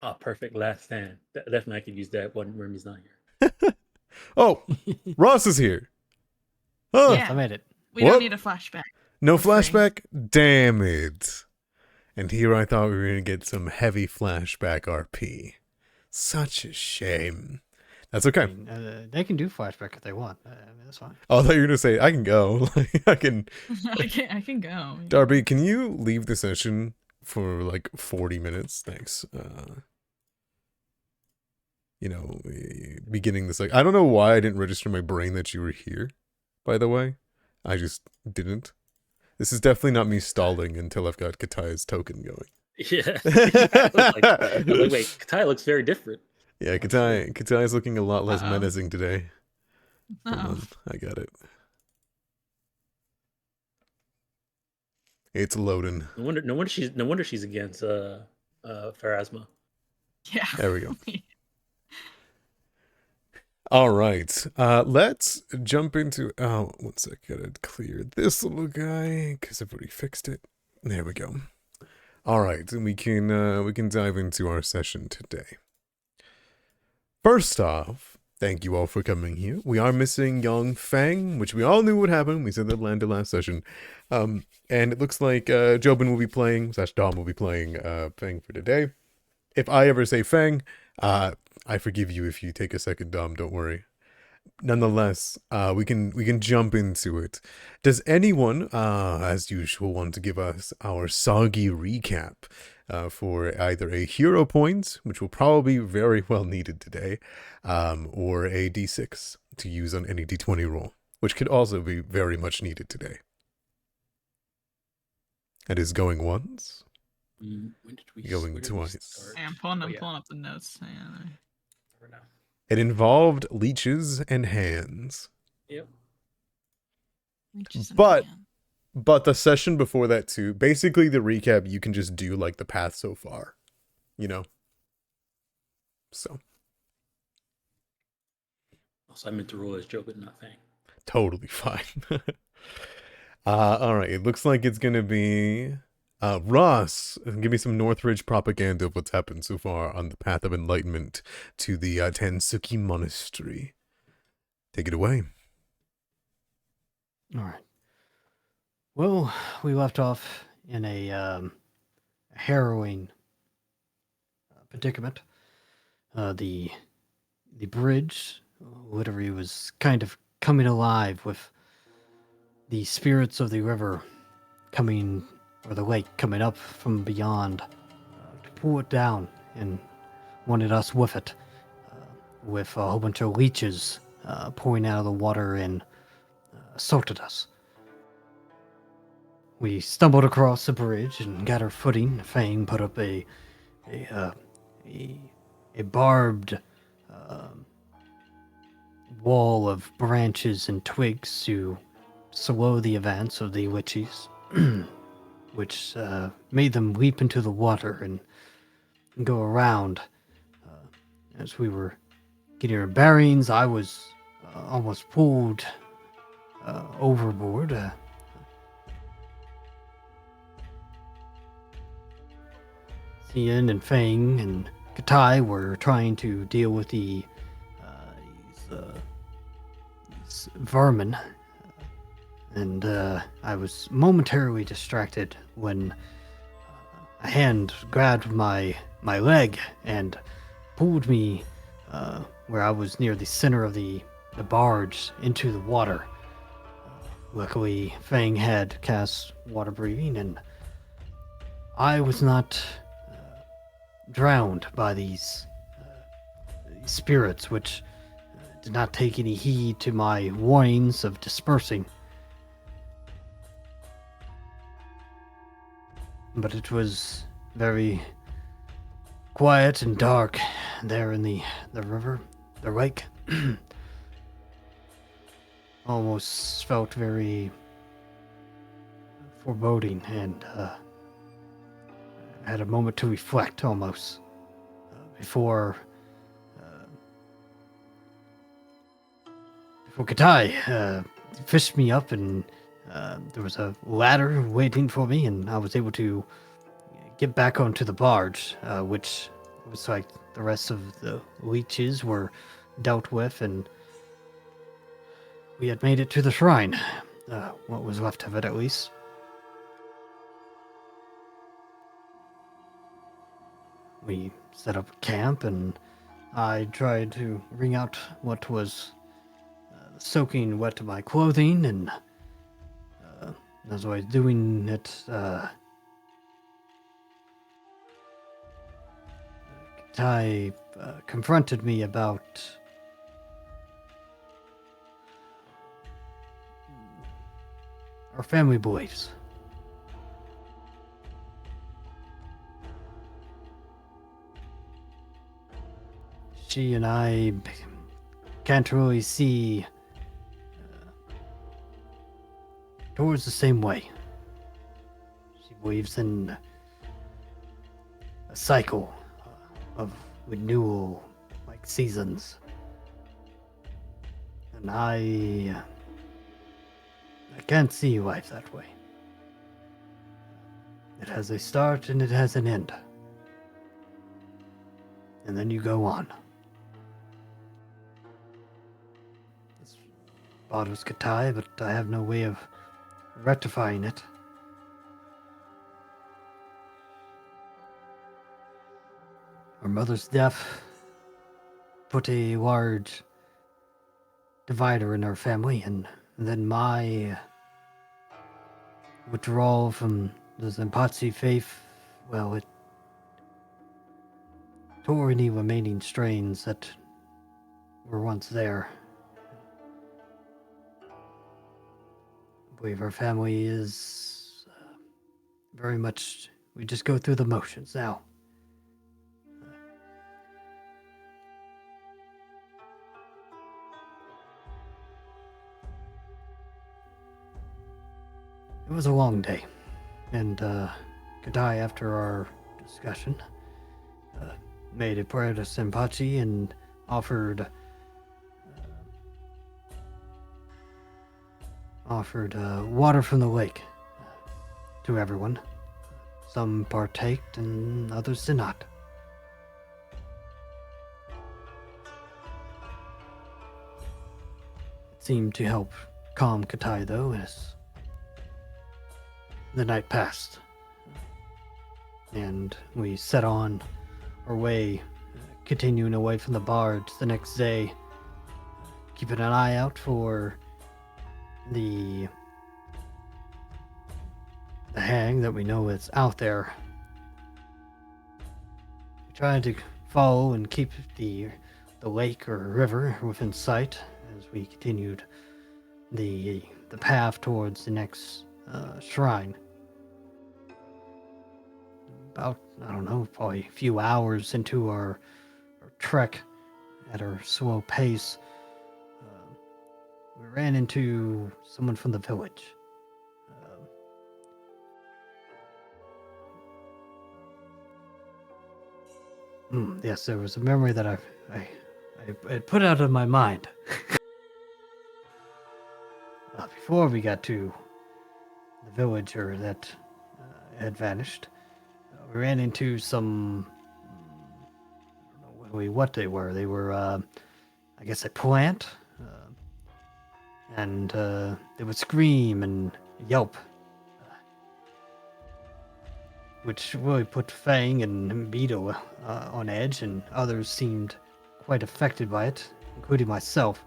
Oh, perfect last stand. Definitely, I could use that when Remy's not here. Oh, Ross is here. Huh? Yes, I Yeah, made it. we don't What? need a flashback. No We're free. flashback? Damn it. And here I thought we were going to get some heavy flashback RP. Such a shame. That's I okay. mean, they can do flashback if they want. I mean, that's fine. Oh, I thought you were going to say, I can go. I can. I can go. Darby, can you leave the session for like 40 minutes? Thanks. Beginning this, like, I don't know why I didn't register my brain that you were here, by the way. I just didn't. This is definitely not me stalling until I've got Katai's token going. Yeah. I was like, wait, Katai looks very different. Yeah, Katai is looking a lot less menacing today. Hold Uh-oh. on, I got it. It's loading. No wonder she's against Pharasma. Yeah. There we go. All right, let's jump into. Oh, one sec. Gotta clear this little guy because I've already fixed it. There we go. All right, and we can dive into our session today. First off, thank you all for coming here. We are missing Young Fang, which we all knew would happen. We said that landed last session. And it looks like Jobin will be playing, / Dom will be playing Fang for today. If I ever say Fang, I forgive you if you take a second, Dom, don't worry. Nonetheless, we can jump into it. Does anyone, as usual, want to give us our soggy recap for either a hero point, which will probably be very well needed today, or a d6 to use on any d20 roll, which could also be very much needed today? It is going once. When did we Going twice. I'm pulling up the notes. It involved leeches and hands. Yep. But the session before that too, basically the recap, you can just do like the path so far, So. Also, I meant to roll as Joe, but not Fang. Totally fine. All right, it looks like it's gonna be Ross. Give me some Northridge propaganda of what's happened so far on the path of enlightenment to the Tansuki Monastery. Take it away. All right. Well, we left off in a harrowing predicament. The bridge literally was kind of coming alive with the spirits of the river coming, or the lake coming up from beyond to pull it down, and wanted us with it, with a whole bunch of leeches pouring out of the water and assaulted us. We stumbled across the bridge and got our footing. Fang put up a barbed wall of branches and twigs to slow the advance of the witches, which made them leap into the water and go around. As we were getting our bearings, I was almost pulled overboard. Ian and Fang and Katai were trying to deal with these vermin, and I was momentarily distracted when a hand grabbed my leg and pulled me where I was near the center of the barge into the water. Luckily, Fang had cast water breathing, and I was not drowned by these spirits, which did not take any heed to my warnings of dispersing. But it was very quiet and dark there in the river, the lake. Almost felt very foreboding, and had a moment to reflect almost before Katai fished me up, and there was a ladder waiting for me, and I was able to get back onto the barge, which looks like the rest of the leeches were dealt with, and we had made it to the shrine. What was left of it, at least. We set up camp, and I tried to wring out what was soaking wet to my clothing, and as I was doing it, Ty confronted me about our family beliefs. She and I can't really see towards the same way. She believes in a cycle of renewal, like seasons. And I can't see life that way. It has a start and it has an end. And then you go on. This bothers Katai, but I have no way of rectifying it. Our mother's death put a large divider in our family, and then my withdrawal from the Zenpatsu faith, well, it tore any remaining strains that were once there. I believe our family is very much, we just go through the motions now. It was a long day, and Kadai, after our discussion, made a prayer to Senpachi and offered water from the lake to everyone. Some partaked and others did not. It seemed to help calm Katai, though, as the night passed, and we set on our way, continuing away from the barge the next day, keeping an eye out for the hang that we know is out there. We tried to follow and keep the lake or river within sight as we continued the path towards the next shrine. About, I don't know, probably a few hours into our trek at our slow pace, we ran into someone from the village. Yes, there was a memory that I had put out of my mind. Before we got to the villager that had vanished, we ran into some, I don't know really what they were. They were, I guess, a plant, and they would scream and yelp, which really put Fang and Beetle on edge, and others seemed quite affected by it, including myself.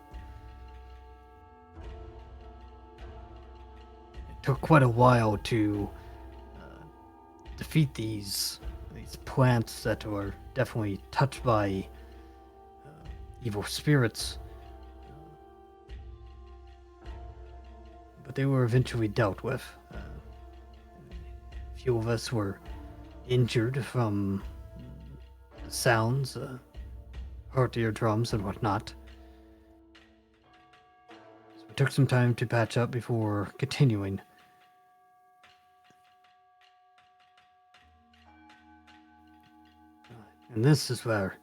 It took quite a while to defeat these plants that were definitely touched by evil spirits, but they were eventually dealt with. A few of us were injured from the sounds, hurt eardrums and whatnot. So we took some time to patch up before continuing. And this is where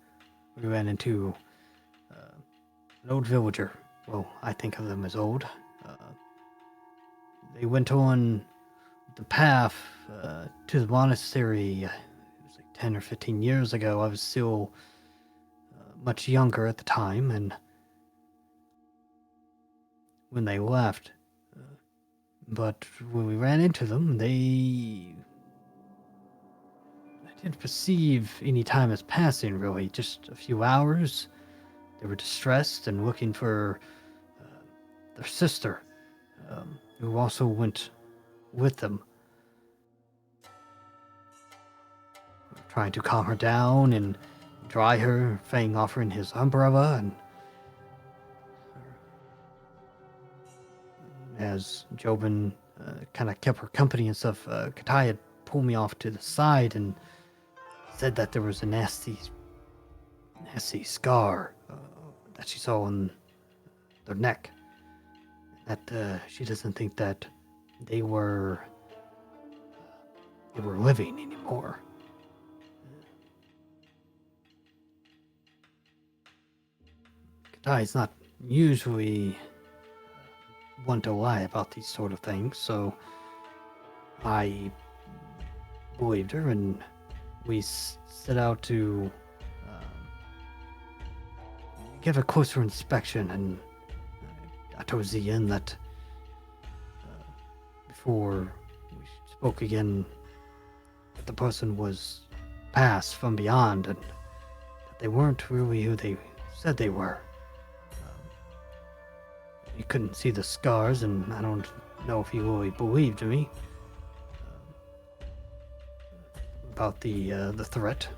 we ran into an old villager. Well, I think of them as old. They went on the path to the monastery. It was like 10 or 15 years ago. I was still much younger at the time, and when they left. But when we ran into them, I didn't perceive any time as passing, really. Just a few hours. They were distressed and looking for their sister, who also went with them. Trying to calm her down and dry her, Fang offering his umbrella, and as Jobin kind of kept her company and stuff, Katai had pulled me off to the side and said that there was a nasty scar that she saw on their neck. That she doesn't think that they were living anymore. Katai's not usually one to lie about these sort of things, so I believed her, and we set out to give a closer inspection, and I told Zian that before we spoke again, that the person was passed from beyond, and that they weren't really who they said they were. You couldn't see the scars, and I don't know if he really believed me about the threat.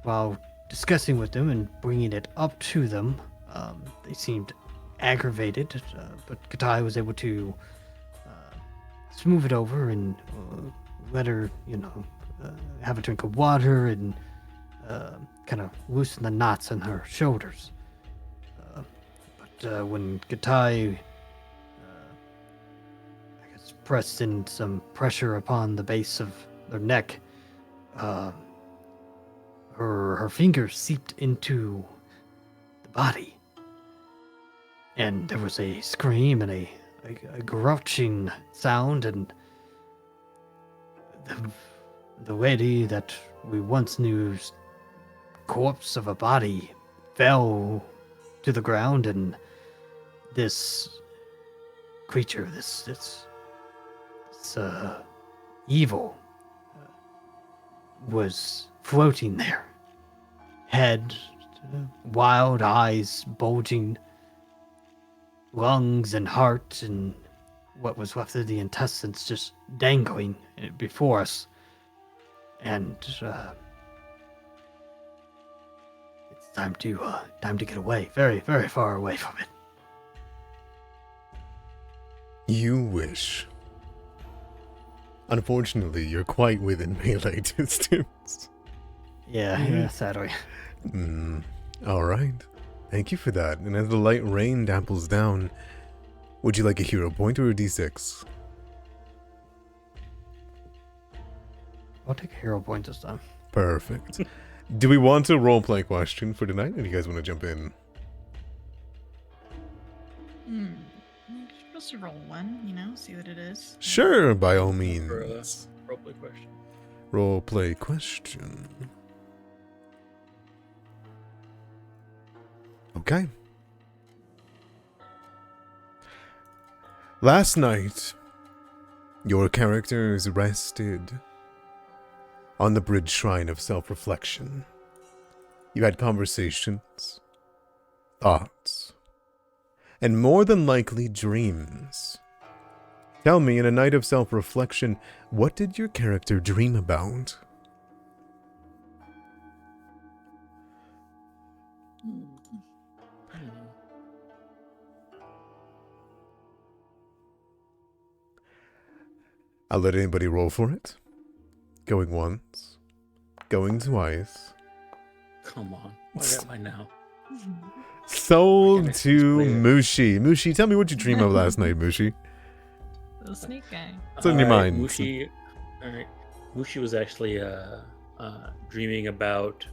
While discussing with them and bringing it up to them, they seemed aggravated, but Katai was able to smooth it over and let her, have a drink of water and kind of loosen the knots in her shoulders. But when Katai, I guess, pressed in some pressure upon the base of their neck, her fingers seeped into the body, and there was a scream and a grouching sound, and the lady that we once knew's corpse of a body fell to the ground, and this creature, this evil, was floating there. Head, wild eyes bulging, lungs and heart, and what was left of the intestines just dangling before us. And it's time to get away, very, very far away from it. You wish. Unfortunately, you're quite within melee distance. Yeah, sadly. Alright. Thank you for that. And as the light rain dapples down, would you like a hero point or a d6? I'll take a hero point this time. Perfect. Do we want a roleplay question for tonight, or do you guys want to jump in? You're supposed to roll one, see what it is. Sure, by all For a means. roleplay question. Roleplay question. Okay. Last night, your characters rested on the bridge shrine of self-reflection. You had conversations, thoughts, and more than likely dreams. Tell me, in a night of self-reflection, what did your character dream about? I'll let anybody roll for it. Going once. Going twice. Come on. Why am I now? Sold Okay, to explain it. Mushi. Mushi, tell me what you dreamed of last night, Mushi. The snake guy. What's on your mind? Mushi, all right. Mushi was actually dreaming about.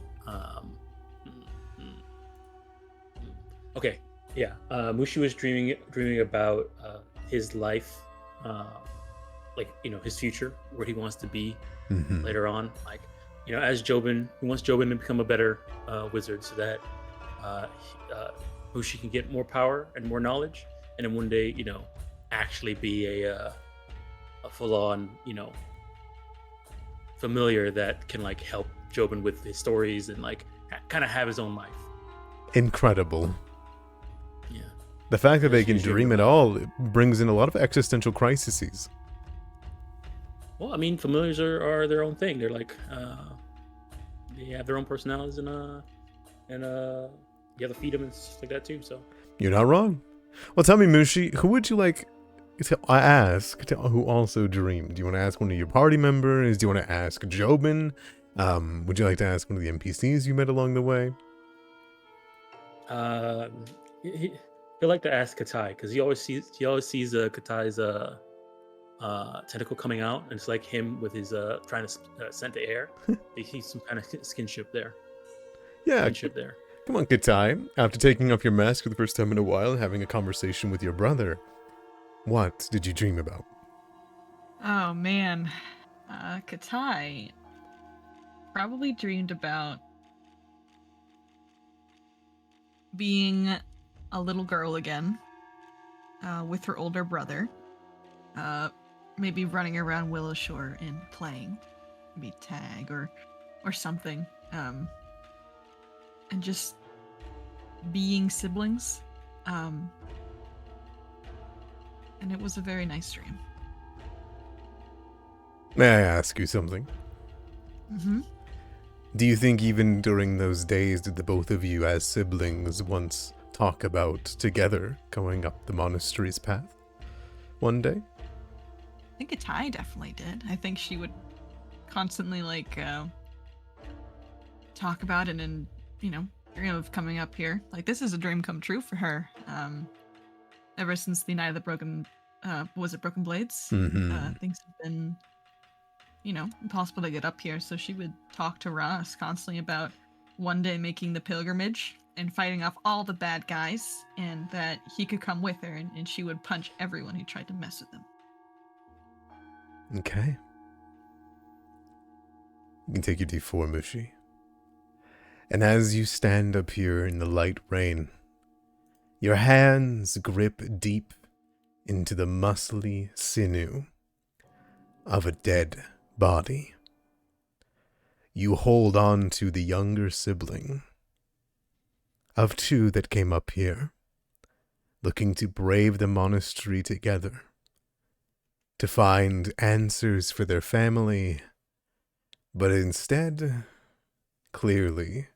Okay, yeah. Mushi was dreaming about his life like his future, where he wants to be Mm-hmm. later on. Like as Jobin, he wants Jobin to become a better wizard, so that Bushi can get more power and more knowledge, and then one day actually be a full-on familiar that can like help Jobin with his stories and like kind of have his own life. Incredible. Yeah. The fact that they That's can usually dream what at I- all brings in a lot of existential crises. Well, I mean, familiars are their own thing. They're like they have their own personalities and you have to feed them and stuff like that too. So You're not wrong. Well, tell me, Mushi, who would you like to ask who also dreamed? Do you want to ask one of your party members? Do you want to ask Jobin? Would you like to ask one of the NPCs you met along the way? he'll like to ask Katai because he always sees Katai's tentacle coming out, and it's like him with his trying to scent the air. He sees some kind of kinship there. Yeah, Kinship there. come on, Katai. After taking off your mask for the first time in a while and having a conversation with your brother, what did you dream about? Oh man, Katai probably dreamed about being a little girl again, with her older brother, maybe running around Willowshore and playing, maybe tag or something, and just being siblings, and it was a very nice dream. May I ask you something? Mm-hmm. Do you think even during those days did the both of you as siblings once talk about together going up the monastery's path one day? I think Katai definitely did. I think she would constantly like talk about it and dream of coming up here. Like this is a dream come true for her. Ever since the night of the broken Broken Blades, Mm-hmm. things have been impossible to get up here. So she would talk to Ross constantly about one day making the pilgrimage and fighting off all the bad guys, and that he could come with her, and she would punch everyone who tried to mess with him. Okay. You can take your D4, Mushi. And as you stand up here in the light rain, your hands grip deep into the muscly sinew of a dead body. You hold on to the younger sibling of two that came up here, looking to brave the monastery together, to find answers for their family, but instead, clearly,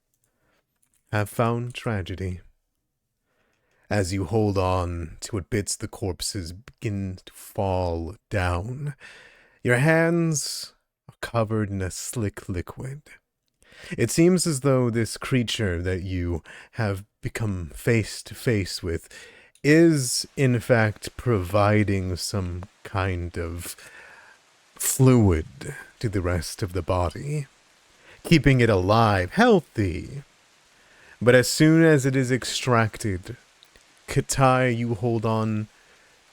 have found tragedy. As you hold on to what bits the corpses begin to fall down, your hands are covered in a slick liquid. It seems as though this creature that you have become face to face with is, in fact, providing some kind of fluid to the rest of the body, keeping it alive, healthy. But as soon as it is extracted, Katai, you hold on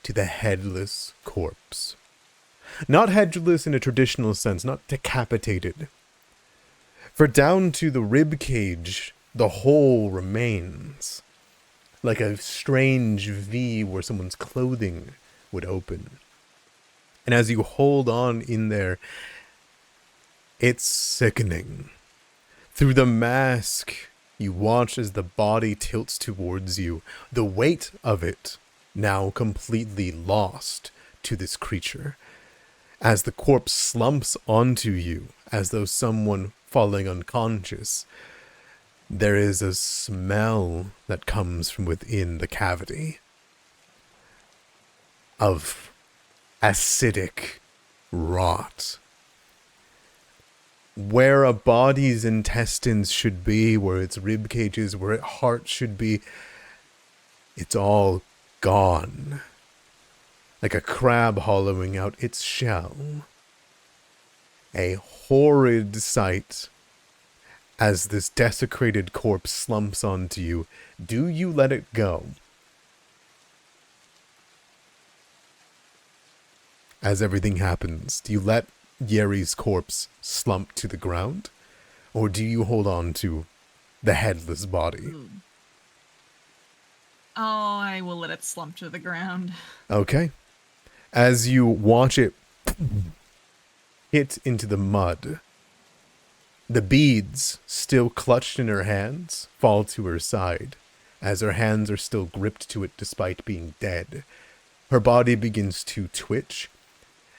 to the headless corpse. Not headless in a traditional sense, not decapitated. For down to the rib cage, the hole remains, like a strange V where someone's clothing would open. And as you hold on in there, it's sickening. Through the mask, you watch as the body tilts towards you, the weight of it now completely lost to this creature. As the corpse slumps onto you, as though someone falling unconscious, there is a smell that comes from within the cavity of acidic rot. Where a body's intestines should be, where its rib cages, where its heart should be, it's all gone. Like a crab hollowing out its shell. A horrid sight as this desecrated corpse slumps onto you. Do you let it go? as everything happens? Do you let Yeri's corpse slump to the ground? Or do you hold on to the headless body? Oh, I will let it slump to the ground. Okay. As you watch it hit into the mud, the beads, still clutched in her hands, fall to her side, as her hands are still gripped to it despite being dead. Her body begins to twitch,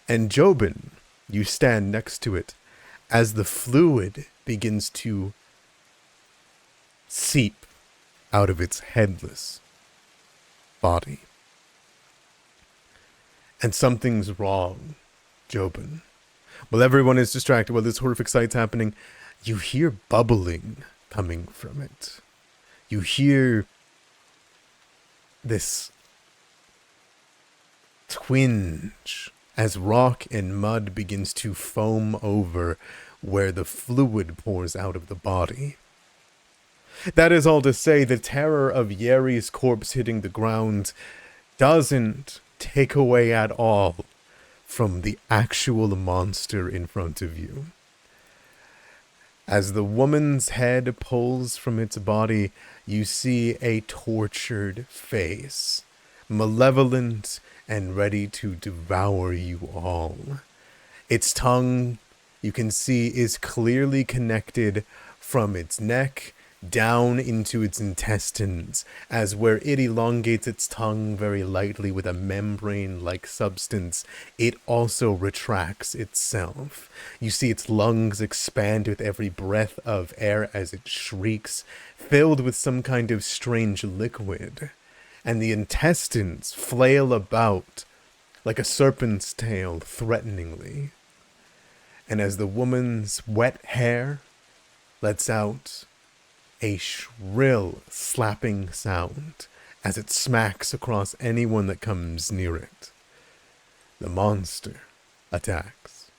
and Jobin, you stand next to it, as the fluid begins to seep out of its headless body. And something's wrong, Jobin. While everyone is distracted, while this horrific sight's happening, you hear bubbling coming from it. You hear this twinge as rock and mud begins to foam over where the fluid pours out of the body. That is all to say, the terror of Yeri's corpse hitting the ground doesn't take away at all from the actual monster in front of you. As the woman's head pulls from its body, you see a tortured face, malevolent and ready to devour you all. Its tongue, you can see, is clearly connected from its neck down into its intestines, as where it elongates its tongue very lightly with a membrane-like substance, it also retracts itself. You see its lungs expand with every breath of air as it shrieks, filled with some kind of strange liquid, and the intestines flail about like a serpent's tail threateningly. And as the woman's wet hair lets out a shrill slapping sound as it smacks across anyone that comes near it, the monster attacks.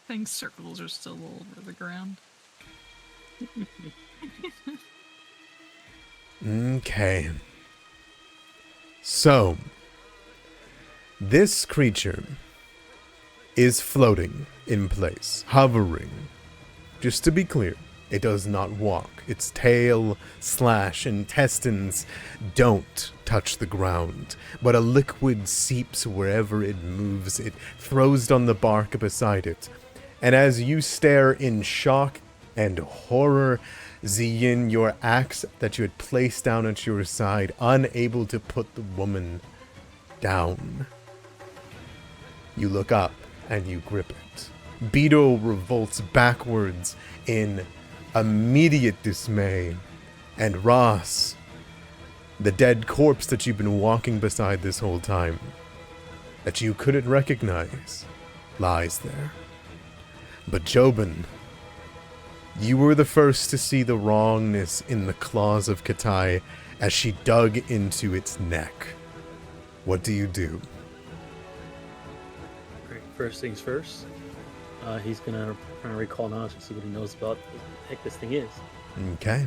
Things circles are still all over the ground. Okay. So, this creature is floating in place, hovering. Just to be clear, it does not walk. Its tail / intestines don't touch the ground, but a liquid seeps wherever it moves. It throws on the bark beside it. And as you stare in shock and horror, Ziyin, your axe that you had placed down at your side, unable to put the woman down. You look up and you grip it. Beetle revolts backwards in immediate dismay, and Ross, the dead corpse that you've been walking beside this whole time, that you couldn't recognize, lies there. But Jobin, you were the first to see the wrongness in the claws of Katai as she dug into its neck. What do you do? Great. First things first. He's gonna try to recall knowledge to see what he knows about what the heck this thing is. Okay.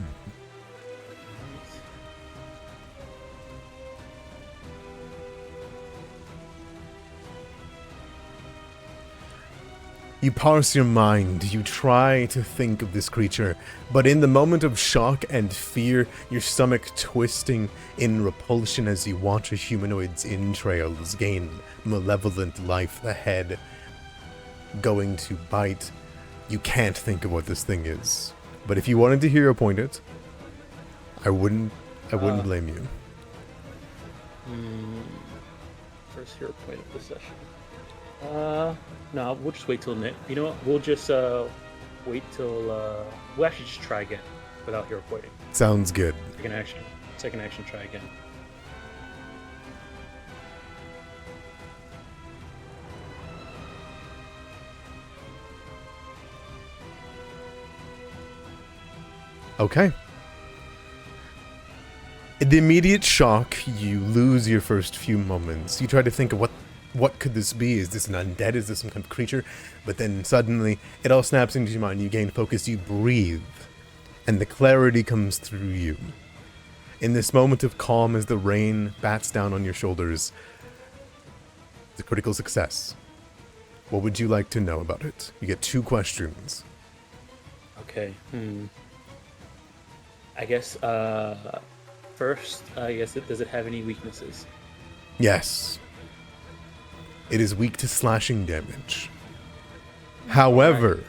You parse your mind, you try to think of this creature, but in the moment of shock and fear, your stomach twisting in repulsion as you watch a humanoid's entrails gain malevolent life, the head going to bite. You can't think of what this thing is. But if you wanted to hero point it, I wouldn't blame you. First hero point of the session. No, we'll just wait till Nick. You know what? We'll just wait till we'll actually just try again without hero pointing. Sounds good. Second action, try again. Okay. In the immediate shock, you lose your first few moments. You try to think of what could this be? Is this an undead? Is this some kind of creature? But then suddenly, it all snaps into your mind. You gain focus, you breathe, and the clarity comes through you. In this moment of calm as the rain bats down on your shoulders, it's a critical success. What would you like to know about it? You get 2 questions. Okay. I guess first, does it have any weaknesses? Yes. It is weak to slashing damage. However,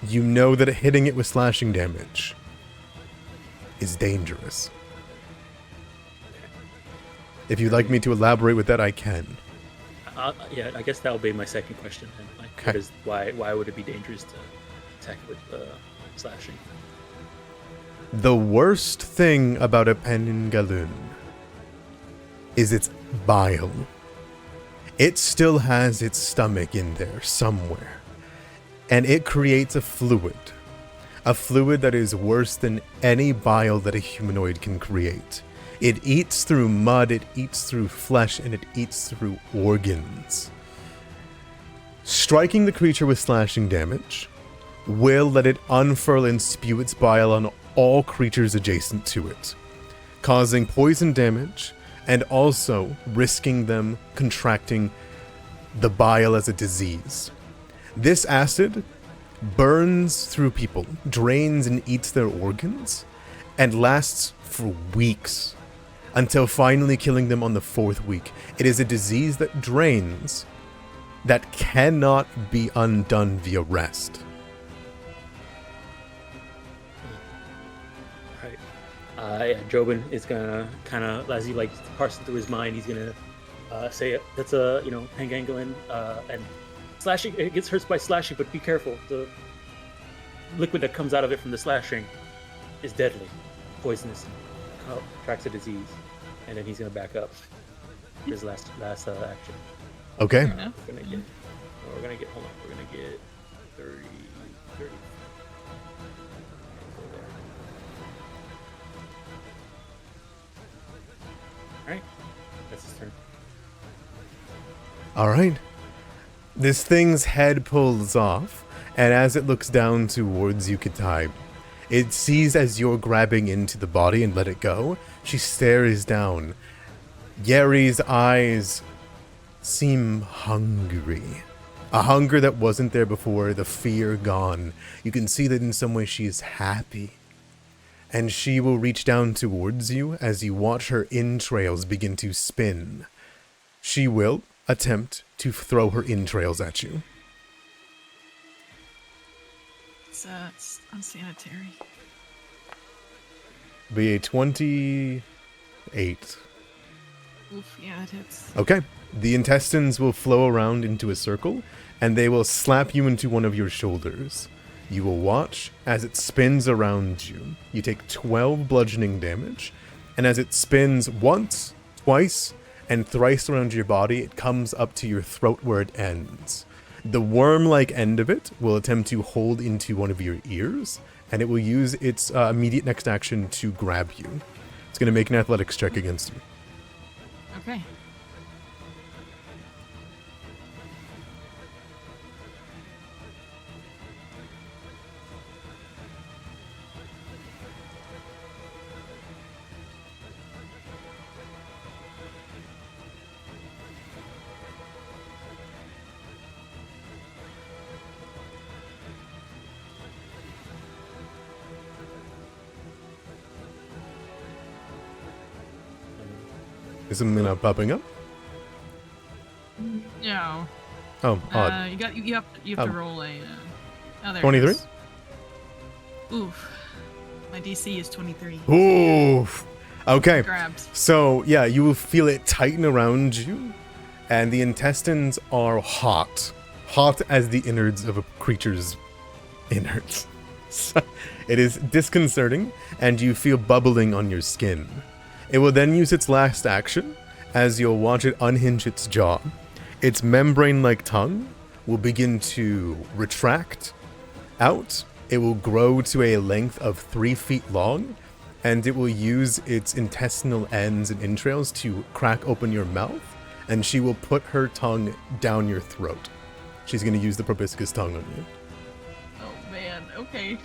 you know that hitting it with slashing damage is dangerous. If you'd like me to elaborate with that, I can. Yeah, I guess that will be my second question. Then. Like, Okay. why would it be dangerous to attack with slashing? The worst thing about a Peningaloon is its bile. It still has its stomach in there somewhere. And it creates a fluid. A fluid that is worse than any bile that a humanoid can create. It eats through mud, it eats through flesh, and it eats through organs. Striking the creature with slashing damage will let it unfurl and spew its bile on all creatures adjacent to it, causing poison damage and also risking them contracting the bile as a disease. This acid burns through people, drains and eats their organs, and lasts for weeks, until finally killing them on the 4th week. It is a disease that drains, that cannot be undone via rest. Right. Jobin is gonna kind of, as he like parsing through his mind, he's gonna say that's a pangolin, and slashing. It gets hurt by slashing, but be careful. The liquid that comes out of it from the slashing is deadly, poisonous, tracks a disease, and then he's gonna back up for his last action. Okay. Fair enough. We're gonna get. Hold on. We're gonna get 30. Go there. All right. That's his turn. Alright. This thing's head pulls off, and as it looks down towards you, Katai, it sees as you're grabbing into the body and let it go. She stares down. Yeri's eyes seem hungry. A hunger that wasn't there before, the fear gone. You can see that in some way she is happy. And she will reach down towards you as you watch her entrails begin to spin. She will attempt to throw her entrails at you. It's unsanitary. Be a 28. Oof, yeah, it hits. Okay. The intestines will flow around into a circle, and they will slap you into one of your shoulders. You will watch as it spins around you. You take 12 bludgeoning damage, and as it spins once, twice, and thrice around your body, it comes up to your throat where it ends. The worm-like end of it will attempt to hold into one of your ears, and it will use its immediate next action to grab you. It's going to make an athletics check against you. Okay. Is something not popping up? No. Oh, odd. You have to roll a. Oh, there. 23? It is. Oof. My DC is 23. Oof. Okay. Grabbed. So, yeah, you will feel it tighten around you, and the intestines are hot. Hot as the innards of a creature's innards. So, it is disconcerting, and you feel bubbling on your skin. It will then use its last action, as you'll watch it unhinge its jaw. Its membrane-like tongue will begin to retract out. It will grow to a length of 3 feet long, and it will use its intestinal ends and entrails to crack open your mouth, and she will put her tongue down your throat. She's going to use the proboscis tongue on you. Oh man. Okay.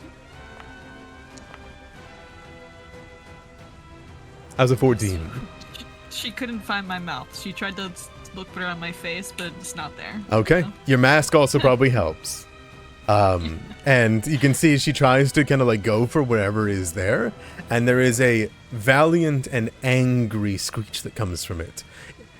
How's a 14? She couldn't find my mouth. She tried to look for it on my face, but it's not there. Okay. So. Your mask also probably helps. And you can see she tries to kind of like go for wherever is there, and there is a valiant and angry screech that comes from it.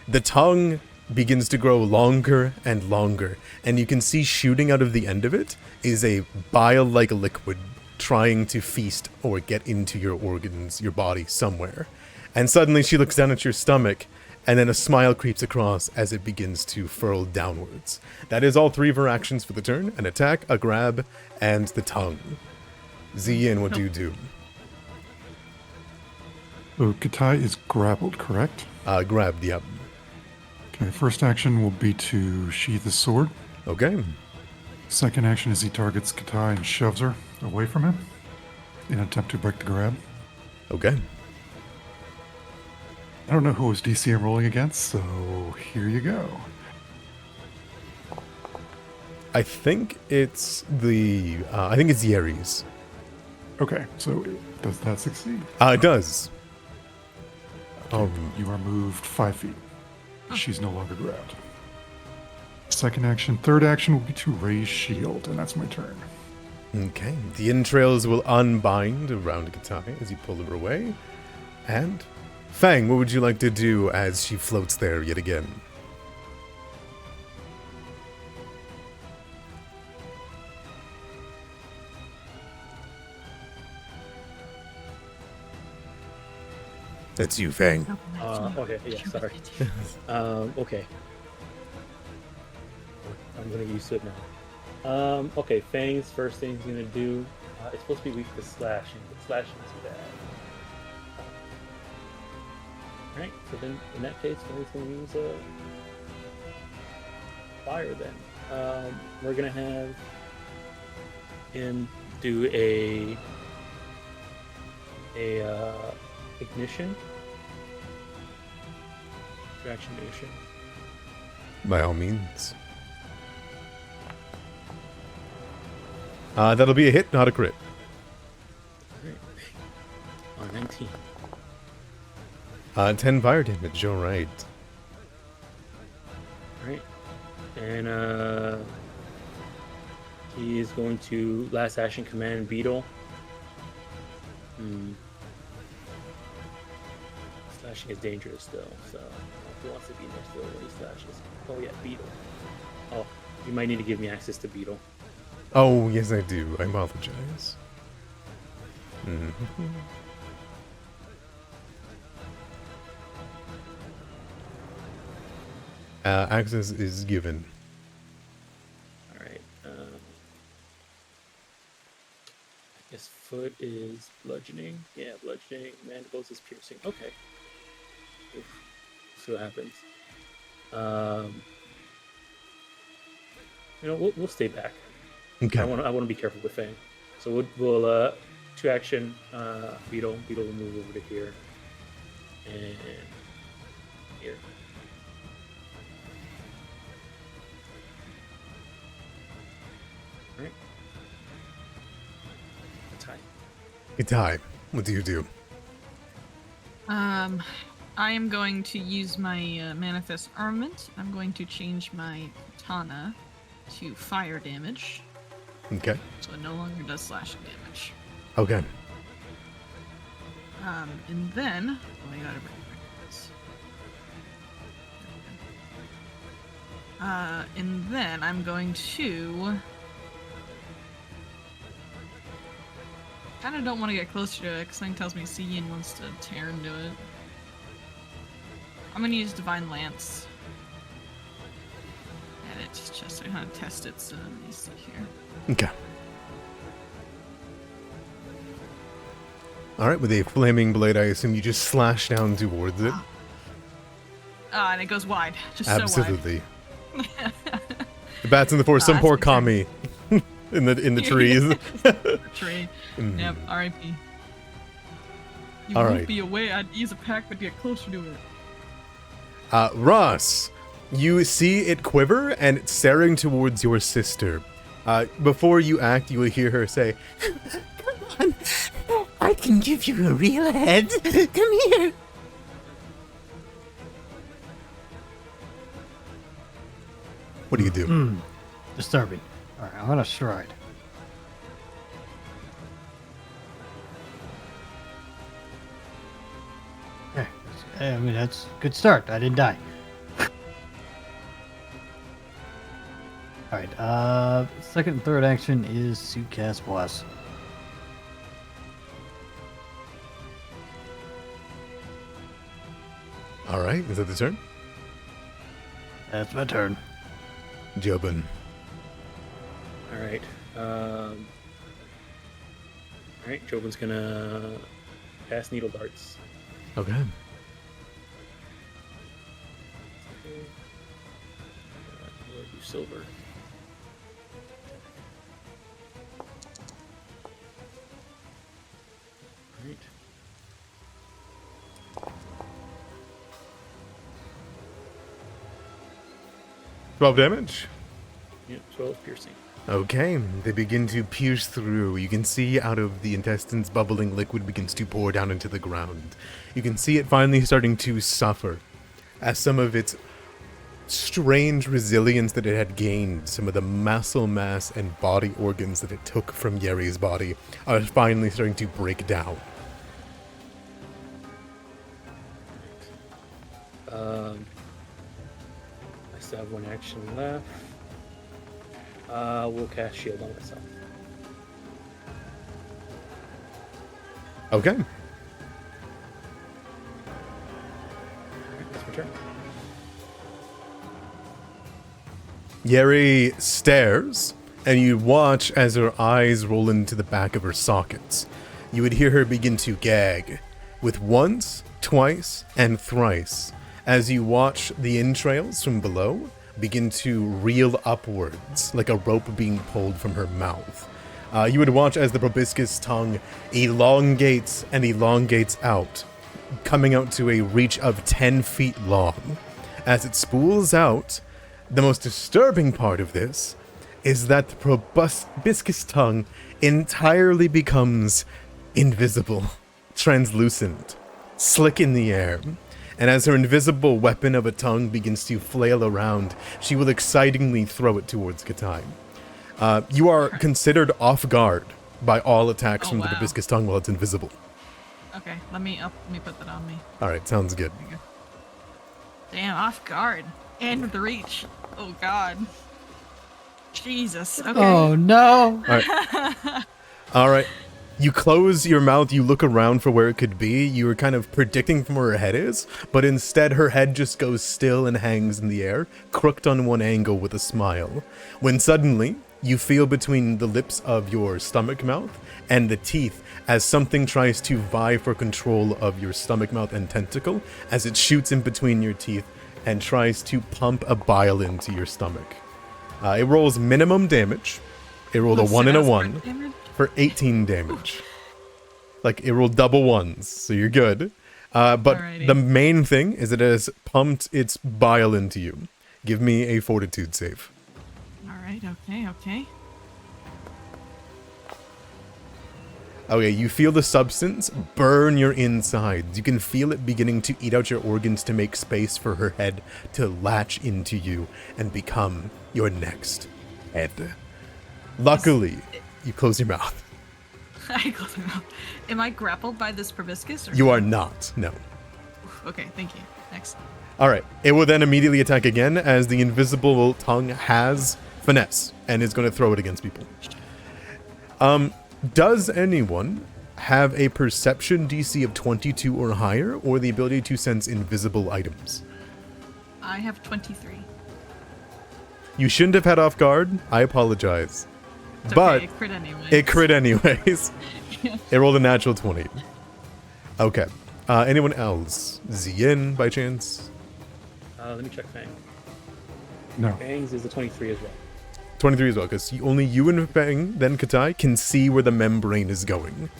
The tongue begins to grow longer and longer, and you can see shooting out of the end of it is a bile-like liquid trying to feast or get into your organs, your body, somewhere. And suddenly she looks down at your stomach, and then a smile creeps across as it begins to furl downwards. That is all 3 of her actions for the turn: an attack, a grab, and the tongue. Ziyin, what do you do? So Katai is grappled, correct? Grabbed, yep. Okay, first action will be to sheath his sword. Okay. Second action is he targets Katai and shoves her away from him in an attempt to break the grab. Okay. I don't know who his DC I'm rolling against, so here you go. I think it's the, I think it's Yeri's. Okay, so does that succeed? It does. You are moved 5 feet. She's no longer grabbed. Second action. Third action will be to raise shield, and that's my turn. Okay. The entrails will unbind around Katai as you pull her away. And Fang, what would you like to do as she floats there yet again? That's you, Fang. Okay, yeah, sorry. Okay. I'm gonna use it now. Okay, Fang's first thing he's gonna do, it's supposed to be weak to slashing, but slashing is bad. Alright, so then in that case, Fang's gonna use fire then. We're gonna have him do a ignition. Action ignition. By all means. That'll be a hit, not a crit. Alright. 19. 10 fire damage, alright. Alright. And he is going to last action command Beetle. Slashing is dangerous though, so he wants to be there still when he slashes. Oh yeah, Beetle. Oh, you might need to give me access to Beetle. Oh, yes I do. I apologize. Access is given. Alright, I guess foot is bludgeoning. Yeah, bludgeoning. Mandibles is piercing. Okay. Oof. See what happens. You know, we'll stay back. Okay. I want to be careful with Fang. So we'll 2 action Beetle. Beetle will move over to here. And here. Alright. Katai, what do you do? I am going to use my manifest armament. I'm going to change my katana to fire damage. Okay. So it no longer does slashing damage. Okay. And then, I gotta bring this. And then I'm going to. Kind of don't want to get closer to it because something tells me Ziyin wants to tear into it. I'm gonna use Divine Lance. And it's just to kind of test its AC here. Okay. Alright, with a flaming blade, I assume you just slash down towards it. And it goes wide. Just Absolutely. so wide. The bats in the forest, some poor commie in the trees. The tree. Yep, R.I.P. You won't be away. I'd use a pack, but get closer to it. Ross, you see it quiver and it's staring towards your sister. Before you act, you will hear her say, "Come on, I can give you a real head. Come here." What do you do? Disturbing. All right, I'm gonna stride. Okay, I mean that's a good start. I didn't die. All right. Second and third action is to cast Bless. All right, is that the turn? That's my turn. Jobin. All right. All right. Jobin's gonna cast needle darts. Okay. We'll do silver. All right. 12 damage. Yep. 12 piercing. Okay, they begin to pierce through. You can see out of the intestines bubbling liquid begins to pour down into the ground. You can see it finally starting to suffer as some of its strange resilience that it had gained, some of the muscle mass and body organs that it took from Yeri's body are finally starting to break down. I still have one action left. We'll cast shield on myself. Okay. Alright, that's my turn. Yeri stares, and you watch as her eyes roll into the back of her sockets. You would hear her begin to gag, with once, twice, and thrice, as you watch the entrails from below begin to reel upwards like a rope being pulled from her mouth. You would watch as the proboscis tongue elongates and elongates out, coming out to a reach of 10 feet long. As it spools out, the most disturbing part of this is that the proboscis tongue entirely becomes invisible, translucent, slick in the air. And as her invisible weapon of a tongue begins to flail around, she will excitingly throw it towards Katai. You are considered off guard by all attacks from the proboscis tongue while it's invisible. Okay, let me put that on me. Alright, sounds good. There you go. Damn, off guard. And with the reach. Oh god. Jesus. Okay. Oh no! Alright. You close your mouth, you look around for where it could be. You were kind of predicting from where her head is, but instead her head just goes still and hangs in the air, crooked on one angle with a smile. When suddenly, you feel between the lips of your stomach mouth and the teeth as something tries to vie for control of your stomach mouth and tentacle as it shoots in between your teeth and tries to pump a bile into your stomach. It rolls minimum damage. It rolled a 1 and a 1 for 18 damage. Like, it rolled double ones, so you're good. But Alrighty. the main thing is it has pumped its bile into you. Give me a fortitude save. Alright, okay. Okay, you feel the substance burn your insides. You can feel it beginning to eat out your organs to make space for her head to latch into you and become your next head. Luckily, you close your mouth. I close my mouth. Am I grappled by this proboscis? Or You are not, no. Okay, thank you. Next. Alright, it will then immediately attack again as the invisible tongue has finesse and is going to throw it against people. Does anyone have a perception DC of 22 or higher, or the ability to sense invisible items? I have 23. You shouldn't have had off guard. I apologize. It's But okay, it crit anyways. it crit anyways. Yeah. It rolled a natural 20. Okay. Anyone else? Zien, by chance? Let me check Fang. No. Fang's is a 23 as well. 23 as well, because only you and Fang, then Katai, can see where the membrane is going.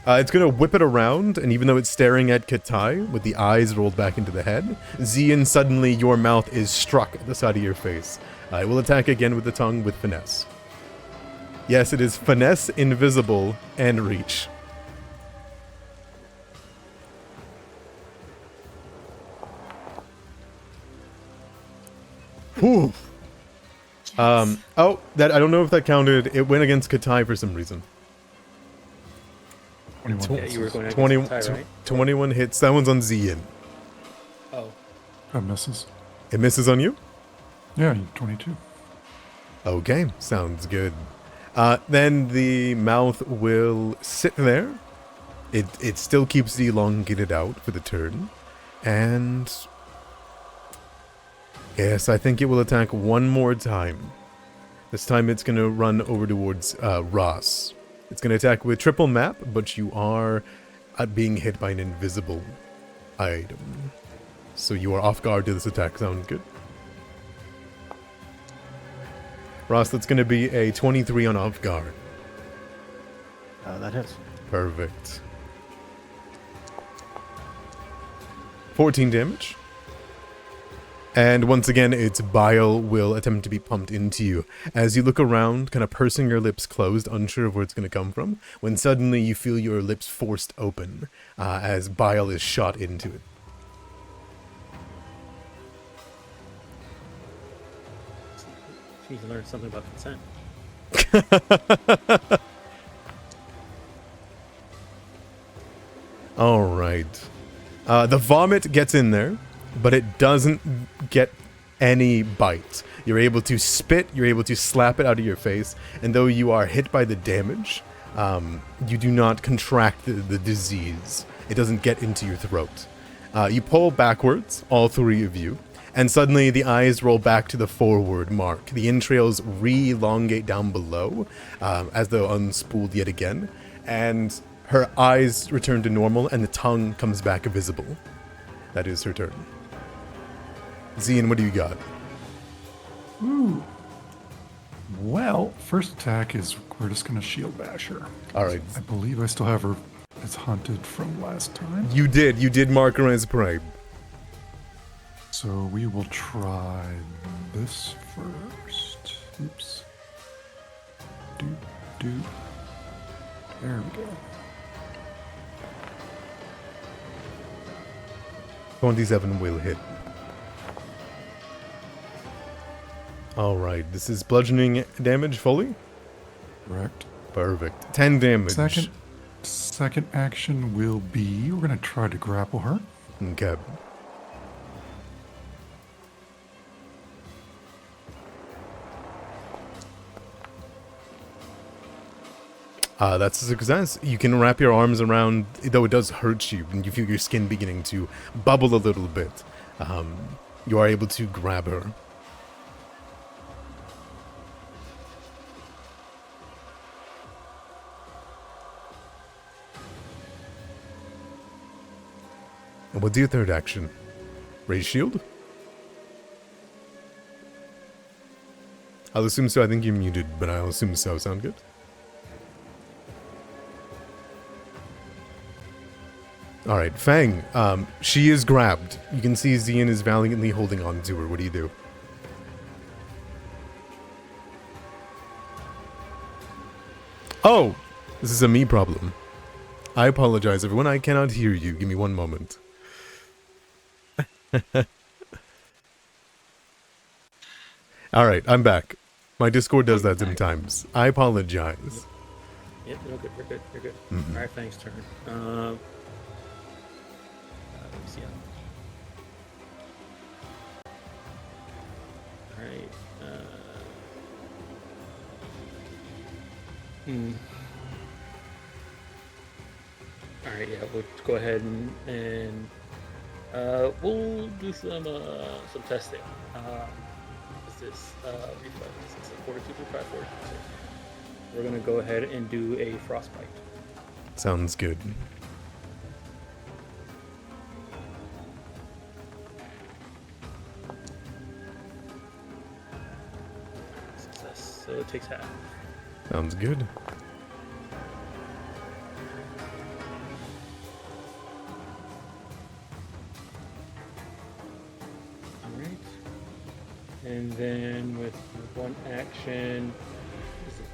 It's going to whip it around, and even though it's staring at Katai, with the eyes rolled back into the head, Zien, suddenly your mouth is struck at the side of your face. It will attack again with the tongue with finesse. Yes, it is finesse, invisible, and reach. Whew. Oh, that I don't know if that counted. It went against Katai for some reason. 21 Yeah, you were misses. going against 20, Katai, right? 21 hits. That one's on Zian. Oh, That misses. It misses on you? Yeah, 22. Okay, sounds good. Then the mouth will sit there. It still keeps the elongated out for the turn. And yes, I think it will attack one more time. This time it's going to run over towards Ross. It's going to attack with triple map, but you are being hit by an invisible item. So you are off guard to this attack. Sound good? Ross, that's going to be a 23 on off guard. That hits. Perfect. 14 damage. And once again, its bile will attempt to be pumped into you. As you look around, kind of pursing your lips closed, unsure of where it's going to come from, when suddenly you feel your lips forced open as bile is shot into it. you need to learn something about consent. All right. The vomit gets in there, but it doesn't get any bite. You're able to spit, you're able to slap it out of your face, and though you are hit by the damage, you do not contract the disease. It doesn't get into your throat. You pull backwards, all three of you, and suddenly the eyes roll back to the forward mark. The entrails re-elongate down below, as though unspooled yet again, and her eyes return to normal, and the tongue comes back visible. That is her turn. Zian, what do you got? Ooh. Well, first attack is we're just going to shield bash her. All right. I believe I still have her as hunted from last time. You did mark her as prey. So we will try this first. Oops. Doop. There we go. 27 will hit. All right, this is bludgeoning damage fully. Correct. Perfect. 10 damage. Second action will be we're going to try to grapple her. Okay. That's a success. You can wrap your arms around, though it does hurt you, and you feel your skin beginning to bubble a little bit. You are able to grab her. And what's your third action? Raise shield? I'll assume so. I think you're muted, but I'll assume so. Sound good? Alright, Fang. She is grabbed. You can see Zian is valiantly holding on to her. What do you do? Oh! This is a me problem. I apologize, everyone. I cannot hear you. Give me one moment. Alright, I'm back. My Discord does that sometimes. I apologize. Yep, no good. You're good. Mhm. All right, Fang's turn. Let me see. All right. All right. Yeah, we'll go ahead and we'll do some testing. What's this? Reflex. It's a 42 through 5 fortitude. So we're gonna go ahead and do a frostbite. Sounds good. Success. So it takes half. Sounds good. Alright. And then with one action, what is this?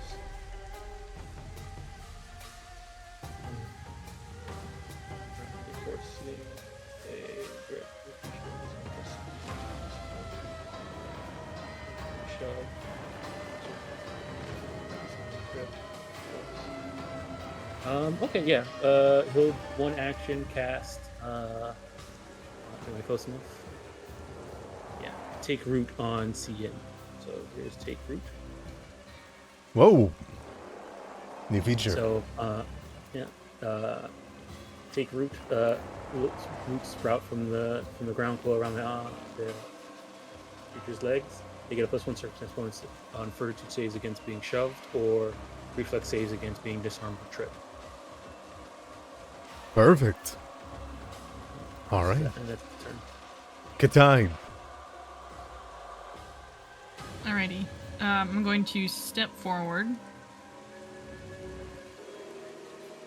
Okay, yeah. He'll one action cast. Am I close enough? Yeah. Take root on CN. So here's take root. Whoa. New feature. So yeah. Take root. Roots sprout from the ground coil around the creature's legs. They get a +1 circumstance bonus on fortitude saves against being shoved or reflex saves against being disarmed or tripped. Perfect. All right. And that's the turn. Katai. Alrighty. I'm going to step forward.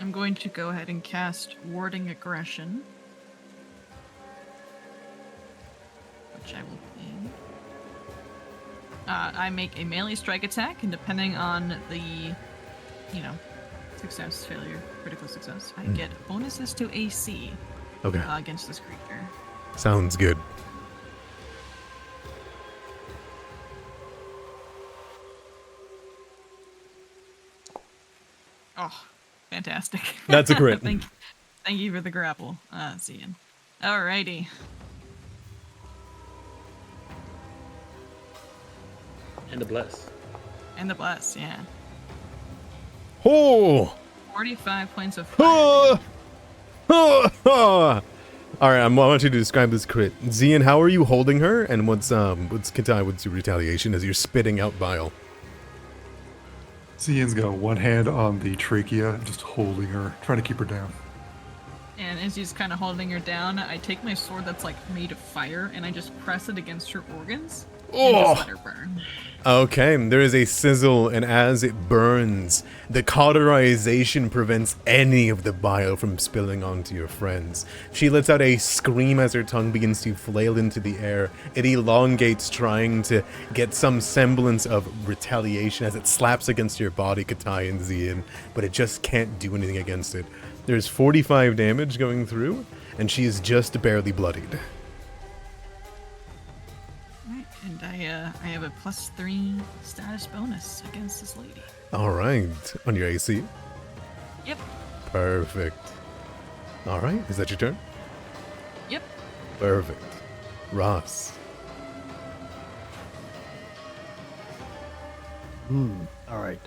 I'm going to go ahead and cast Warding Aggression. Which I will ping. I make a melee strike attack, and depending on the, success, failure, critical success, I get bonuses to AC Okay. against this creature. Sounds good. Oh, fantastic. That's a crit. Thank you for the grapple, Zian. Alrighty. And the bless. And the bless, yeah. Oh! 45 points of fire. All right, I want you to describe this crit. Zian, how are you holding her? And what's Katai? What's your retaliation as you're spitting out bile? Zian's got one hand on the trachea, just holding her, trying to keep her down. And as he's kind of holding her down, I take my sword that's like made of fire and I just press it against her organs and just let her burn. Okay, there is a sizzle, and as it burns, the cauterization prevents any of the bile from spilling onto your friends. She lets out a scream as her tongue begins to flail into the air. It elongates, trying to get some semblance of retaliation as it slaps against your body, Katai and Zian, but it just can't do anything against it. There's 45 damage going through, and she is just barely bloodied. Alright, and I have a +3 status bonus against this lady. All right, on your AC. Yep. Perfect. All right, is that your turn? Yep. Perfect. Ross. All right.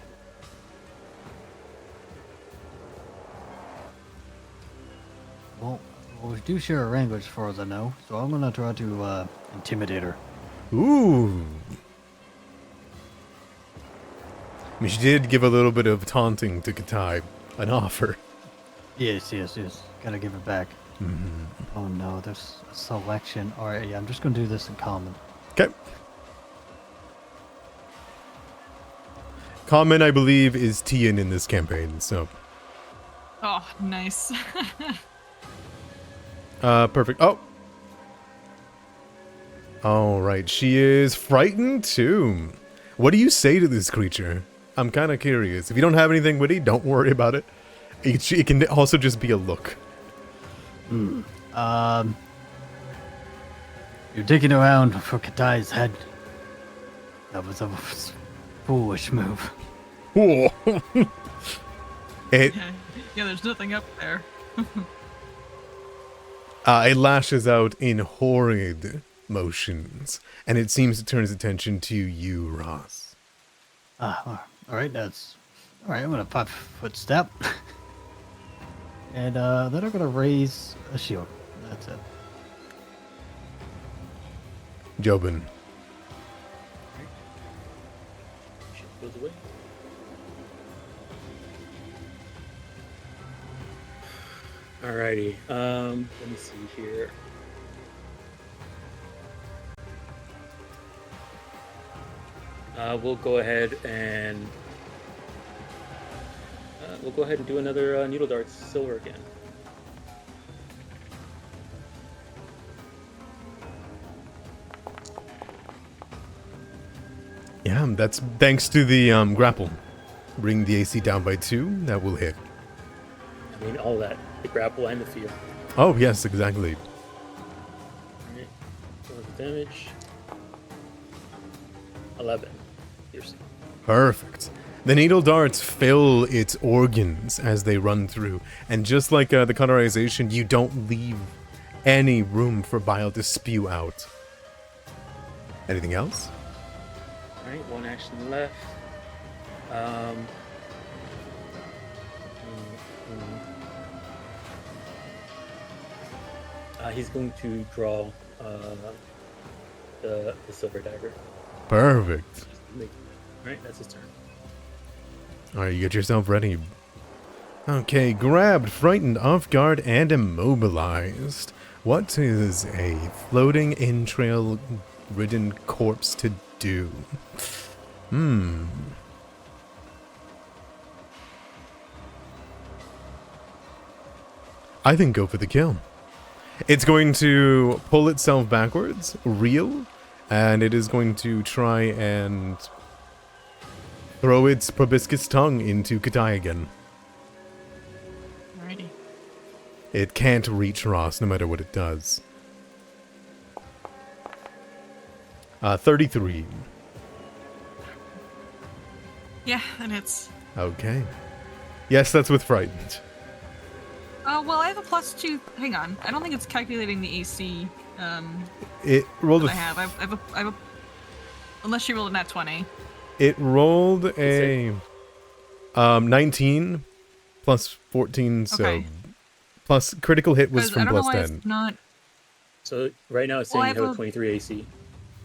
Well, we do share a language as far as I know, so I'm gonna try to intimidate her. Ooh. I mean, she did give a little bit of taunting to Katai, an offer. Yes. Gotta give it back. Oh no, there's a selection. All right, yeah, I'm just gonna do this in common. Okay. Common, I believe, is Tian in this campaign, so. Oh, nice. Perfect. Oh. All right, she is frightened too. What do you say to this creature? I'm kind of curious. If you don't have anything witty, don't worry about it. It can also just be a look. You're digging around for Katai's head. That was a foolish move. Whoa. It yeah, there's nothing up there. It lashes out in horrid motions, and it seems to turn its attention to you, Ross. All right, that's all right. I'm gonna 5-foot step, and then I'm gonna raise a shield. That's it. Jobin. Shit goes away. Alrighty. Let me see here. We'll go ahead and do another needle darts silver again. Yeah, that's thanks to the grapple. Bring the AC down by 2. That will hit. I mean, all that, the grapple and the field. Oh, yes, exactly. Alright. So the damage. 11. Piercing. Perfect. The needle darts fill its organs as they run through, and just like the cauterization, you don't leave any room for bile to spew out. Anything else? All right, one action left. He's going to draw the silver dagger. Perfect. Alright, that's his turn. Alright, you get yourself ready. Okay, grabbed, frightened, off guard, and immobilized. What is a floating entrail-ridden corpse to do? I think go for the kill. It's going to pull itself backwards, reel, and it is going to try and throw its proboscis tongue into Katai again. Alrighty. It can't reach Ross no matter what it does. 33. Yeah, that hits. Okay. Yes, that's with frightened. Well, I have a +2. Hang on. I don't think it's calculating the AC. It rolled I a... have. I have a. Unless you rolled a nat 20. It rolled a 19 plus 14, so Okay. plus critical hit was 'Cause from I don't know plus why 10. it's not. So right now it's saying Well, I you have have a 23 AC.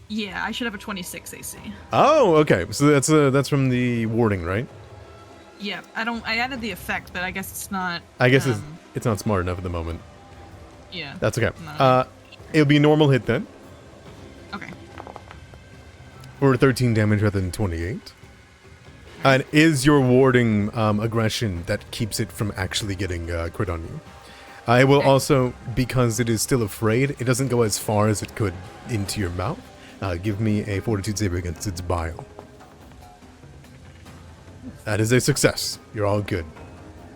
Yeah, I should have a 26 AC. Oh, okay. So that's from the warding, right? Yeah, I added the effect, but I guess it's not. I guess it's not smart enough at the moment. Yeah. That's okay. No. It'll be a normal hit then, Okay. for 13 damage rather than 28. And is your warding aggression that keeps it from actually getting crit on you? It will Okay. also, because it is still afraid, it doesn't go as far as it could into your mouth. Give me a fortitude save against its bile. That is a success. You're all good.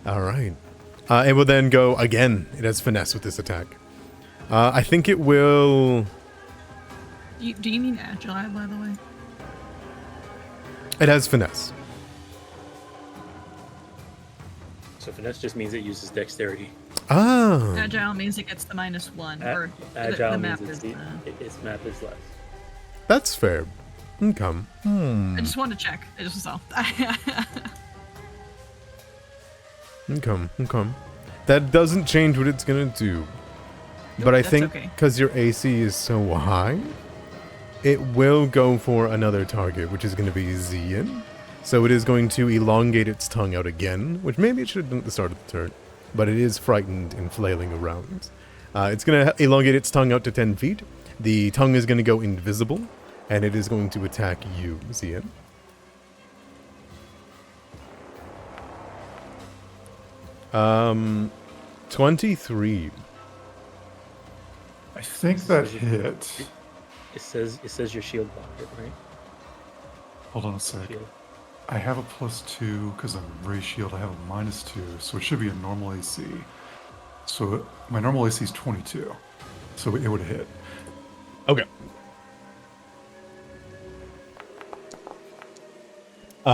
All right. It will then go again. It has finesse with this attack. I think it will... Do you mean agile, by the way? It has finesse. So finesse just means it uses dexterity. Ah. Agile means it gets the -1, or Agile the means map is. its map is less. That's fair. Okay. I just wanted to check. It just was all. Okay. That doesn't change what it's gonna do. But I that's think okay. because your AC is so high, it will go for another target, which is going to be Zian. So it is going to elongate its tongue out again, which maybe it should have done at the start of the turn. But it is frightened and flailing around. It's going to elongate its tongue out to 10 feet. The tongue is going to go invisible, and it is going to attack you, Zian. Um, 23. I think that hit. It says your shield blocked it, right? Hold on a sec. Shield. I have a +2 because I'm Ray Shield. I have a -2, so it should be a normal AC. So my normal AC is 22, so it would hit. Okay.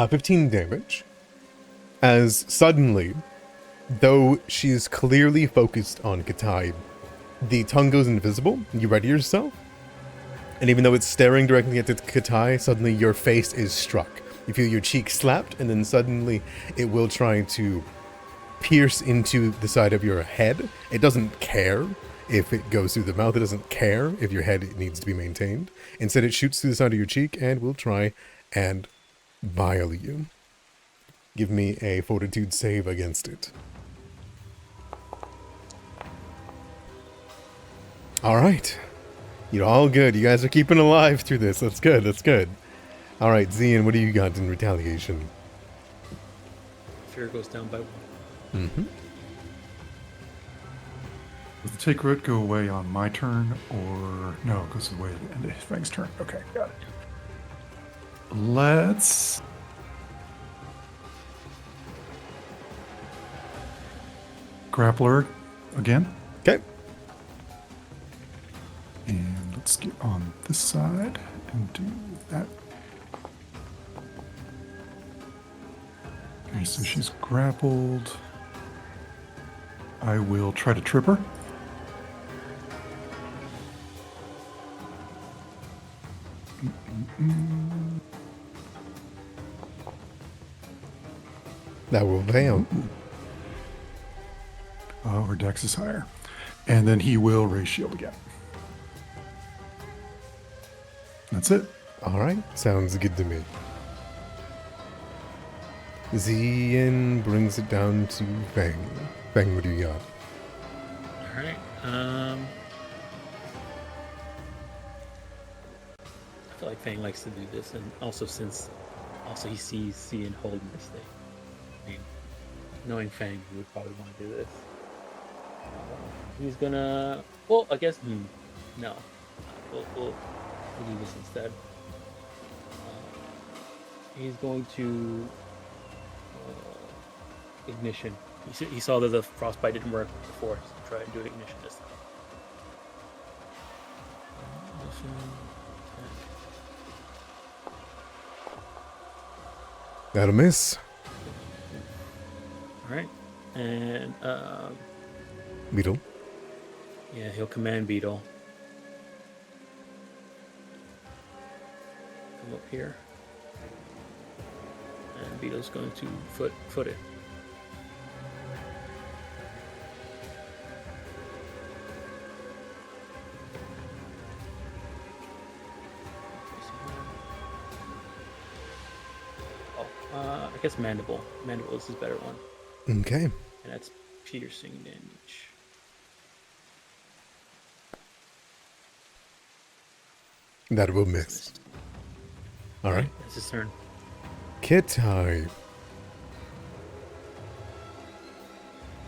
15 damage. As suddenly, though she is clearly focused on Katai, the tongue goes invisible. You ready yourself? And even though it's staring directly at the Katai, suddenly your face is struck. You feel your cheek slapped, and then suddenly it will try to pierce into the side of your head. It doesn't care if it goes through the mouth. It doesn't care if your head needs to be maintained. Instead, it shoots through the side of your cheek and will try and bile you. Give me a fortitude save against it. All right. You're all good. You guys are keeping alive through this. That's good. That's good. All right, Zian, what do you got in retaliation? Fear goes down by 1. Mm-hmm. Does the take root go away on my turn, or no? It goes away at the end of Fang's turn. Okay, got it. Let's grappler again, Okay. and let's get on this side and do that. Okay, so she's grappled. I will try to trip her. That will fail. Her dex is higher. And then he will raise shield again. That's it. All right, sounds good to me. Zian brings it down to Fang. Fang, what do you got? All right. I feel like Fang likes to do this, and also he sees Cian holding this thing. I mean, knowing Fang, he would probably want to do this. He's gonna. Well, I guess. No. We'll do this instead. He's going to ignition. He saw that the frostbite didn't work before, so try and do ignition this time. Ignition, That'll miss. all right, and Beetle. yeah, he'll command Beetle. Come up here. And Beetle's going to foot it. I guess Mandible. Mandible is his better one. Okay. And that's piercing damage. That will miss. All right. That's his turn. Kitai.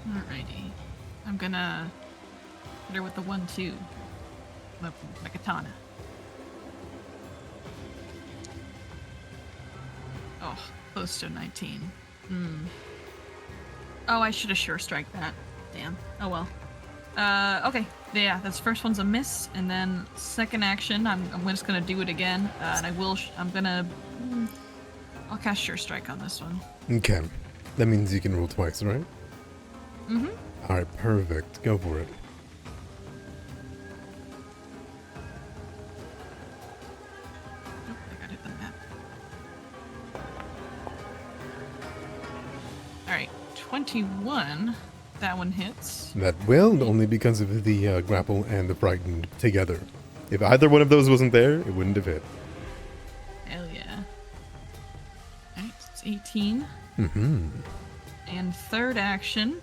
Alrighty. I'm gonna hit her with the 1-2. My katana. Oh, close to 19. Oh, I should have sure strike that. Damn. Oh well. Okay. Yeah, this first one's a miss, and then second action, I'm just gonna do it again, and I'll cast Sure Strike on this one. Okay. That means you can roll twice, right? Mm-hmm. All right, perfect. Go for it. Nope, I got hit the map. Alright, 21. That one hits. That will, only because of the grapple and the frightened together. If either one of those wasn't there, it wouldn't have hit. Hell yeah. Alright, it's 18. Mm-hmm. And third action.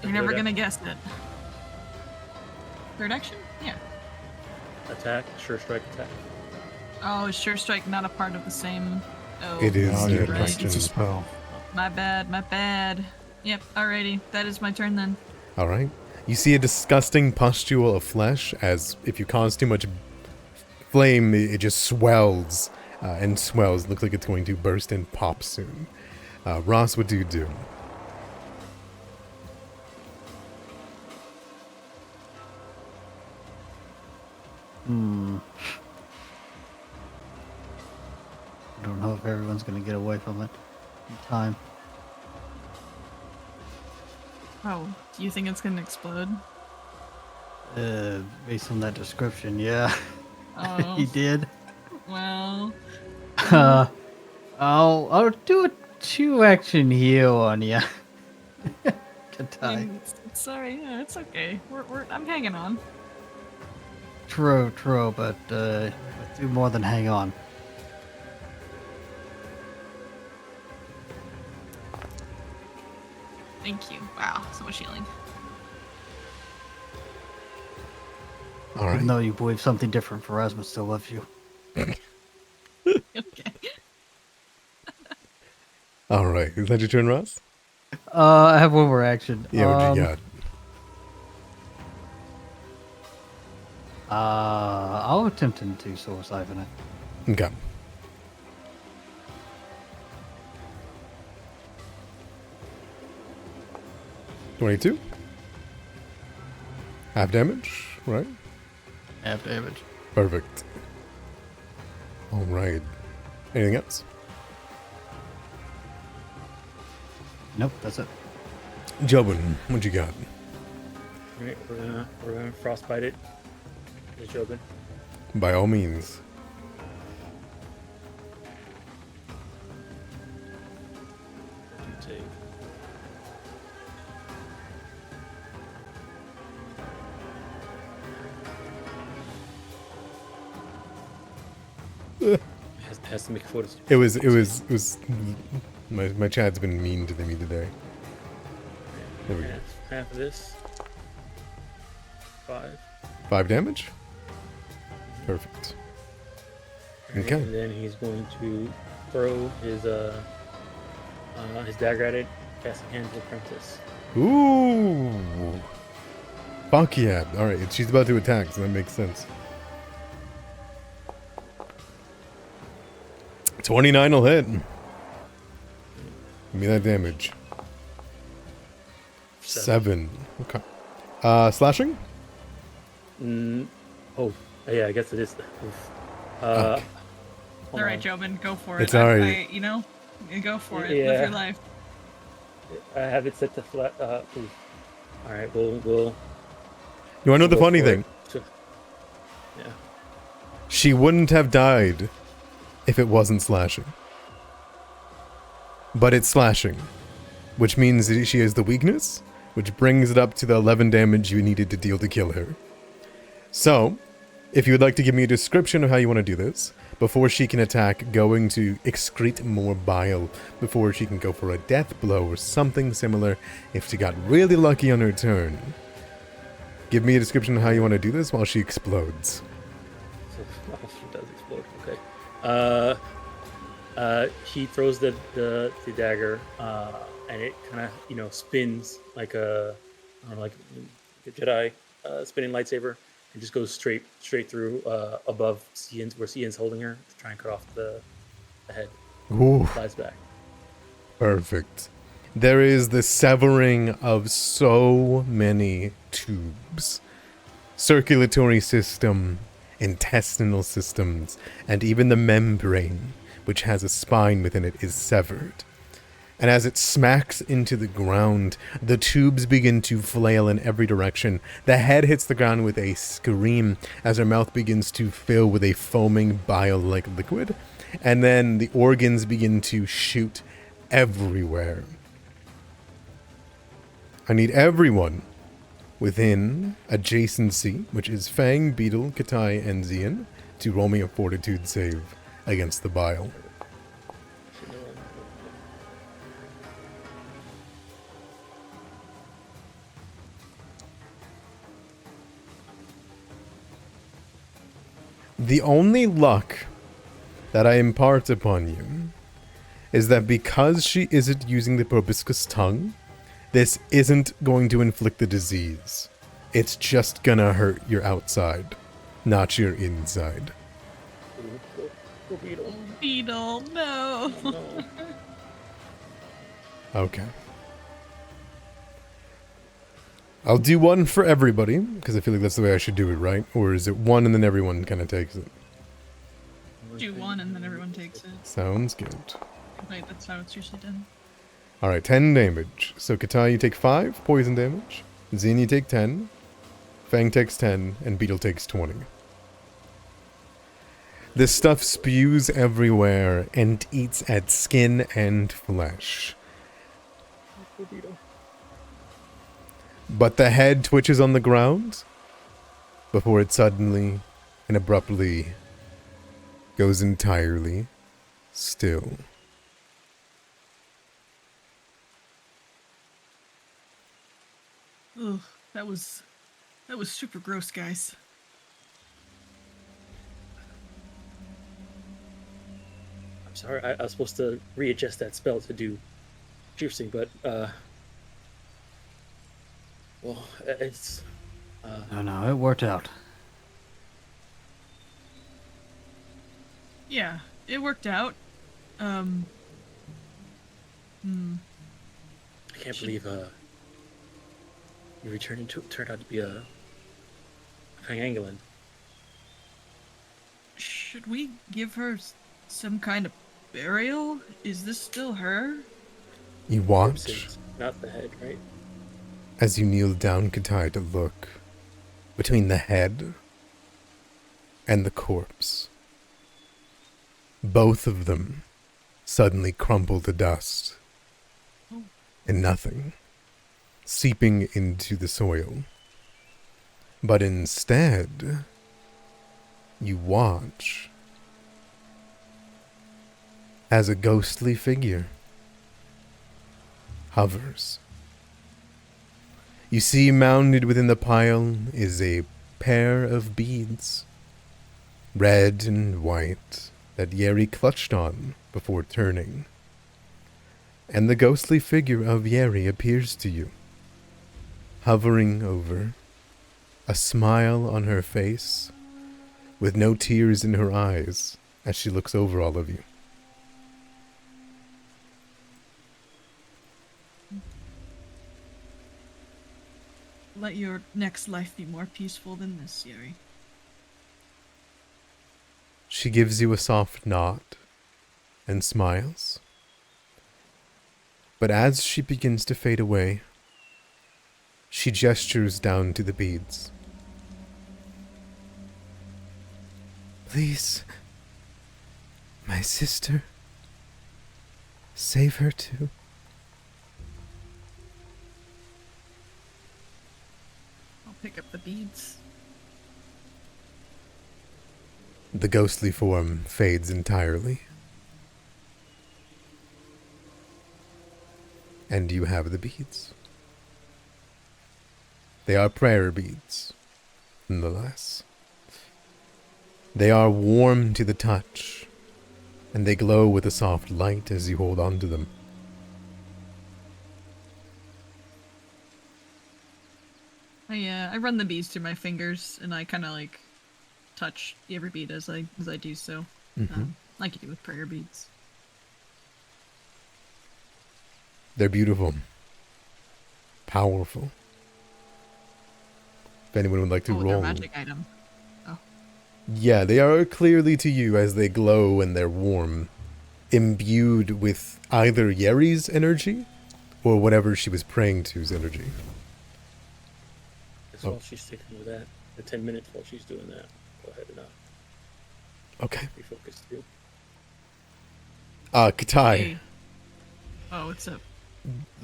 You're never gonna guess it. Third action? Yeah. Attack, Sure Strike attack. Oh, is Sure Strike not a part of the same? Oh, It is, Oh, yeah, yeah, question. it's a spell. My bad. Yep, alrighty. That is my turn then. All right. You see a disgusting pustule of flesh, as if you cause too much flame, it just swells and swells. Looks like it's going to burst and pop soon. Ross, what do you do? I don't know if everyone's gonna get away from it in time. Oh, do you think it's gonna explode? Based on that description, yeah. Oh, He did. well. I'll do a 2-action heal on ya. Good I time. mean, it's sorry, yeah, it's okay. I'm hanging on. True, but let's do more than hang on. Thank you. Wow, so much healing. All right. Even though you believe something different, Pharasma still loves you. Okay. All right. Is that your turn, Ross? I have one more action. Yeah, what you got? I'll attempt to Soul Siphon it. Okay. $22. Half damage, right? Half damage. Perfect. All right. Anything else? Nope, that's it. Jobin, what you got? All right, we're gonna frostbite it. Just Jobin. By all means. Save. Has to make a fortitude. It was my chat's been mean to me today. There we go. Half of this. 5. 5 damage? Perfect. Alright, Okay. And then he's going to throw his dagger at it, casting Hand to Apprentice. Ooh. Fuck yeah. Alright, she's about to attack, so that makes sense. 29 will hit. Give me that damage. 7. Okay. Slashing? Oh, yeah, I guess it is. Oof. Okay. Hold All right, on. Jobin, go for it. It's all right. You know, go for it. Live Yeah. your life. I have it set to flat. Oof. All right, we'll. You wanna know the go funny for thing? it. Yeah. She wouldn't have died if it wasn't slashing. But it's slashing, which means that she has the weakness, which brings it up to the 11 damage you needed to deal to kill her. So, if you would like to give me a description of how you want to do this, before she can attack, going to excrete more bile, before she can go for a death blow or something similar if she got really lucky on her turn. Give me a description of how you want to do this while she explodes. So, she does explode. Okay. He throws the dagger, and it kind of spins like I don't know, like a Jedi spinning lightsaber, and just goes straight through above Cian's, where Cian's holding her, to try and cut off the head. Ooh. Flies back. Perfect. There is the severing of so many tubes. Circulatory system, intestinal systems, and even the membrane, which has a spine within it, is severed. And as it smacks into the ground, the tubes begin to flail in every direction. The head hits the ground with a scream as her mouth begins to fill with a foaming bile-like liquid. And then the organs begin to shoot everywhere. I need everyone within adjacency, which is Fang, Beetle, Katai, and Zian, to roll me a fortitude save against the bile. The only luck that I impart upon you is that because she isn't using the proboscis tongue, this isn't going to inflict the disease. It's just gonna hurt your outside, not your inside. Go Beetle. Beetle, no. No. Okay. I'll do one for everybody, because I feel like that's the way I should do it, right? Or is it one and then everyone kind of takes it? Do one and then everyone takes it. Sounds good. Wait, that's how it's usually done. Alright, 10 damage. So Katai, you take 5 poison damage. Zin, you take 10. Fang takes 10, and Beetle takes 20. This stuff spews everywhere and eats at skin and flesh. Go Beetle. But the head twitches on the ground before it suddenly and abruptly goes entirely still. Ugh, that was super gross, guys. I'm sorry, I was supposed to readjust that spell to do piercing, but well, it's No, it worked out. Yeah, it worked out. I can't believe you turned out to be a Pangangolin. Should we give her some kind of burial? Is this still her? You watch Corpses, not the head, right? as you kneel down, Katai, to look between the head and the corpse. Both of them suddenly crumble to dust and nothing, seeping into the soil. But instead, you watch as a ghostly figure hovers. You see, mounted within the pile is a pair of beads, red and white, that Yeri clutched on before turning. And the ghostly figure of Yeri appears to you, hovering over, a smile on her face, with no tears in her eyes as she looks over all of you. Let your next life be more peaceful than this, Yuri. She gives you a soft nod and smiles. But as she begins to fade away, she gestures down to the beads. Please, my sister, save her too. I'll pick up the beads. The ghostly form fades entirely. And you have the beads. They are prayer beads, nonetheless. They are warm to the touch, and they glow with a soft light as you hold on to them. I run the beads through my fingers, and I kind of like touch every bead as I do so, like you do with prayer beads. They're beautiful, powerful. If anyone would like to They're roll. a magic item. Yeah, they are clearly to you as they glow and they're warm, imbued with either Yeri's energy or whatever she was praying to's energy. As while she's sticking with that, the 10 minutes while she's doing that, go ahead and Okay. refocus too. Katai, Hey. Oh, what's up?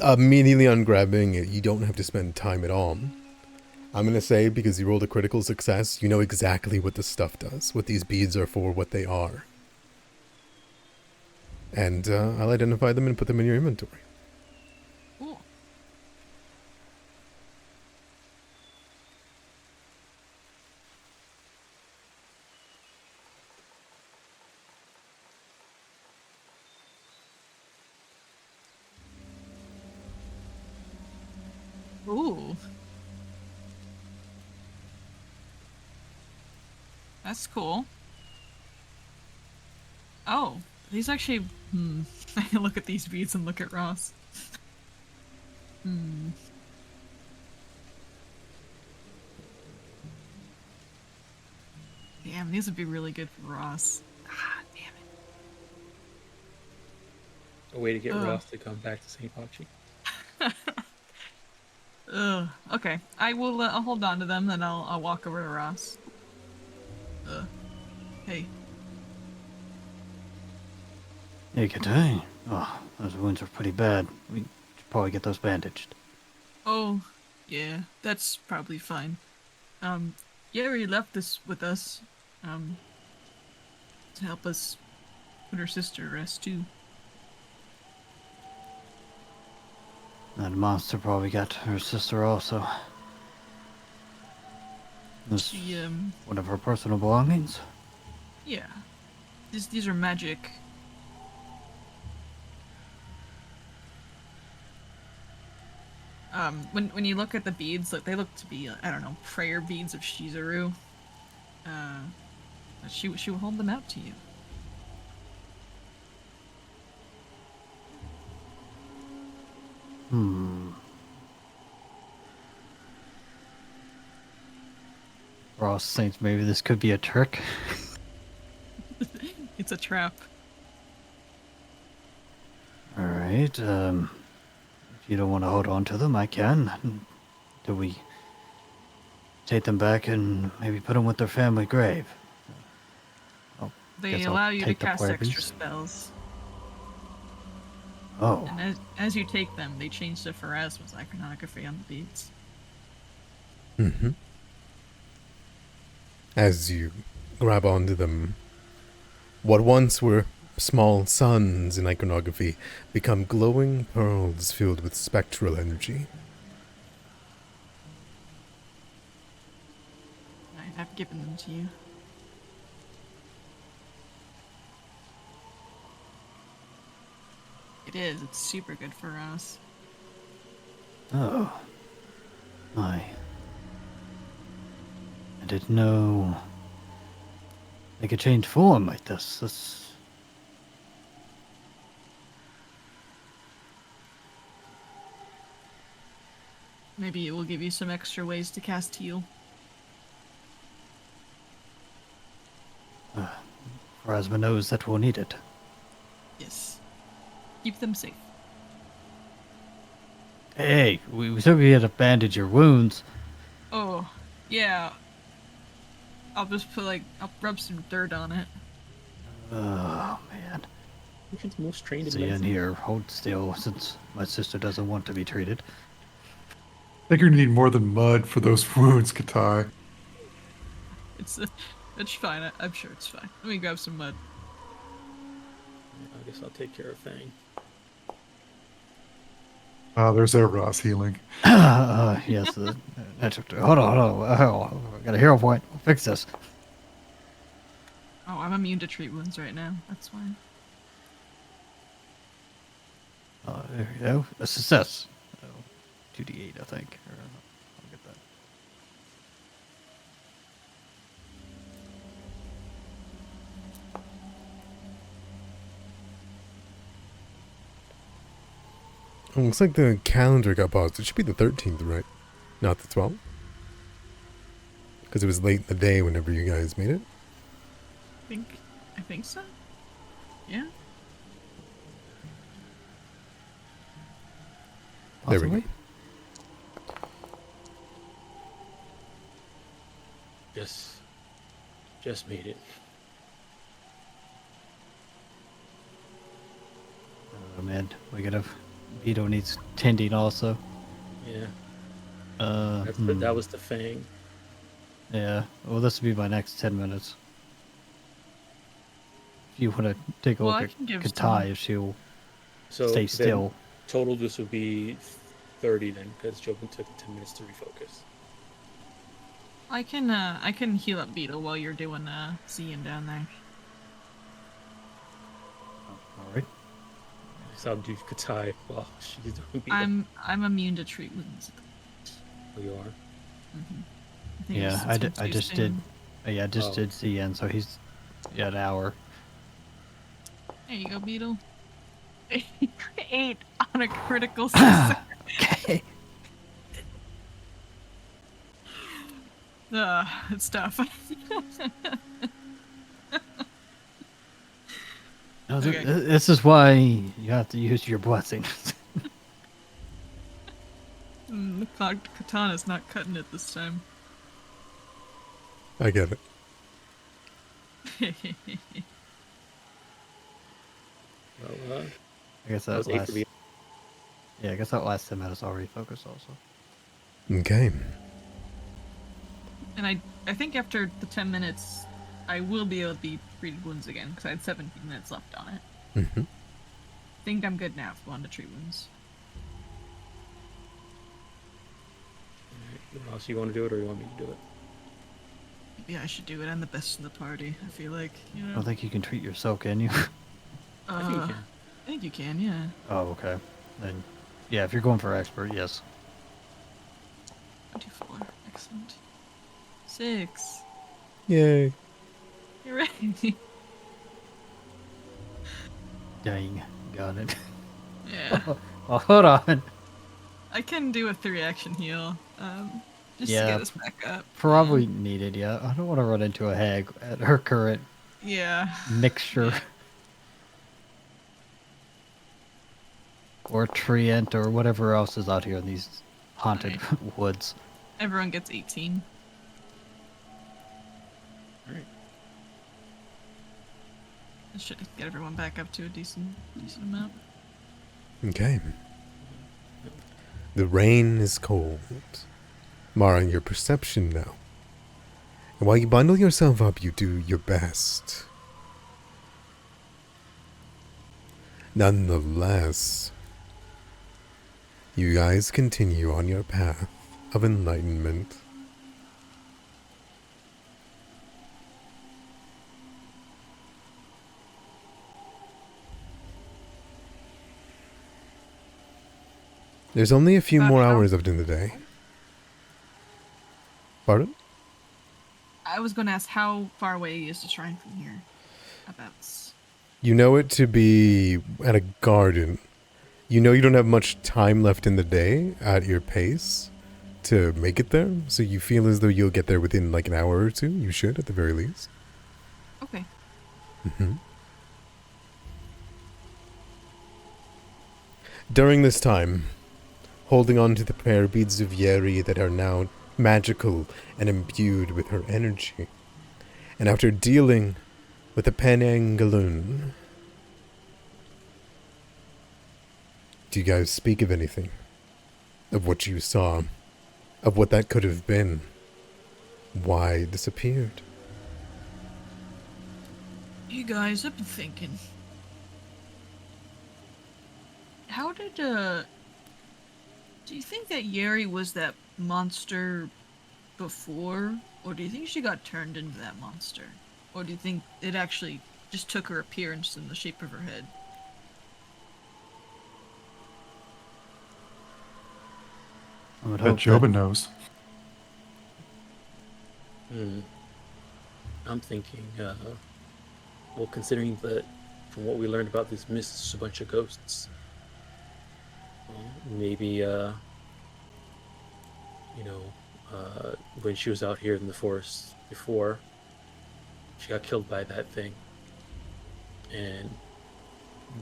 immediately on grabbing it, you don't have to spend time at all. I'm going to say, because you rolled a critical success, you know exactly what this stuff does, what these beads are for, what they are. And I'll identify them and put them in your inventory. Cool. Ooh. That's cool. Oh, these actually... I can look at these beads and look at Ross. Damn, these would be really good for Ross. Ah, damn it. A way to get Ugh. Ross to come back to St. Pachi. Ugh. Okay, I will. I'll hold on to them, then I'll walk over to Ross. Hey. Hey, Katai. Oh, those wounds are pretty bad. We should probably get those bandaged. Oh, yeah, that's probably fine. Yeri left this with us, to help us put her sister to rest too. That monster probably got her sister also. This She, one of her personal belongings? yeah. These are magic. When you look at the beads, like, they look to be, I don't know, prayer beads of Shizuru. She will hold them out to you. Ross thinks maybe this could be a trick. It's a trap. Alright, If you don't want to hold on to them, I can. Do we take them back and maybe put them with their family grave? They Guess I'll allow you to take the cast extra Plebes. spells. Oh, And as you take them, they change to Pharasma's iconography on the beads. Mm-hmm. As you grab onto them, what once were small suns in iconography become glowing pearls filled with spectral energy. I have given them to you. It is. It's super good for us. oh, my. I didn't know they could change form like this. This. Maybe it will give you some extra ways to cast heal. Pharasma knows that we'll need it. Yes. Keep them safe. Hey, we said we had to bandage your wounds. Oh, yeah. I'll just I'll rub some dirt on it. Oh, man. Which is the most trained in See in medicine? here, hold still, since my sister doesn't want to be treated. I think you're gonna need more than mud for those wounds, Katai. It's fine. I'm sure it's fine. Let me grab some mud. I guess I'll take care of Fang. There's Ross healing. Yes, hold on. I got a hero point. We'll fix this. Oh, I'm immune to treat wounds right now. That's fine. There you go. A success. 2d8, I think. I'll get that. It looks like the calendar got paused. It should be the 13th, right? Not the 12th? Because it was late in the day whenever you guys made it. I think so. Yeah. There we go. Possibly? Just made it. Oh, man. Vito needs tending also. Yeah. Uh, That was the Fang. Yeah. Well, this will be my next 10 minutes. If you want to take a Well, look I at can give Katai, some- if she'll So stay then still. Total, this would be 30 then, because Jobin took 10 minutes to refocus. I can heal up Beetle while you're doing Zian down there. All right. So I'll do Katai while she's doing Beetle. I'm immune to treat wounds. Oh, you are? I think Yeah, it's I just did. Yeah, I just Oh. did CN, so he's an hour. There you go, Beetle. 8 on a critical success. Okay. It's tough. No, Okay. this is why you have to use your blessings. The katana's not cutting it this time. I get it. Well, I guess that that was 8 for last. me. Yeah, I guess that last 10 minutes already focused also. Okay. And I think after the 10 minutes, I will be able to be treated wounds again, because I had 17 minutes left on it. Mm-hmm. I think I'm good now if I want to treat wounds. Ross, you want to do it or you want me to do it? Maybe I should do it. I'm the best in the party, I feel like. You I know? don't think you can treat yourself, can you? I think you can. I think you can, yeah. Oh, okay. Then, yeah, if you're going for expert, yes. 24. Excellent. 6. Yay. You're ready. Dang, got it. Yeah. Oh, hold on. I can do a 3-action heal. Just to Yeah. get us back up. Probably needed, yeah. I don't want to run into a hag at her current Yeah. mixture. or treant or whatever else is out here in these haunted woods. Everyone gets 18. Alright. That should get everyone back up to a decent amount. Okay. The rain is cold, marring your perception now. And while you bundle yourself up, you do your best. Nonetheless, you guys continue on your path of enlightenment. There's only a few more hours left in the day. Pardon? I was going to ask how far away is the shrine from here? About. You know it to be at a garden. You know you don't have much time left in the day at your pace to make it there, so you feel as though you'll get there within like an hour or two. You should, at the very least. Okay. During this time, holding on to the prayer beads of Yeri that are now magical and imbued with her energy, and after dealing with the Penangaloon, do you guys speak of anything? Of what you saw? Of what that could have been? Why it disappeared? You guys, I've been thinking. How did, do you think that Yeri was that monster before? Or do you think she got turned into that monster? Or do you think it actually just took her appearance in the shape of her head? I would Bet hope Joba that knows. I'm thinking, well, considering that from what we learned about this mist, it's a bunch of ghosts. Maybe, when she was out here in the forest before, she got killed by that thing. And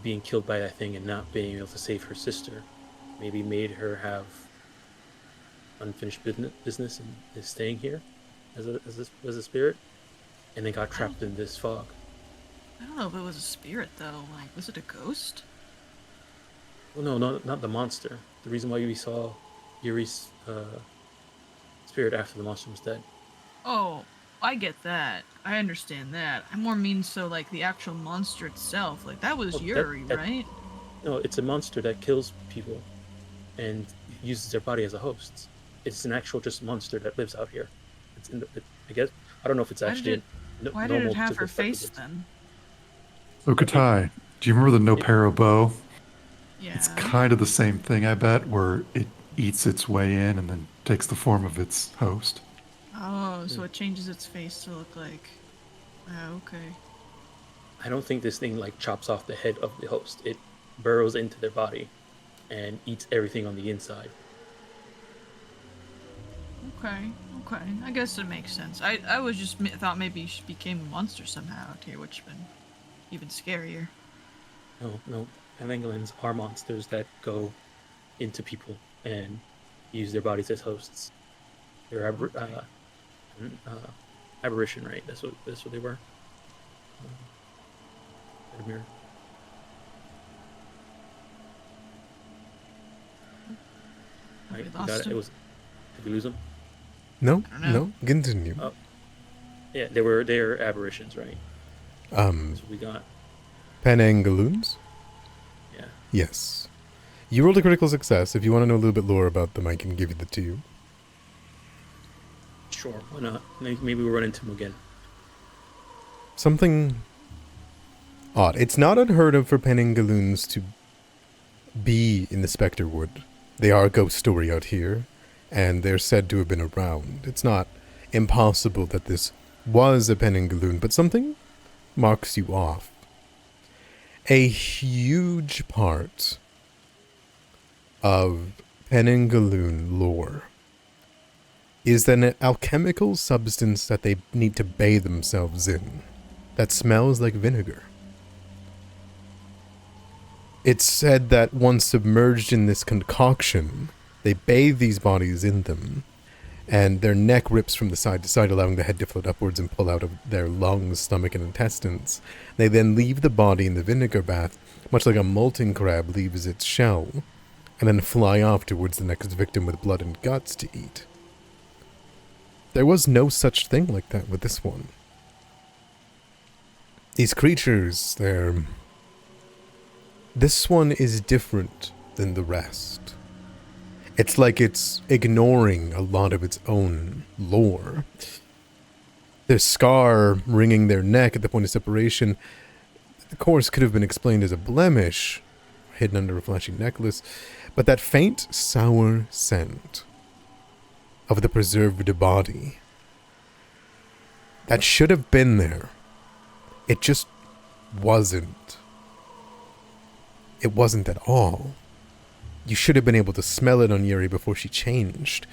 being killed by that thing and not being able to save her sister maybe made her have unfinished business and is staying here as a spirit, and they got trapped in this fog. I don't know if it was a spirit, though. Like, was it a ghost? Well, no, not the monster. The reason why we saw Yuri's spirit after the monster was dead. Oh, I get that. I understand that. I more mean so, like, the actual monster itself. Like, that was Yuri, right? No, it's a monster that kills people and uses their body as a host. It's an actual just monster that lives out here. It's in the, I guess, I don't know if it's actually Why did it have her face then? So Katai, do you remember the Nopero bow? Yeah. It's kind of the same thing, I bet, where it eats its way in and then takes the form of its host. Oh, so it changes its face to look like... okay. I don't think this thing like chops off the head of the host. It burrows into their body and eats everything on the inside. Okay. I guess it makes sense. I was just thought maybe she became a monster somehow out here, which would been even scarier. No. Penangolins are monsters that go into people and use their bodies as hosts. They're aberration, right? That's what they were. Mirror. Right, We lost got it. him. It was. Did we lose them? No, I don't know. continue. Oh. Yeah, they're aberrations, right? That's what we got. Penangaloons? Yeah. Yes. You rolled a critical success. If you want to know a little bit more about them, I can give you the two. Sure, why not? Maybe we'll run into them again. Something odd. It's not unheard of for Penangaloons to be in the Spectre Wood. They are a ghost story out here, and they're said to have been around. It's not impossible that this was a Penangaloon, but something marks you off. A huge part of Penangaloon lore is an alchemical substance that they need to bathe themselves in that smells like vinegar. It's said that once submerged in this concoction, they bathe these bodies in them, and their neck rips from the side to side, allowing the head to float upwards and pull out of their lungs, stomach, and intestines. They then leave the body in the vinegar bath, much like a molten crab leaves its shell, and then fly off towards the next victim with blood and guts to eat. There was no such thing like that with this one. These creatures, this one is different than the rest. It's like it's ignoring a lot of its own lore. Their scar ringing their neck at the point of separation, of course, could have been explained as a blemish, hidden under a flashy necklace, but that faint, sour scent of the preserved body, that should have been there. It just wasn't. It wasn't at all. You should have been able to smell it on Yuri before she changed.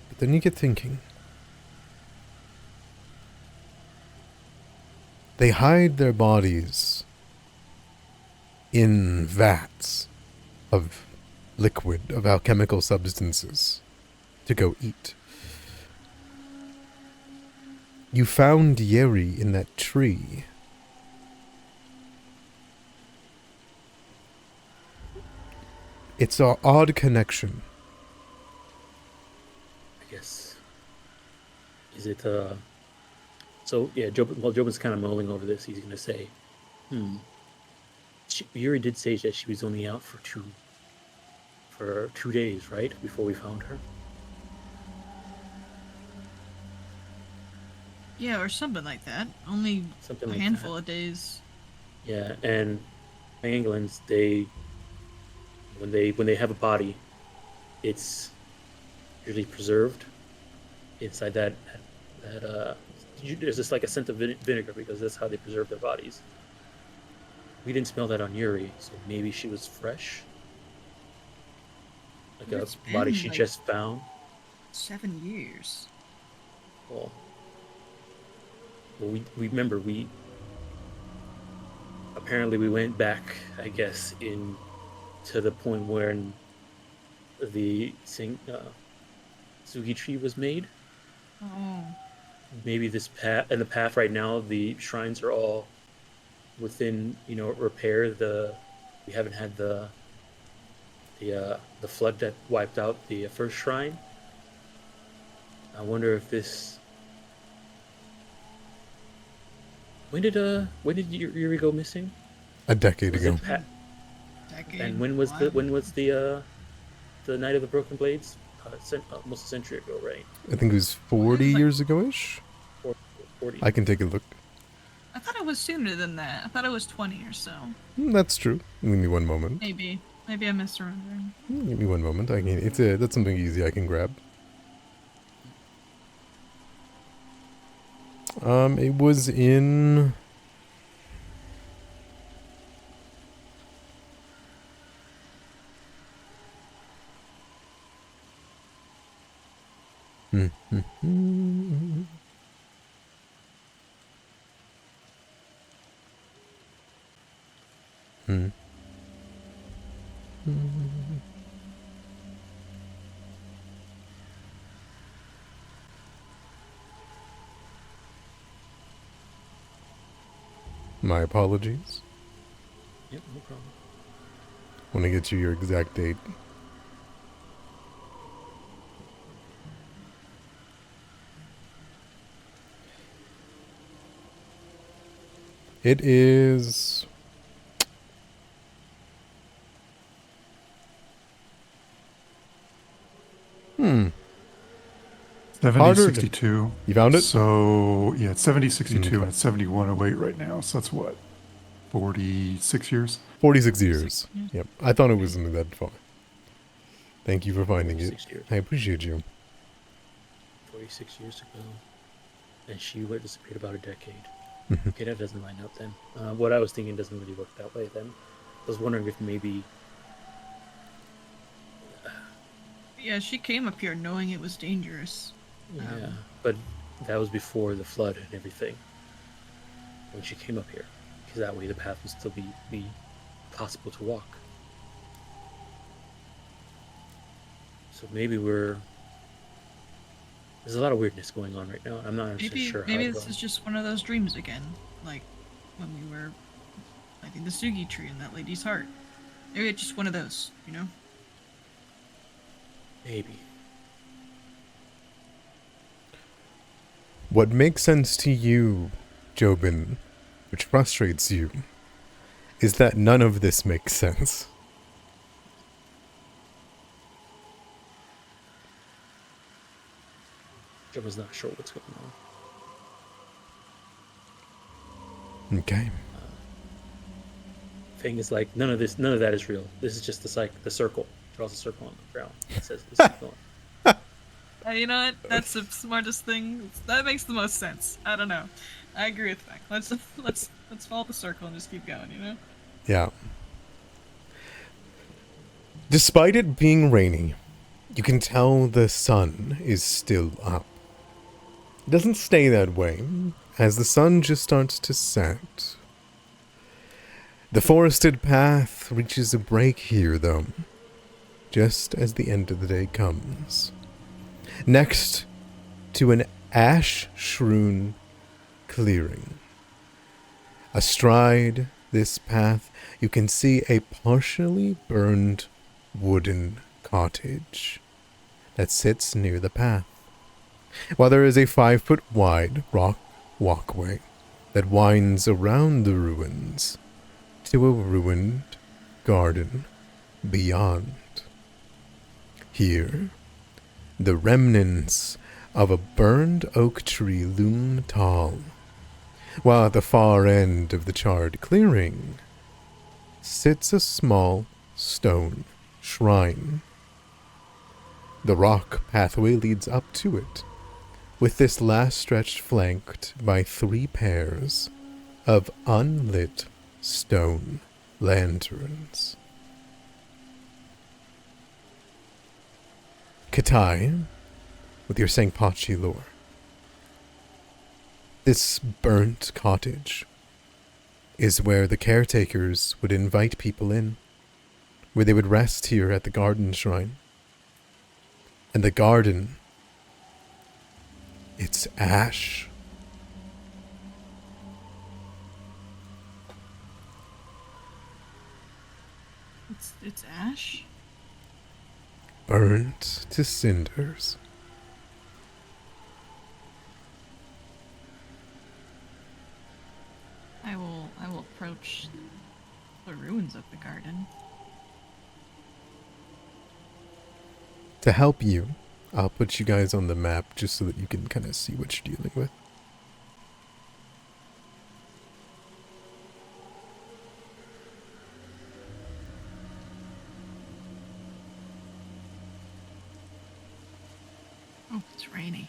But then you get thinking. They hide their bodies in vats of liquid, of alchemical substances, to go eat. You found Yeri in that tree. It's an odd connection. I guess. Is it, so, yeah, while Jobin's kind of mulling over this, he's going to say, Yuri did say that she was only out for two days, right? Before we found her? Yeah, or something like that. Only Something a like handful that. of days. Yeah, and England's, when they have a body, it's usually preserved inside that there's just like a scent of vinegar because that's how they preserve their bodies. We didn't smell that on Yuri, so maybe she was fresh, like It's a body been, she like, just found. 7 years. Well, we remember apparently we went back, I guess, to the point where the Sugi tree was made. Oh. Maybe this path and the path right now, the shrines are all within, repair. We haven't had the flood that wiped out the first shrine. I wonder if this. When did Yuri go missing? A decade Was ago. it Decade. And when was the Night of the Broken Blades? Almost a century ago, right? I think it was 40 years ago-ish. 40. I can take a look. I thought it was sooner than that. I thought it was 20 or so. That's true. Give me one moment. Maybe I'm misremembering. Give me one moment. That's something easy I can grab. It was in... My apologies. Yep, no problem. Want to get you your exact date. It is... 7062. You found it? So, yeah, it's 7062 Okay. and it's 7108 right now. So that's what? 46 years? 46 years. years. Yep. I thought it wasn't that far. Thank you for finding it. 46 years. I appreciate you. 46 years ago, and she disappeared about a decade. Mhm. Okay, that doesn't line up then. What I was thinking doesn't really work that way then. I was wondering if maybe... Yeah, she came up here knowing it was dangerous. Yeah, but that was before the flood and everything. When she came up here. because that way the path will still be possible to walk. So maybe there's a lot of weirdness going on right now. I'm not actually sure how Maybe it this goes. is just one of those dreams again, like when we were planting the Sugi tree in that lady's heart. Maybe it's just one of those, you know? Maybe. What makes sense to you, Jobin, which frustrates you, is that none of this makes sense. I was not sure what's going on. Okay. Thing is like none of that is real. This is just the circle. Draws a circle on the ground. It says this is going. You know what? That's the smartest thing. That makes the most sense. I don't know. I agree with that. Let's follow the circle and just keep going, you know? Yeah. Despite it being rainy, you can tell the sun is still up. It doesn't stay that way, as the sun just starts to set. The forested path reaches a break here, though, just as the end of the day comes. Next to an ash-strewn clearing. Astride this path, you can see a partially burned wooden cottage that sits near the path, while there is a 5-foot wide rock walkway that winds around the ruins to a ruined garden beyond. Here, the remnants of a burned oak tree loom tall, while at the far end of the charred clearing sits a small stone shrine. The rock pathway leads up to it, with this last stretch flanked by 3 pairs of unlit stone lanterns. Katai, with your Sangpachi lore. This burnt cottage is where the caretakers would invite people in, where they would rest here at the garden shrine. And the garden, it's ash. It's ash? Burnt to cinders. I will approach the ruins of the garden. To help you, I'll put you guys on the map just so that you can kind of see what you're dealing with. Oh, it's rainy.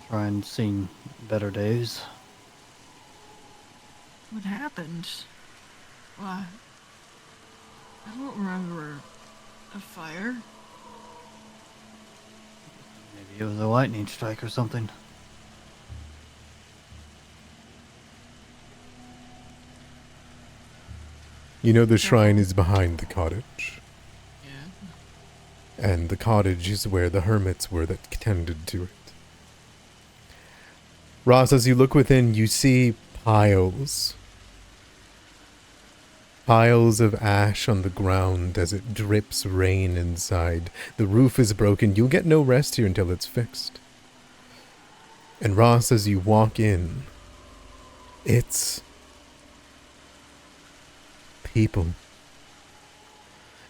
Try and seen better days. What happened? Why? I don't remember a fire. Maybe it was a lightning strike or something. You know the shrine is behind the cottage, Yeah. and the cottage is where the hermits were that tended to it. Ross, as you look within, you see piles of ash on the ground as it drips rain inside. The roof is broken. You'll get no rest here until it's fixed. And Ross, as you walk in, it's people.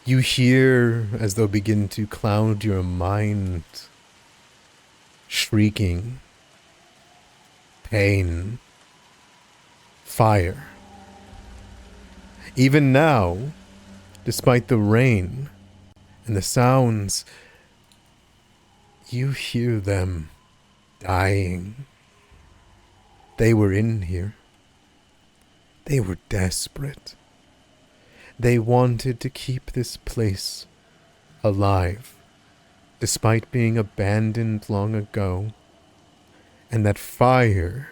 You hear, as though begin to cloud your mind, shrieking, pain, fire. Even now, despite the rain and the sounds, you hear them dying. They were in here. They were desperate. They wanted to keep this place alive despite being abandoned long ago, and that fire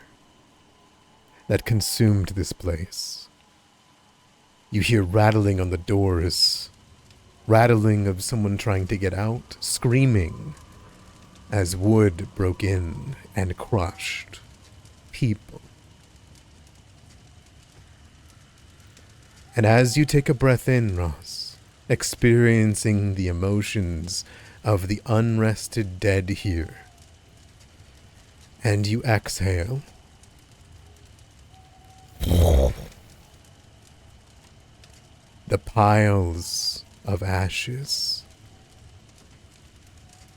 that consumed this place. You hear rattling on the doors, rattling of someone trying to get out, screaming as wood broke in and crushed people. And as you take a breath in, Ross, experiencing the emotions of the unrested dead here, and you exhale, the piles of ashes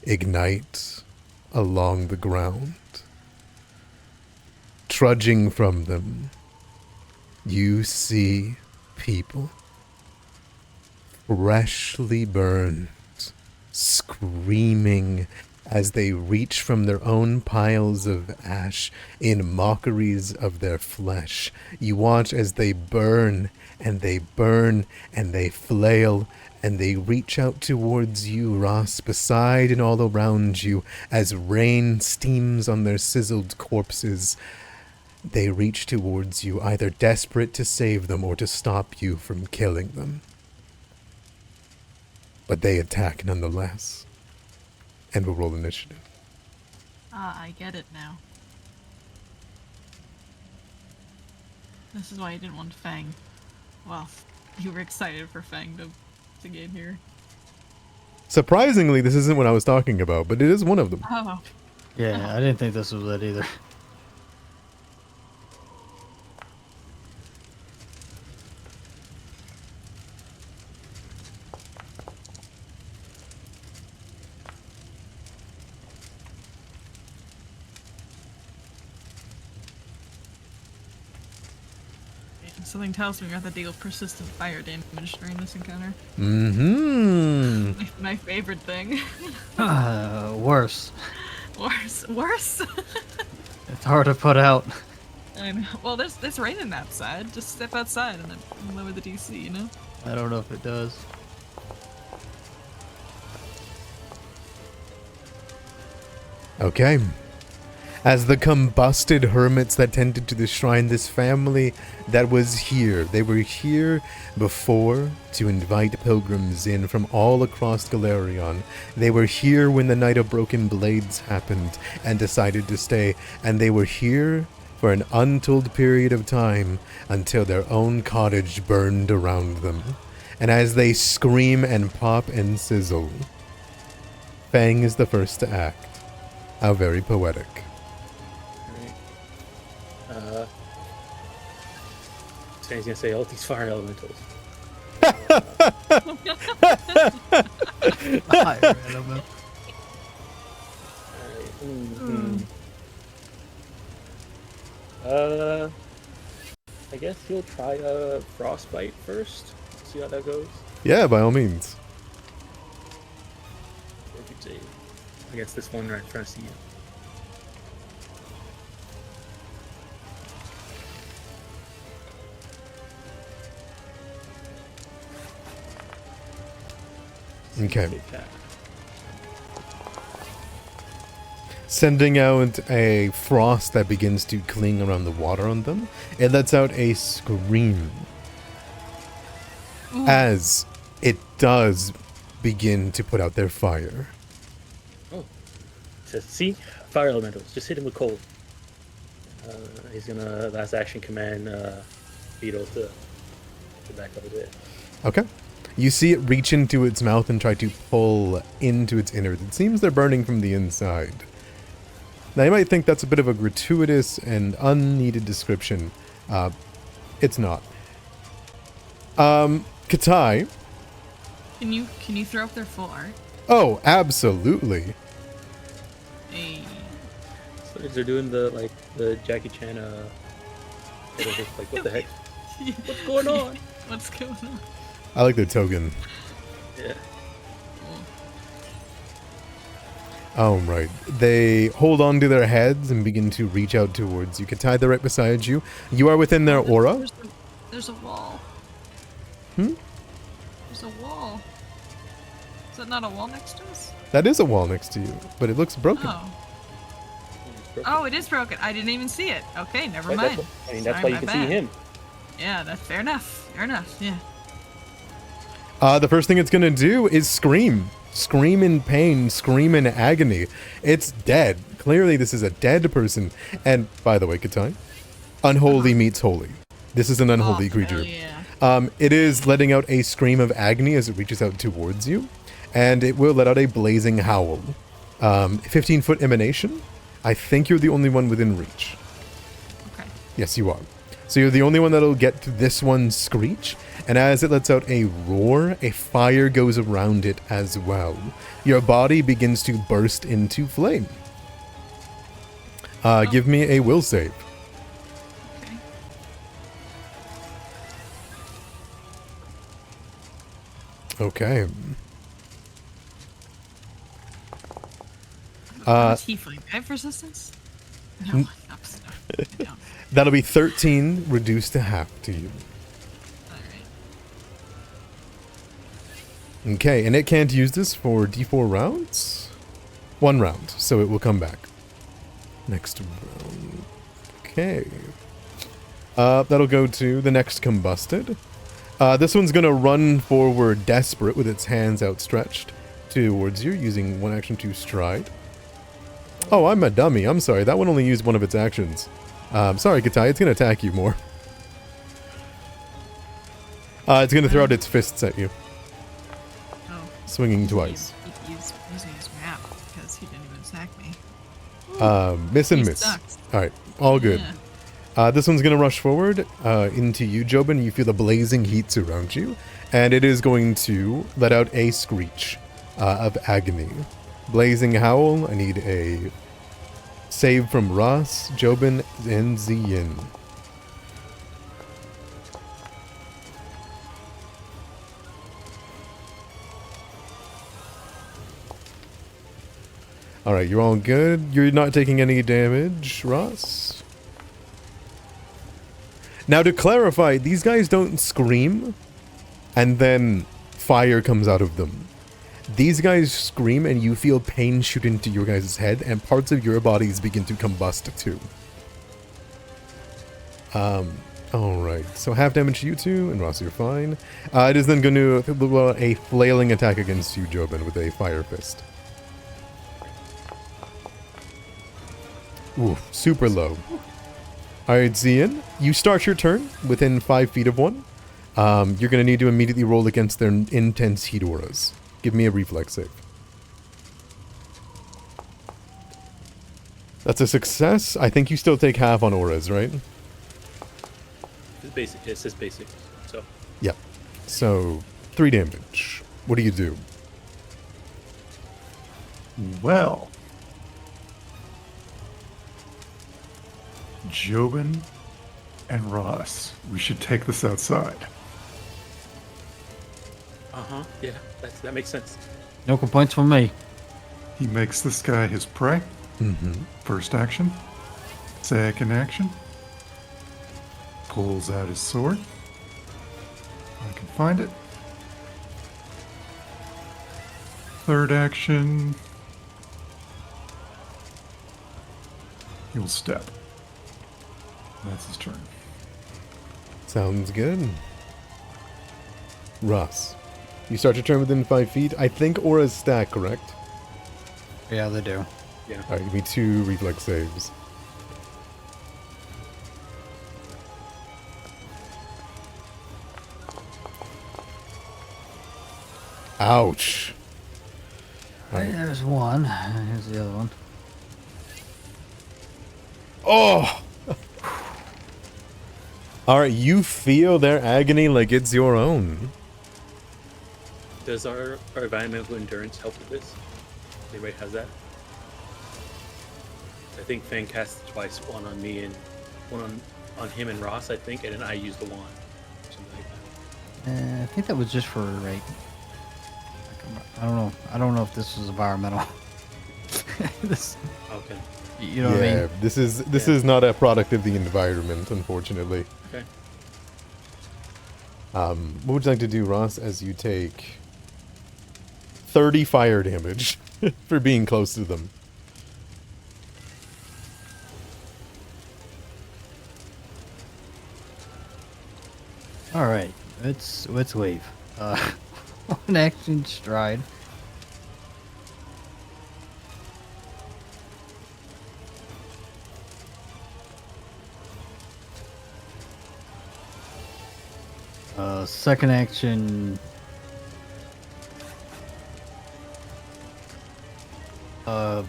ignite along the ground. Trudging from them, you see people freshly burned, screaming as they reach from their own piles of ash in mockeries of their flesh. You watch as they burn and they burn and they flail and they reach out towards you, Ross, beside and all around you, as rain steams on their sizzled corpses. They reach towards you, either desperate to save them or to stop you from killing them. But they attack nonetheless. And we'll roll initiative. Ah, I get it now. This is why you didn't want Fang. Well, you were excited for Fang to get here. Surprisingly, this isn't what I was talking about, but it is one of them. Oh. Yeah, I didn't think this was it either. Something tells me we have to deal with persistent fire damage during this encounter. Mm-hmm. My favorite thing. Worse. Worse? It's hard to put out. I know. Well, there's raining outside. Just step outside and then lower the DC, you know? I don't know if it does. Okay. As the combusted hermits that tended to the shrine, this family that was here, they were here before to invite pilgrims in from all across Galarion. They were here when the Night of Broken Blades happened and decided to stay, and they were here for an untold period of time until their own cottage burned around them. And as they scream and pop and sizzle, Fang is the first to act. How very poetic. So he's gonna say all these fire elementals. Fire element. I guess he'll try a frostbite first. See how that goes. Yeah, by all means. What would you say? Against this one right in front of you. Okay. Sending out a frost that begins to cling around the water on them. It lets out a scream as it does begin to put out their fire. Oh. Says, see? Fire elementals. Just hit him with cold. He's gonna last action command Beetle to back up a bit. Okay. You see it reach into its mouth and try to pull into its innards. It seems they're burning from the inside. Now you might think that's a bit of a gratuitous and unneeded description. It's not. Katai. Can you throw up their full art? Oh, absolutely. Hey. So they're doing the Jackie Chan like what the heck? What's going on? What's going on? I like their token. Yeah. Oh, right. They hold on to their heads and begin to reach out towards you. Katai, they're right beside you. You are within their aura. There's a wall. Hmm? There's a wall. It's that not a wall next to us? That is a wall next to you, but it looks broken. Oh. Oh, it is broken. I didn't even see it. Okay, never Right, mind. that's Sorry, why you my can bad. see him. Yeah, that's fair enough. Fair enough. Yeah. The first thing it's gonna do is scream. Scream in pain, scream in agony. It's dead. Clearly this is a dead person. And, by the way, Katai, unholy meets holy. This is an unholy creature. Yeah. It is letting out a scream of agony as it reaches out towards you. And it will let out a blazing howl. 15-foot emanation. I think you're the only one within reach. Okay. Yes, you are. So you're the only one that'll get to this one's screech, and as it lets out a roar, a fire goes around it as well. Your body begins to burst into flame. Give me a will save. Okay. Okay. Tiefling. I have resistance? No, no, I don't. That'll be 13 reduced to half to you. Alright. Okay, and it can't use this for D4 rounds? 1 round, so it will come back. Next round. Okay. That'll go to the next combusted. This one's gonna run forward desperate with its hands outstretched towards you, using one action to stride. Oh, I'm a dummy. I'm sorry. That one only used one of its actions. Sorry, Katai. It's gonna attack you more. It's gonna throw out its fists at you. Oh. Swinging twice. He's using his map because he didn't even attack me. Miss and He miss. sucks. Alright, all good. Yeah. This one's gonna rush forward into you, Jobin. You feel the blazing heat surround you, and it is going to let out a screech of agony. Blazing howl. I need a save from Ross, Jobin, and Ziyin. Alright, you're all good. You're not taking any damage, Ross. Now to clarify, these guys don't scream and then fire comes out of them. These guys scream and you feel pain shoot into your guys' head and parts of your bodies begin to combust too. Alright, so half damage to you two, and Ross, you're fine. It is then going to a flailing attack against you, Jobin, with a fire fist. Ooh, super low. Alright, Zian, you start your turn within 5 feet of one. You're going to need to immediately roll against their intense heat auras. Give me a reflex save. That's a success. I think you still take half on auras, right? It's basic. It says basic. So. Yep. So, 3 damage. What do you do? Well, Jobin and Ross, we should take this outside. Yeah, that makes sense. No complaints from me. He makes this guy his prey. Mm-hmm. First action. Second action. Pulls out his sword. I can find it. Third action. He'll step. That's his turn. Sounds good. Ross, you start your turn within 5 feet. I think auras stack, correct? Yeah, they do. Yeah. Alright, give me 2 reflex saves. Ouch. Right. There's one. Here's the other one. Oh! Alright, you feel their agony like it's your own. Does our environmental endurance help with this? Anybody has that? I think Fang cast twice, one on me and one on him and Ross, I think, and then I used the wand. Something like that. I think that was just for right. I don't know. I don't know if this was environmental. This, Okay. you know what I mean? This is not a product of the environment, unfortunately. Okay. What would you like to do, Ross, as you take 30 fire damage for being close to them. All right, let's wave. One action stride. Second action. Get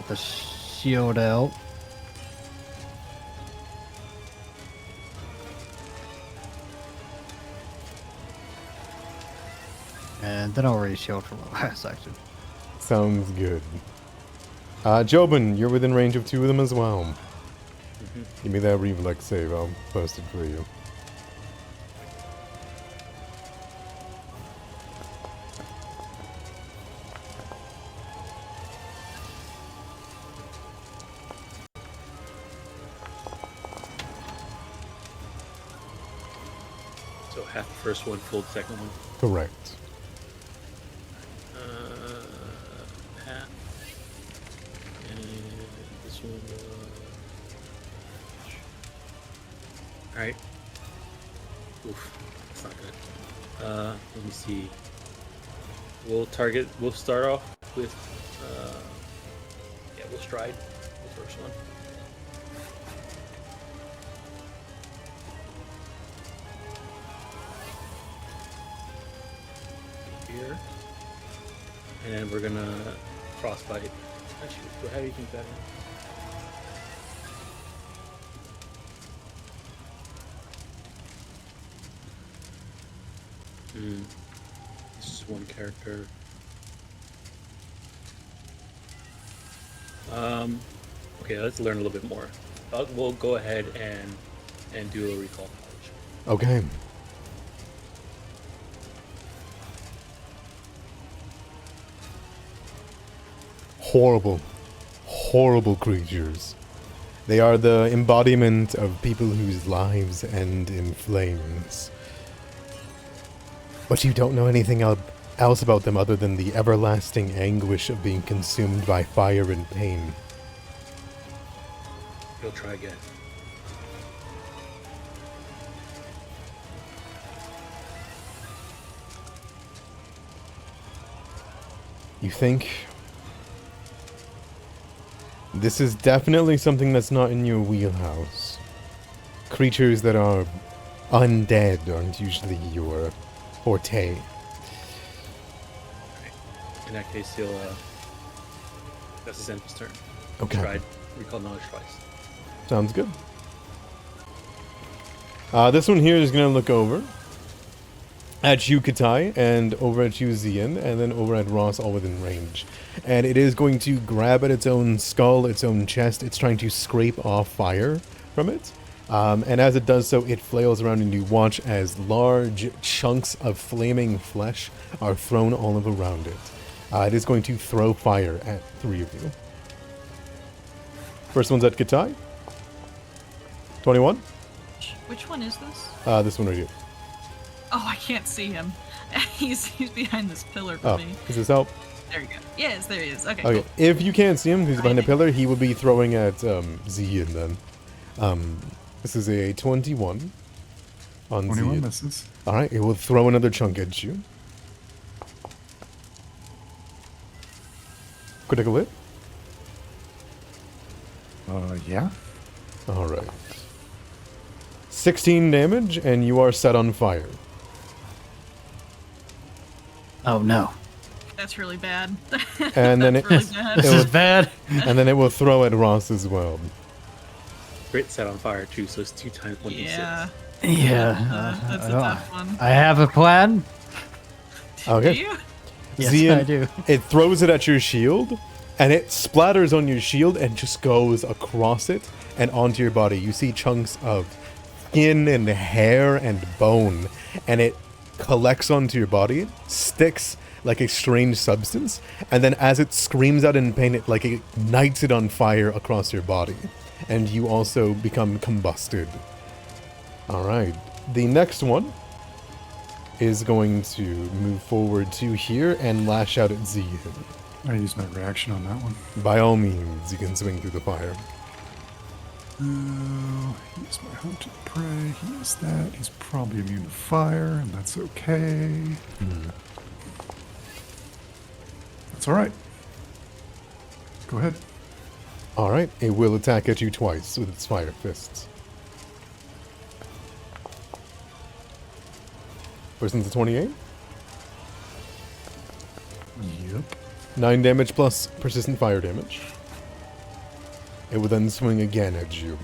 the shield out. And then I'll raise shield for my last action. Sounds good. Jobin, you're within range of 2 of them as well. Mhm. Give me that reflex save. I'll post it for you. So half the first one, full the second one. Correct. Half. And this one. All right. Oof, that's not good. Let me see. We'll start off with. Yeah, we'll stride the first one. Here. And then we're gonna frostbite. Actually, how do you think that is? This is one character. Okay, let's learn a little bit more. We'll go ahead and do a recall knowledge. Okay. Horrible, horrible creatures. They are the embodiment of people whose lives end in flames. But you don't know anything else about them other than the everlasting anguish of being consumed by fire and pain. We'll try again. You think? This is definitely something that's not in your wheelhouse. Creatures that are undead aren't usually your forte. In that case, he'll. That's his end of his turn. Okay. Tried recall knowledge twice. Sounds good. This one here is going to look over at you, Katai, and over at you, Zian, and then over at Ross, all within range. And it is going to grab at its own skull, its own chest. It's trying to scrape off fire from it. And as it does so, it flails around, and you watch as large chunks of flaming flesh are thrown all around it. It is going to throw fire at 3 of you. First one's at Katai. 21. Which one is this? This one right here. Oh, I can't see him. He's behind this pillar for Oh, me. does this help? There you go. Yes, there he is. Okay. Okay, Cool. if you can't see him, he's behind a Hiding. pillar, he would be throwing at Zian then. This is a 21 on 21 Zian. misses. Alright, it will throw another chunk at you. Critical hit. Yeah. Alright. 16 damage, and you are set on fire. Oh no. That's really bad. And then That's really bad. This It is was- bad. And then it will throw at Ross as well. Crit set on fire too, so it's 2 times 1d6. Yeah. Yeah. That's a I don't- tough one. I have a plan. Okay. Do you? Yes, Zian, I do. It throws it at your shield, and it splatters on your shield and just goes across it and onto your body. You see chunks of skin and hair and bone, and it collects onto your body, sticks like a strange substance, and then as it screams out in pain, it like ignites it on fire across your body, and you also become combusted. All right, the next one is going to move forward to here and lash out at Z. I used my reaction on that one. By all means, you can swing through the fire. He's my hunted prey. He is that. He's probably immune to fire, and that's okay. That's all right. Go ahead. All right, it will attack at you twice with its fire fists. Person's a 28. Yep. 9 damage plus persistent fire damage. It will then swing again at you.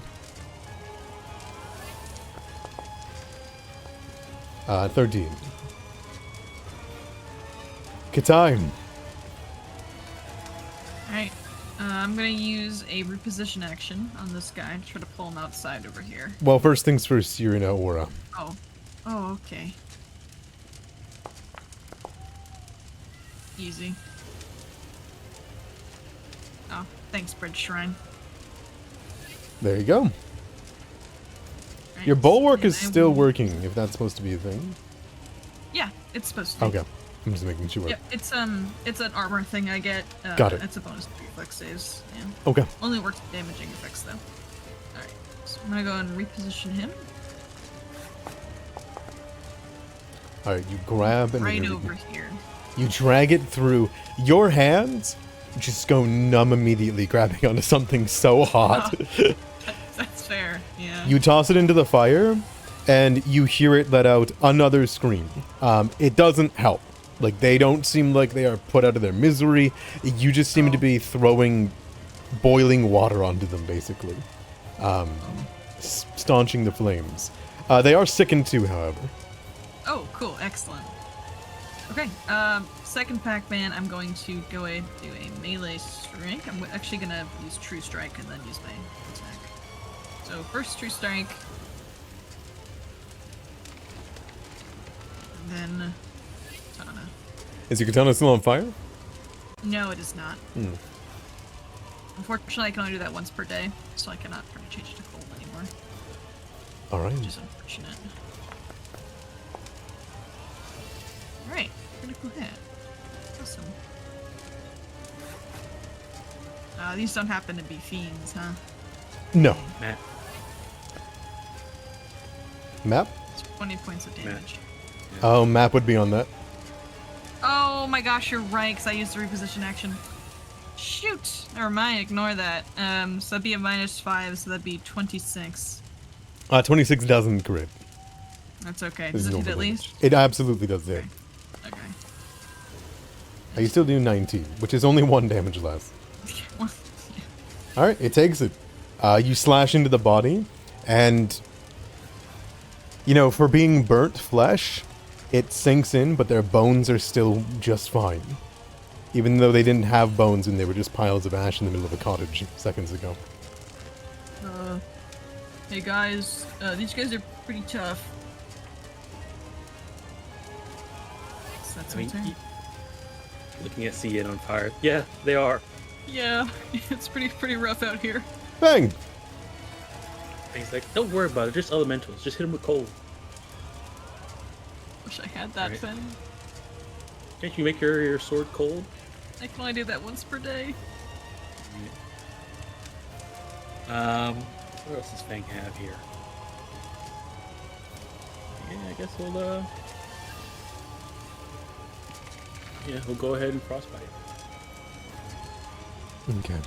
13. Katai. Alright. I'm gonna use a reposition action on this guy to try to pull him outside over here. Well, first things first, you're in a aura. Oh. Oh, okay. Easy. Oh, thanks, Bridge Shrine. There you go. Right, Your bulwark and is I still will- working, if that's supposed to be a thing. Yeah, it's supposed to be. Okay. I'm just making sure. Yep, it's an armor thing I get. Got it. It's a bonus to reflex saves. Yeah. Okay. Only works with damaging effects though. Alright. So I'm gonna go and reposition him Alright, you grab and right then over here. you drag it through. Your hands just go numb immediately, grabbing onto something so hot. That's fair, yeah. You toss it into the fire, and you hear it let out another scream. It doesn't help. Like, they don't seem like they are put out of their misery. You just seem to be throwing boiling water onto them, basically. Staunching the flames. They are sickened too, however. Oh, cool, excellent. Okay, second Pac-Man, I'm going to go ahead and do a melee strike. I'm actually gonna use True Strike and then use my attack. So first True Strike. And then Katana. Is your katana still on fire? No, it is not. Unfortunately, I can only do that once per day, so I cannot try to change it to cold anymore, Alright. which is unfortunate. Alright, critical hit. Awesome. These don't happen to be fiends, huh? No. Matt. Map? It's 20 points of damage. Oh, map would be on that. Oh my gosh, you're right, because I used the reposition action. Shoot! Never mind, ignore that. So that'd be a -5, so that'd be 26. 26 doesn't crit. That's okay. This Does is it hit normal at damage. least? It absolutely does hit. Okay. You still do 19, which is only 1 damage less. Well, Alright, it takes it. You slash into the body, and... You know, for being burnt flesh, it sinks in, but their bones are still just fine. Even though they didn't have bones and they were just piles of ash in the middle of a cottage seconds ago. hey guys, these guys are pretty tough. So that's I mean, my turn. looking at see it on fire. Yeah, they are. Yeah, it's pretty rough out here. Bang! And he's like, don't worry about it. Just elementals. Just hit them with cold. Wish I had that Right. thing. Can't you make your sword cold? I can only do that once per day. What else does Fang have here? Yeah, I guess we'll go ahead and frostbite. Okay.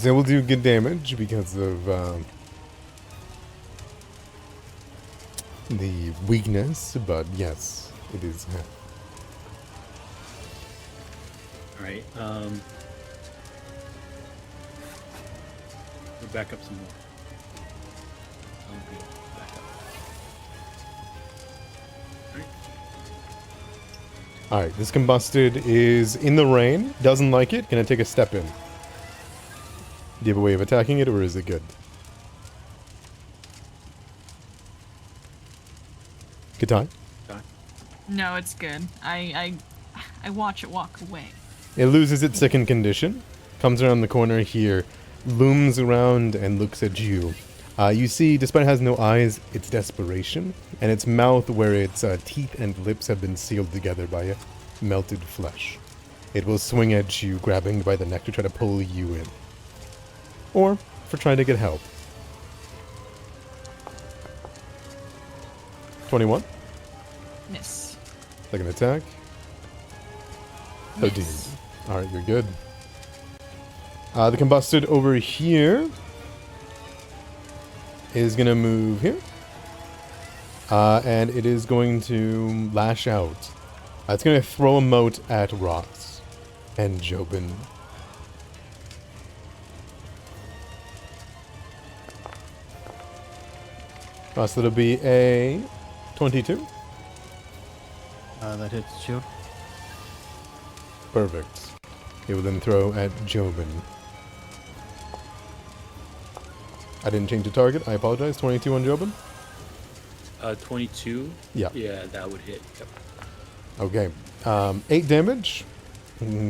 They will do good damage because of the weakness, but yes, it is half. All right. We'll back up some more. Back up. All right. Alright, this combusted is in the rain, doesn't like it, gonna take a step in. Do you have a way of attacking it, or is it good? Good time? No, it's good. I watch it walk away. It loses its second condition, comes around the corner here, looms around and looks at you. You see, despite it has no eyes, it's desperation, and its mouth where its teeth and lips have been sealed together by melted flesh. It will swing at you, grabbing by the neck to try to pull you in. Or for trying to get help. 21. Miss. Second attack. 13. Miss. Alright, you're good. The combusted over here is going to move here. And it is going to lash out. It's going to throw a mote at Ross and Jobin. So that'll be a 22. That hits shield. Perfect. It will then throw at Jobin. I didn't change the target. I apologize. 22 on Jobin. 22. Yeah. Yeah, that would hit. Yep. Okay. 8 damage.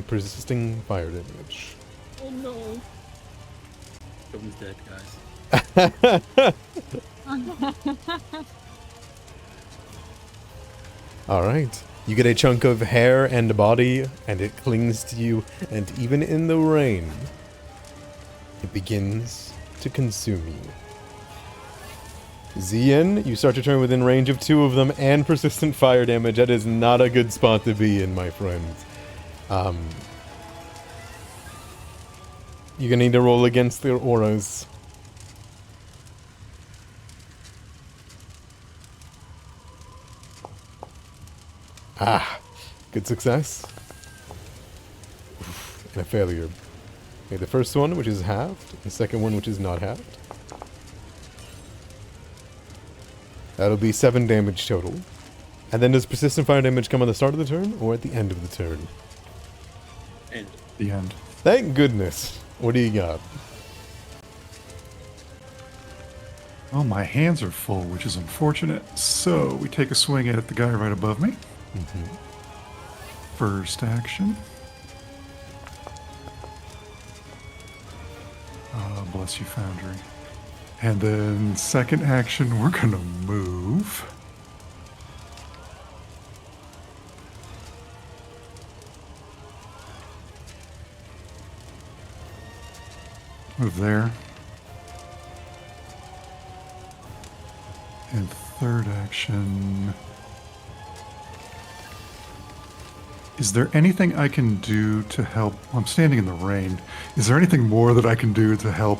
Persisting fire damage. Oh no. Jobin's dead, guys. Alright. You get a chunk of hair and body, and it clings to you, and even in the rain, it begins to consume you. Zien, you start to turn within range of 2 of them, and persistent fire damage. That is not a good spot to be in, my friends. You're gonna need to roll against their auras. Good success. And a failure. Okay, the first one, which is halved. The second one, which is not halved. That'll be 7 damage total. And then does persistent fire damage come at the start of the turn or at the end of the turn? And The end. Thank goodness. What do you got? Well, my hands are full, which is unfortunate. So we take a swing at the guy right above me. First action. Bless you, Foundry. And then second action, we're gonna move. Move there. And third action. Is there anything I can do to help? Well, I'm standing in the rain. Is there anything more that I can do to help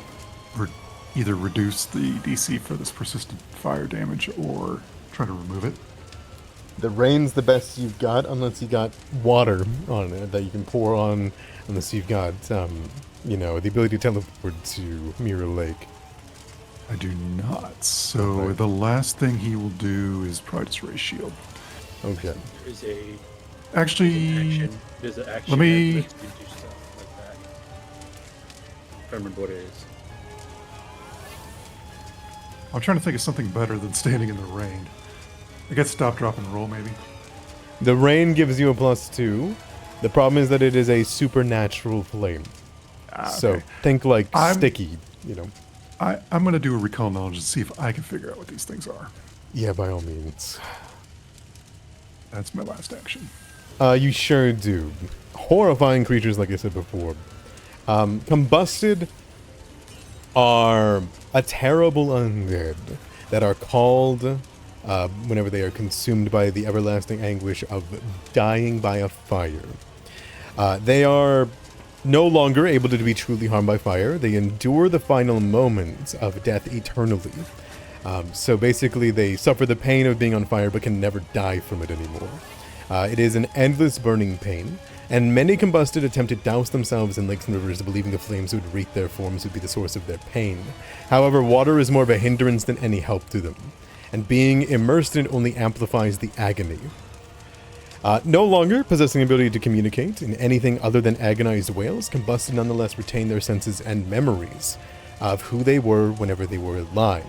either reduce the DC for this persistent fire damage or try to remove it? The rain's the best you've got, unless you got water on it that you can pour on, unless you've got, you know, the ability to teleport to Mirror Lake. I do not. So Okay. the last thing he will do is probably just Ray Shield. Okay. there's a Actually, action. There's an action. let me- that lets you do stuff like that. I don't remember what it is. I'm trying to think of something better than standing in the rain. I guess stop, drop, and roll, maybe. The rain gives you a +2. The problem is that it is a supernatural flame. So Okay. think like I'm- sticky, you know. I'm going to do a recall knowledge and see if I can figure out what these things are. Yeah, by all means. That's my last action. You sure do. Horrifying creatures, like I said before. Combusted are a terrible undead that are called whenever they are consumed by the everlasting anguish of dying by a fire. They are no longer able to be truly harmed by fire. They endure the final moments of death eternally. So basically, they suffer the pain of being on fire but can never die from it anymore. It is an endless burning pain, and many combusted attempt to douse themselves in lakes and rivers, believing the flames would wreak their forms would be the source of their pain. However, water is more of a hindrance than any help to them, and being immersed in it only amplifies the agony. No longer possessing the ability to communicate in anything other than agonized wails, combusted nonetheless retain their senses and memories of who they were whenever they were alive.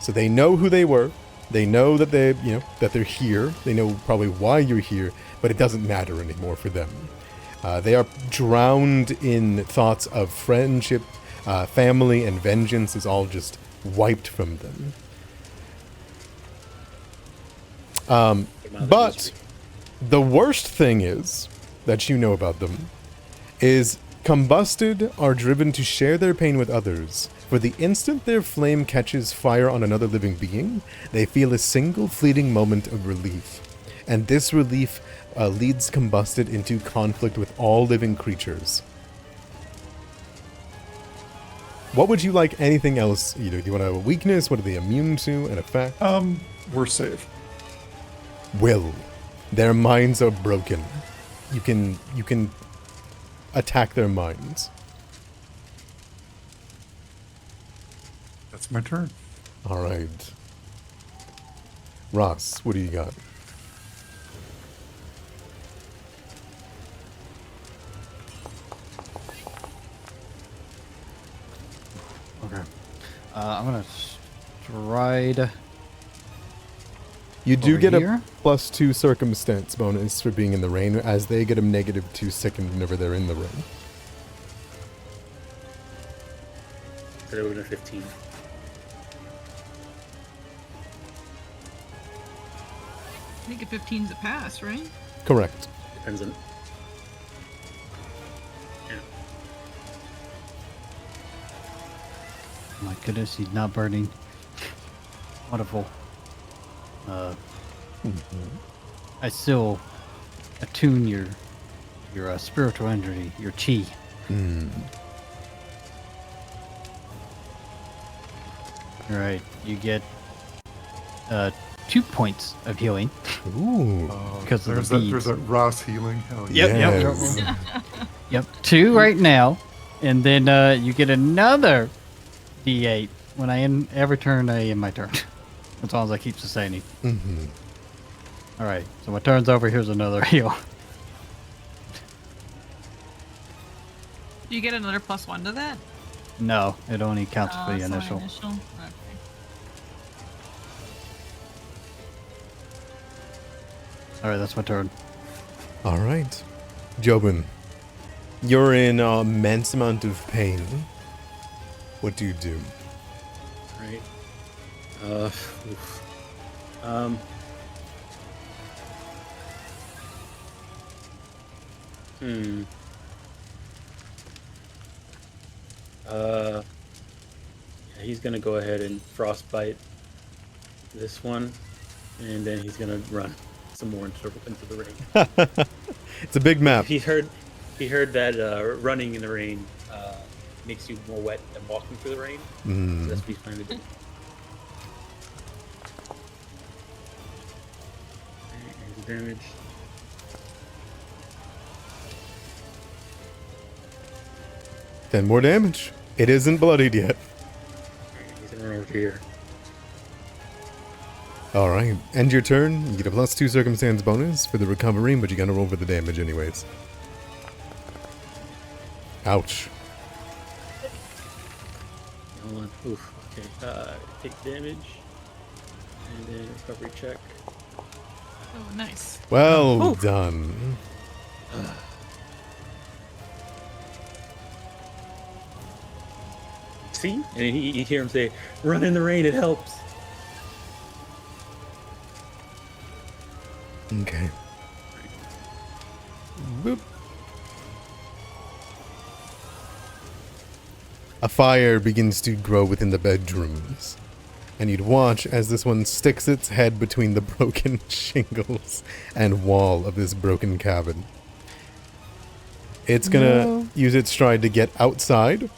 So they know who they were. They know that that they're here. They know probably why you're here, but it doesn't matter anymore for them. They are drowned in thoughts of friendship, family, and vengeance is all just wiped from them. But the worst thing is that you know about them is combusted are driven to share their pain with others. For the instant their flame catches fire on another living being, they feel a single fleeting moment of relief. And this relief leads combusted into conflict with all living creatures. What would you like anything else? Do you want to have a weakness? What are they immune to? An effect? We're safe. Will. Their minds are broken. You can attack their minds. That's my turn. All right. Ross, what do you got? Okay. I'm gonna stride. You do Over get here? a +2 circumstance bonus for being in the rain, as they get a -2 second whenever they're in the rain. So they would have been 15. I think a 15's a pass, right? Correct. Depends on. Yeah. My goodness, he's not burning. Wonderful. I still attune your spiritual energy, your chi. All right, you get 2 points of healing. Ooh. Because of There's the that, there's that Ross healing. Hell yeah. Yes. Yep, 2 right now, and then you get another D8 when every turn I end my turn. As long as I keep sustaining. Mm-hmm. All right, so my turn's over. Here's another heal. Do you get another +1 to that? No, it only counts for the it's only initial. Okay. All right, that's my turn. All right. Jobin, you're in an immense amount of pain. What do you do? Right. Oof. Um. Hmm. Yeah, he's gonna go ahead and frostbite this one, and then he's gonna run some more into the rain. It's a big map. He heard that running in the rain makes you more wet than walking through the rain. So that's what he's trying to do. And damage. Then more damage. It isn't bloodied yet. He's gonna run over here. All right. End your turn. You get a +2 circumstance bonus for the recovery, but you gotta roll for the damage anyways. Ouch. Hold on. Oof. Okay. Take damage, and then recovery check. Oh, nice. Well Oof. done. See? And you hear him say, "Run in the rain. It helps." Okay. Boop. A fire begins to grow within the bedrooms, and you'd watch as this one sticks its head between the broken shingles and wall of this broken cabin. It's gonna use its stride to get outside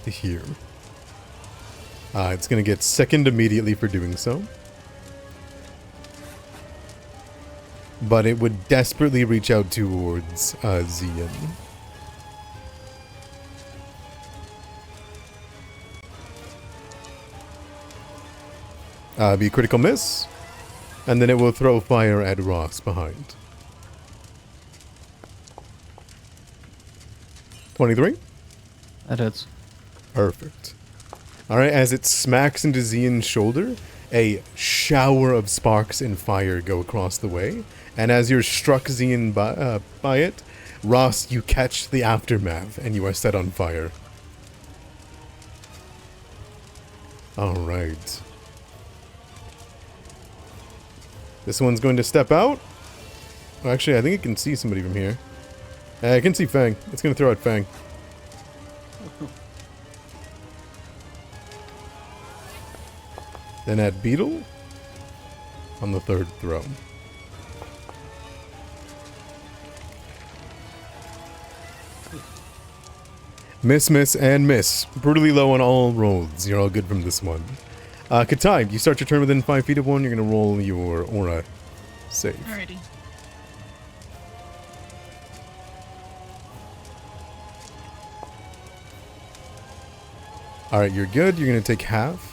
to here. It's gonna get second immediately for doing so. But it would desperately reach out towards Zian. Be a critical miss, and then it will throw fire at Ross behind. 23? That hits. Perfect. Alright, as it smacks into Zian's shoulder, a shower of sparks and fire go across the way, And as you're struck, Zian, by it, Ross, you catch the aftermath, and you are set on fire. Alright. This one's going to step out. Oh, actually, I think it can see somebody from here. I can see Fang. It's going to throw at Fang. Then at Beetle on the third throw. Miss, miss, and miss. Brutally low on all rolls. You're all good from this one. Katai, you start your turn within 5 feet of one. You're going to roll your aura save. Alrighty. Alright, you're good. You're going to take half.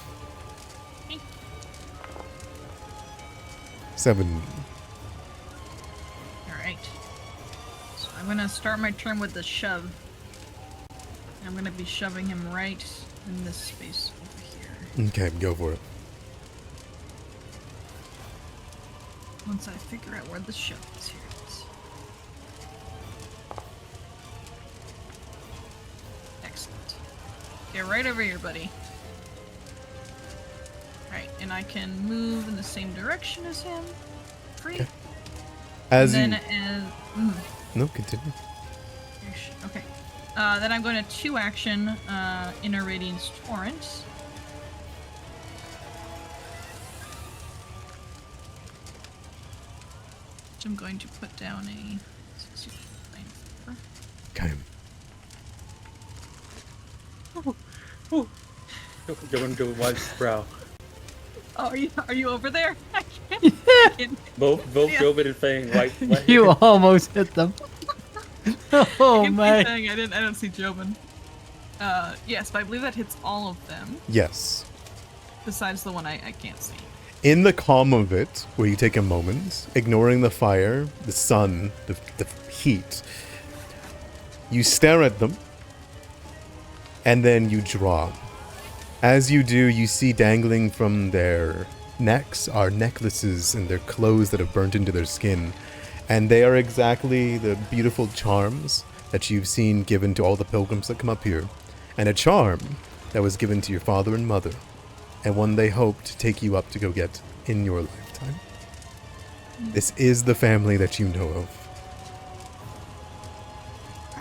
7. Alright. So I'm gonna start my turn with the shove. I'm gonna be shoving him right in this space over here. Okay, go for it. Once I figure out where the shove is, here it is. Excellent. Okay, right over here, buddy. Right, and I can move in the same direction as him. Free. Okay. As and you... then No, continue. okay. Then I'm going to 2 action Inner Radiance Torrent. Which I'm going to put down a 69. Okay. Going to wife's brow. Oh, are you over there? I can't. Both Yeah. Jobin and Fang white. You almost hit them. Oh man. I don't see Jobin. Yes, but I believe that hits all of them. Yes. Besides the one I can't see. In the calm of it, where you take a moment, ignoring the fire, the sun, the heat, you stare at them, and then you draw. As you do, you see dangling from their necks are necklaces and their clothes that have burnt into their skin. And they are exactly the beautiful charms that you've seen given to all the pilgrims that come up here. And a charm that was given to your father and mother. And one they hope to take you up to go get in your lifetime. This is the family that you know of.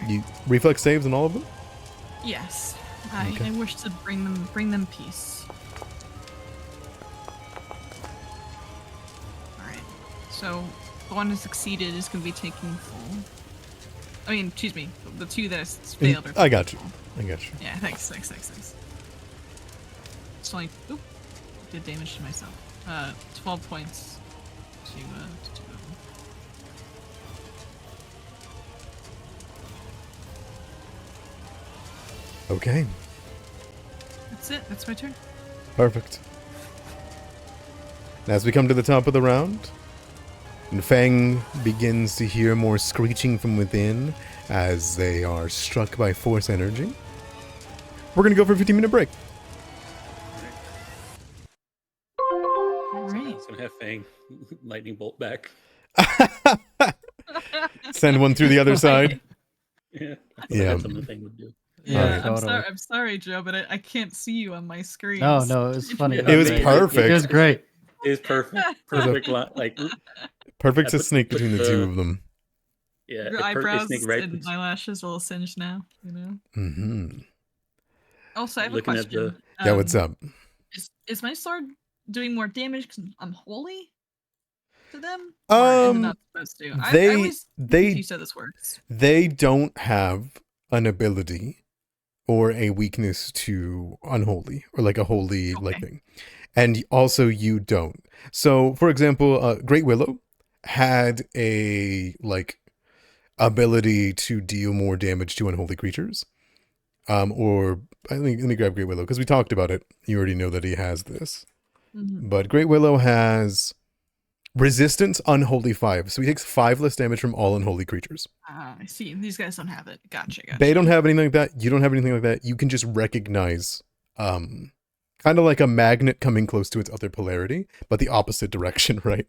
You reflex saves on all of them? Yes. Okay. I wish to bring them peace. Alright. So the one who succeeded is gonna be taking full. I mean, excuse me, the 2 that failed are I got you. full. I got you. Yeah, thanks. It's only did damage to myself. 12 points to 2 of them. Okay. That's it. That's my turn. Perfect. And as we come to the top of the round, and Fang begins to hear more screeching from within as they are struck by force energy, we're going to go for a 15-minute break. Alright. It's gonna have Fang lightning bolt back. Send one through the other side. Yeah. Yeah. That's something Fang would do. Yeah, Alright. I'm sorry, Joe, but I can't see you on my screen. No, it was funny. It It was It- perfect. It was great. It's perfect. Perfect. Like Perfect I to put- snake put between the the- 2 of them. yeah. Your it eyebrows snake right. and eyelashes are all singed now, you know? Mm-hmm. Also, I have Looking a at question. Yeah, what's up? Is my sword doing more damage because I'm holy to them? Or is it not supposed to? I always think you said this works. They don't have an ability or a weakness to unholy or like a holy like Okay. thing. And also you don't. So, for example, Great Willow had a like ability to deal more damage to unholy creatures. Or let me grab Great Willow because we talked about it. You already know that he has this. Mhm. But Great Willow has resistance unholy 5. So he takes 5 less damage from all unholy creatures. I see. These guys don't have it. Gotcha. They don't have anything like that. You don't have anything like that. You can just recognize Kind of like a magnet coming close to its other polarity, but the opposite direction, right?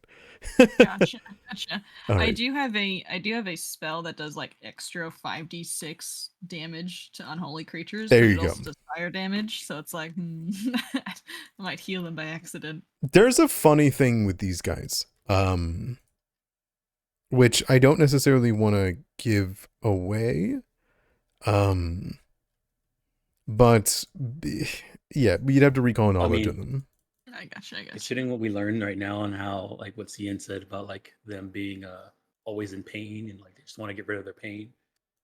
Gotcha. Gotcha. All I right. do have a spell that does like extra 5d6 damage to unholy creatures, There but you it go. also does fire damage, so it's like I might heal them by accident. There's a funny thing with these guys, which I don't necessarily want to give away, but yeah, you'd have to recall knowledge of them. I gotcha. Considering what we learned right now and how, like, what Cian said about like them being always in pain and like they just want to get rid of their pain.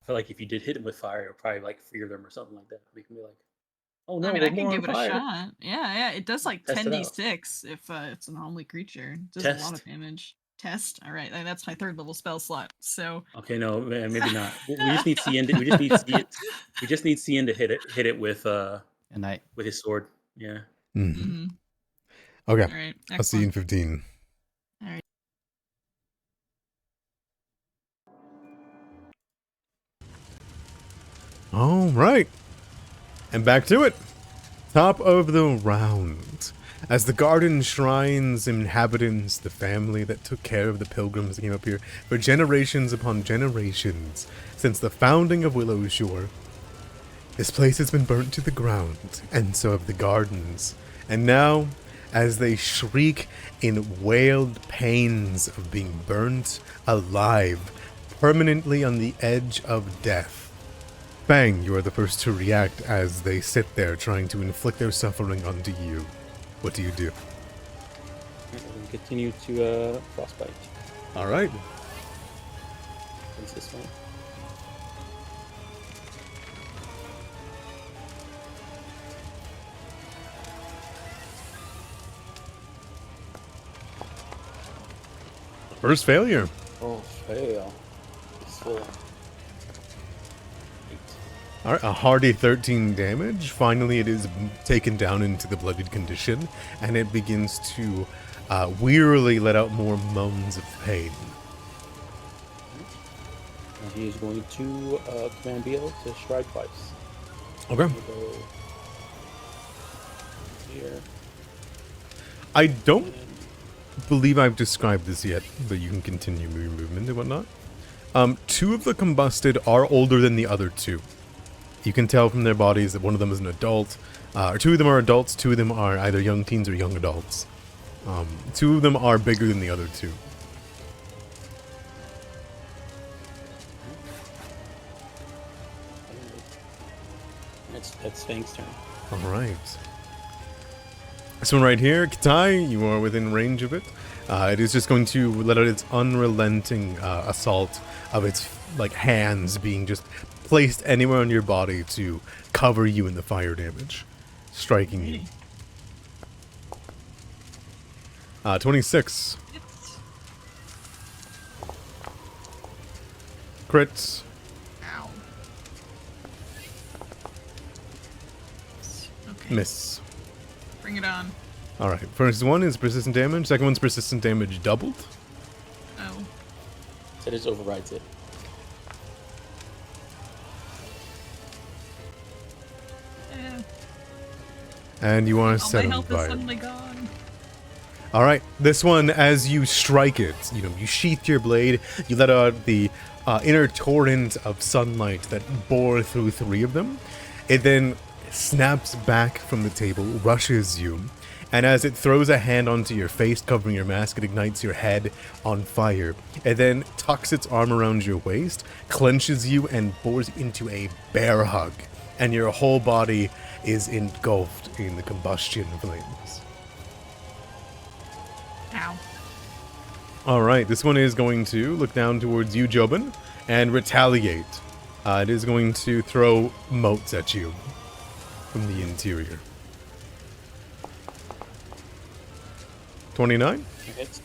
I feel like if you did hit them with fire, it would probably like fear them or something like that. We can be like, oh no, I mean, we're I can more on give it a fire. shot. Yeah. It does like Test it out. 10d6 if it's an unholy creature. It does a lot of Test. damage. Test. All right, that's my 3rd level spell slot. So Okay, no, man, maybe not. We just need Cian. We just need Cian. We just need Cian to hit it with And with his sword. Yeah. Mm-hmm. Okay, all right. I'll see you in Excellent. 15. All right. All right, and back to it. Top of the round. As the garden shrines inhabitants, the family that took care of the pilgrims came up here for generations upon generations since the founding of Willowshore. This place has been burnt to the ground, and so have the gardens. And now, as they shriek in wailed pains of being burnt alive, permanently on the edge of death, Fang, you are the first to react as they sit there trying to inflict their suffering onto you. What do you do? We'll continue to frostbite. All right. What's this one? First failure. Oh, fail. It's full. 8. All right, a hearty 13 damage. Finally, it is taken down into the bloodied condition, and it begins to wearily let out more moans of pain. And he is going to command Beal to strike twice. Okay. We'll go here. I don't believe I've described this yet, but you can continue your movement and whatnot. 2 of the combusted are older than the other 2. You can tell from their bodies that one of them is an adult, or 2 of them are adults, 2 of them are either young teens or young adults. 2 of them are bigger than the other 2. That's Fang's turn. All right. This one right here, Kitai, you are within range of it. It is just going to let out its unrelenting assault of its like hands being just placed anywhere on your body to cover you in the fire damage, striking you. 26. Crits. Ow. Okay. Miss. Bring it on. Alright, first one is persistent damage, second one's persistent damage doubled. Oh. So it just overrides it. Eh. And you want to All set my on health is fire. suddenly gone. Alright, this one, as you strike it, you sheath your blade, you let out the inner torrent of sunlight that bore through 3 of them. It then snaps back from the table, rushes you, and as it throws a hand onto your face, covering your mask, it ignites your head on fire. It then tucks its arm around your waist, clenches you, and bores into a bear hug, and your whole body is engulfed in the combustion flames. Ow. Alright, this one is going to look down towards you, Jobin, and retaliate. It is going to throw motes at you from the interior. 29? Hits.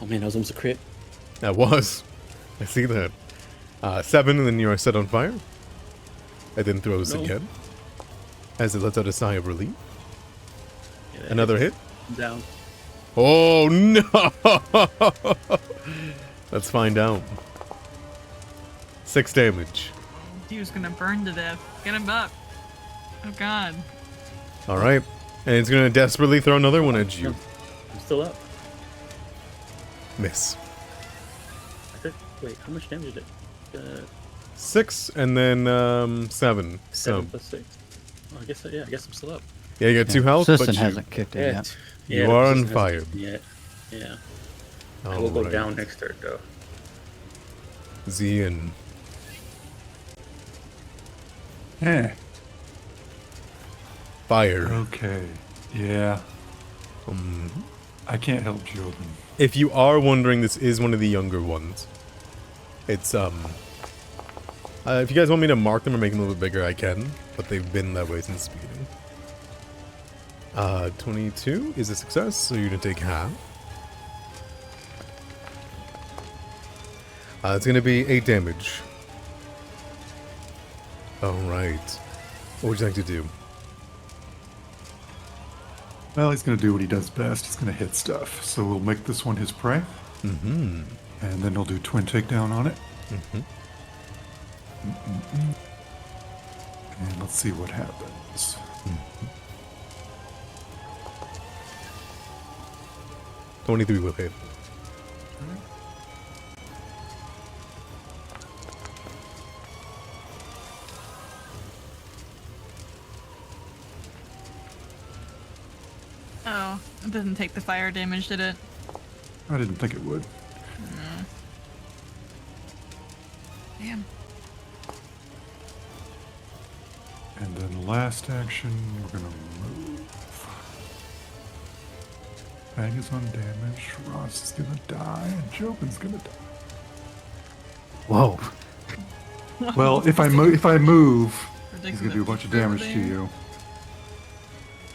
Oh man, that was almost a crit. That was. I see that. 7, and then you are set on fire. It then throws No. again, as it lets out a sigh of relief. Yeah, that Another hit. Down. Oh no! Let's find out. 6 damage. He was gonna burn to death. Get him up. Oh god. All right, and it's gonna desperately throw another one at you. I'm still up. Miss. I think. Wait, how much damage did it? 6 and then 7. 7 So plus 6. Oh, I guess I guess I'm still up. yeah, you got 2 health, Persistent but you, hasn't kicked in yet. you the are on persistent hasn't fire. kicked in yet. Yeah. I All will go right. down next turn though. Zian. Fire. Okay. Yeah. Um, I can't help Jobin. if you are wondering, this is one of the younger ones. It's if you guys want me to mark them or make them a little bit bigger, I can, but they've been that way since the beginning. 22 is a success, so you're gonna take half. It's gonna be 8 damage. Alright. What would you like to do? Well, he's going to do what he does best. He's going to hit stuff. So we'll make this one his prey. Mm-hmm. And then he'll do twin takedown on it. Mm-hmm. And let's see what happens. 23 will hit. Oh, it didn't take the fire damage, did it? I didn't think it would. Damn. And then last action, we're going to move. Fang is undamaged. Ross is going to die. And Jobin's going to die. Whoa. Well, if I move, he's going Ridiculous. to do a bunch of damage to you.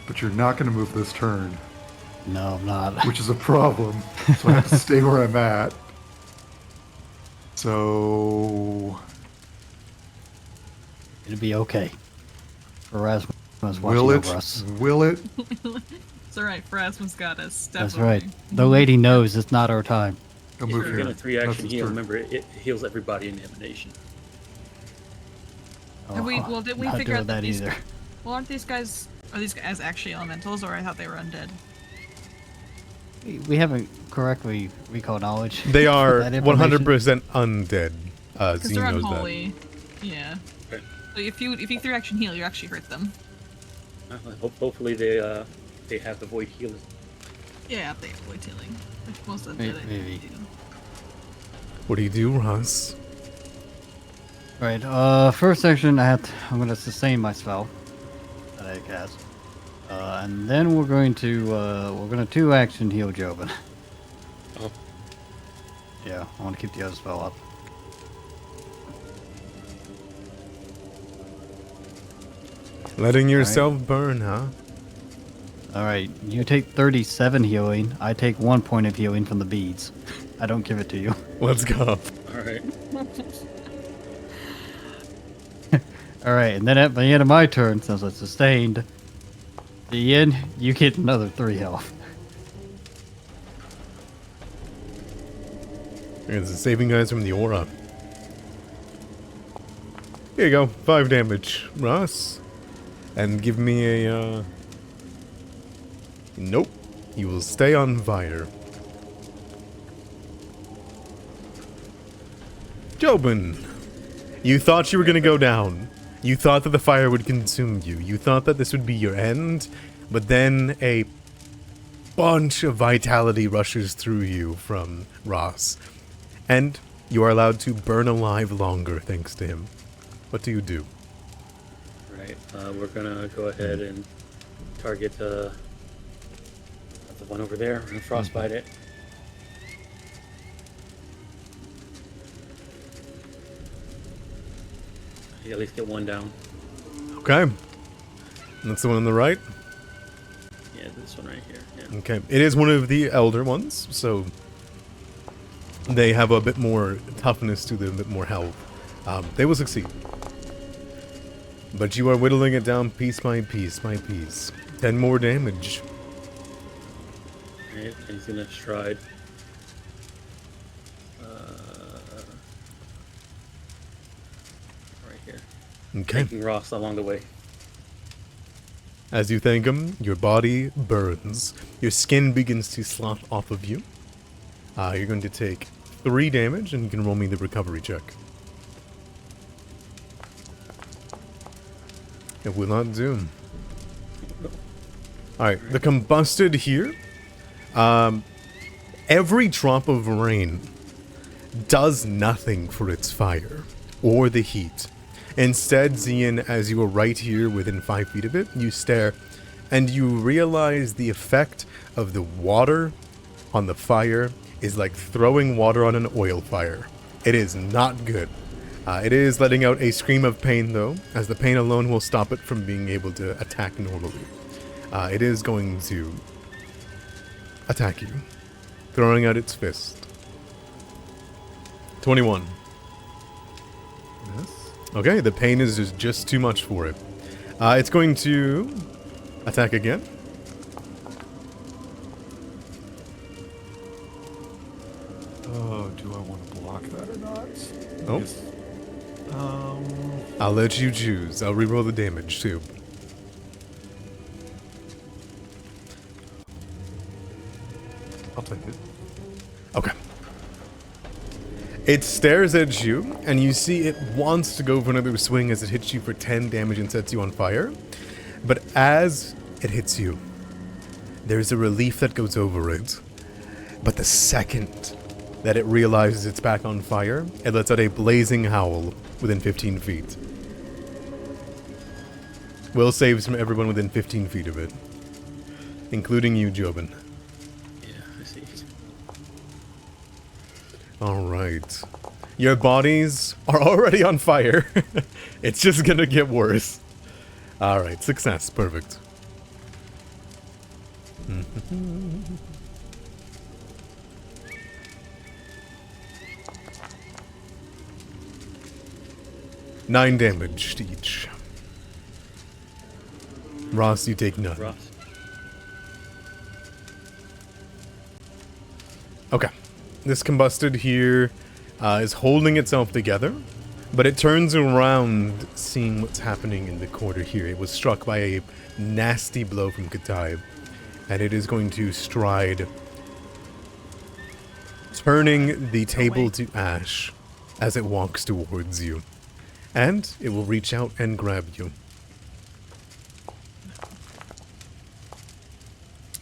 But you're not going to move this turn, No, I'm not. which is a problem. So I have to stay where I'm at. So It'll be okay. Erasmus watching will it? over us. Will it? It's alright, Phrasma's got us. That's Definitely. right. The lady knows it's not our time. He'll If move you're here. gonna 3-action That's his heal, turn. remember it heals everybody in the emanation. Did we- well, did we not figure doing out that that these- either? Well, are these guys actually elementals, or I thought they were undead? We haven't correctly recalled knowledge. They are That information. 100% undead. Because Z they're knows that. unholy. Yeah. Okay. So if you 3-action heal, you actually hurt them. Hopefully they have the void healer. Yeah, they avoid healing. Which most of Maybe- them maybe. do. What do you do, Ross? Right. First action, I'm gonna sustain my spell that I cast, and then we're gonna 2-action heal Jobin. Oh. Yeah, I want to keep the other spell up. Letting yourself burn, huh? All right, you take 37 healing. I take 1 point of healing from the beads. I don't give it to you. Let's go. All right. All right, and then at the end of my turn, since I sustained, the end, you get another 3 health. It's saving guys from the aura. Here you go, 5 damage, Ross. And give me a, Nope. You will stay on fire. Jobin! You thought you were gonna go down. You thought that the fire would consume you. You thought that this would be your end. But then a bunch of vitality rushes through you from Ross. And you are allowed to burn alive longer thanks to him. What do you do? Right. We're gonna go ahead and target the one over there and frostbite it. You at least get one down. Okay. That's the one on the right. Yeah, this one right here. Yeah. Okay. It is one of the elder ones, so they have a bit more toughness to them, a bit more health. They will succeed. But you are whittling it down piece by piece by piece. 10 more damage. Right, and he's gonna stride. Right here. Okay. Taking Ross along the way. As you thank him, your body burns. Your skin begins to slough off of you. You're going to take 3 damage, and you can roll me the recovery check. It will not do. Alright, the combusted here. Every drop of rain does nothing for its fire or the heat. Instead, Zian, as you are right here within 5 feet of it, you stare and you realize the effect of the water on the fire is like throwing water on an oil fire. It is not good. It is letting out a scream of pain, though, as the pain alone will stop it from being able to attack normally. It is going to attack you, throwing out its fist. 21. Yes. Okay, the pain is just too much for it. It's going to attack again. Oh, do I want to block that or not? Oh. Yes. I'll let you choose. I'll reroll the damage, too. I'll take it. Okay. It stares at you, and you see it wants to go for another swing as it hits you for 10 damage and sets you on fire. But as it hits you, there's a relief that goes over it. But the second that it realizes it's back on fire, it lets out a blazing howl within 15 feet. Will saves from everyone within 15 feet of it, including you, Jobin. Yeah, I see. Alright. Your bodies are already on fire. It's just gonna get worse. Alright, success. Perfect. 9 damage to each. Ross, you take none. Ross. Okay. This combusted here is holding itself together, but it turns around seeing what's happening in the corner here. It was struck by a nasty blow from Katai, and it is going to stride, turning the table to ash as it walks towards you. And it will reach out and grab you.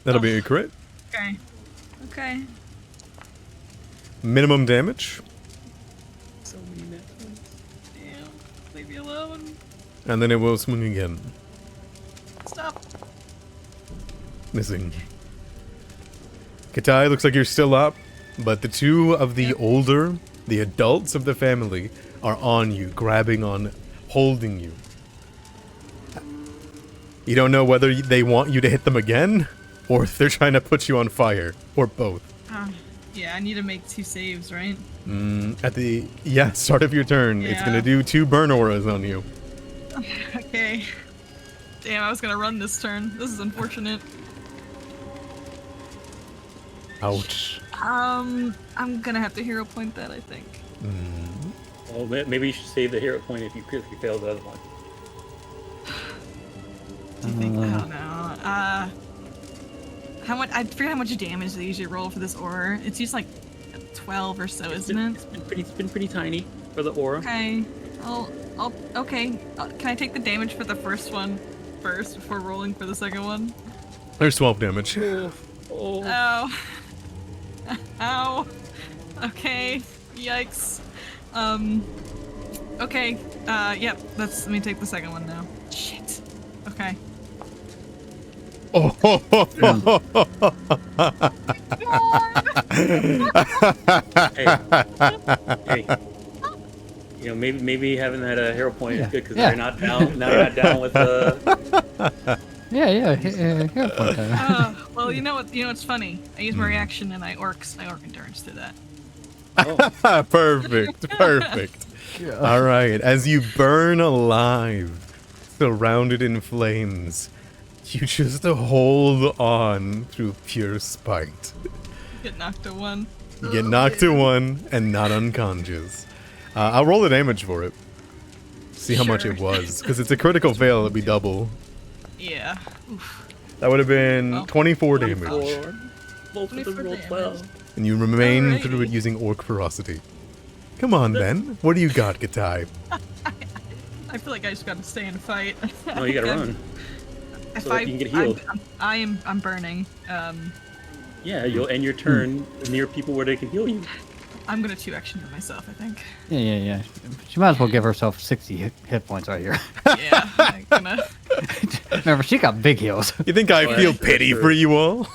That'll be a crit. Okay. Okay. Minimum damage. So many net points. Damn. Leave me alone. And then it will swing again. Stop. Missing. Katai, looks like you're still up, but the two of the older, the adults of the family, are on you, grabbing on, holding you. You don't know whether they want you to hit them again, or if they're trying to put you on fire, or both. Yeah, I need to make 2 saves, right? At the, start of your turn, it's Yeah. gonna do 2 burn auras on you. Okay. Damn, I was gonna run this turn. This is unfortunate. Ouch. I'm gonna have to hero point that, I think. Well, maybe you should save the hero point if you critically fail the other one. Do you think? I don't know. How much? I forget how much damage they usually roll for this aura. It's just like 12 or so, isn't it? It's been pretty tiny for the aura. Okay. Okay. Can I take the damage for the first one first before rolling for the second one? There's 12 damage. Oh. Oh. Ow. Okay. Yikes. Okay. Yep. Let me take the second one now. Shit. Okay. Oh, Hey. You know, maybe having that hero point is good because Yeah. they're not down. Now you're not down with the. Hero point time. Well, you know what? You know what's funny? I use my reaction and I orc endurance to that. Oh, Perfect. All right, as you burn alive, surrounded in flames, you just hold on through pure spite. Get knocked to 1. You get knocked to 1 and not unconscious. I'll roll the damage for it. See how much Sure. it was, because it's a critical fail. It'll be double. Yeah. Oof. That would have been Well, 24 damage. 24. Both of them 24 rolled damage. 12. And you remain through it Alrighty. using orc ferocity. Come on, then. What do you got, Gatai? I feel like I just gotta stay and fight. No, you gotta run. If So that you can get healed. I'm burning. Yeah, you'll end your turn near people where they can heal you. I'm gonna 2-action to myself, I think. Yeah. She might as well give herself 60 hit points right here. Yeah, I'm gonna. Remember, she got big heals. You think I Oh, feel that's pity true. for you all?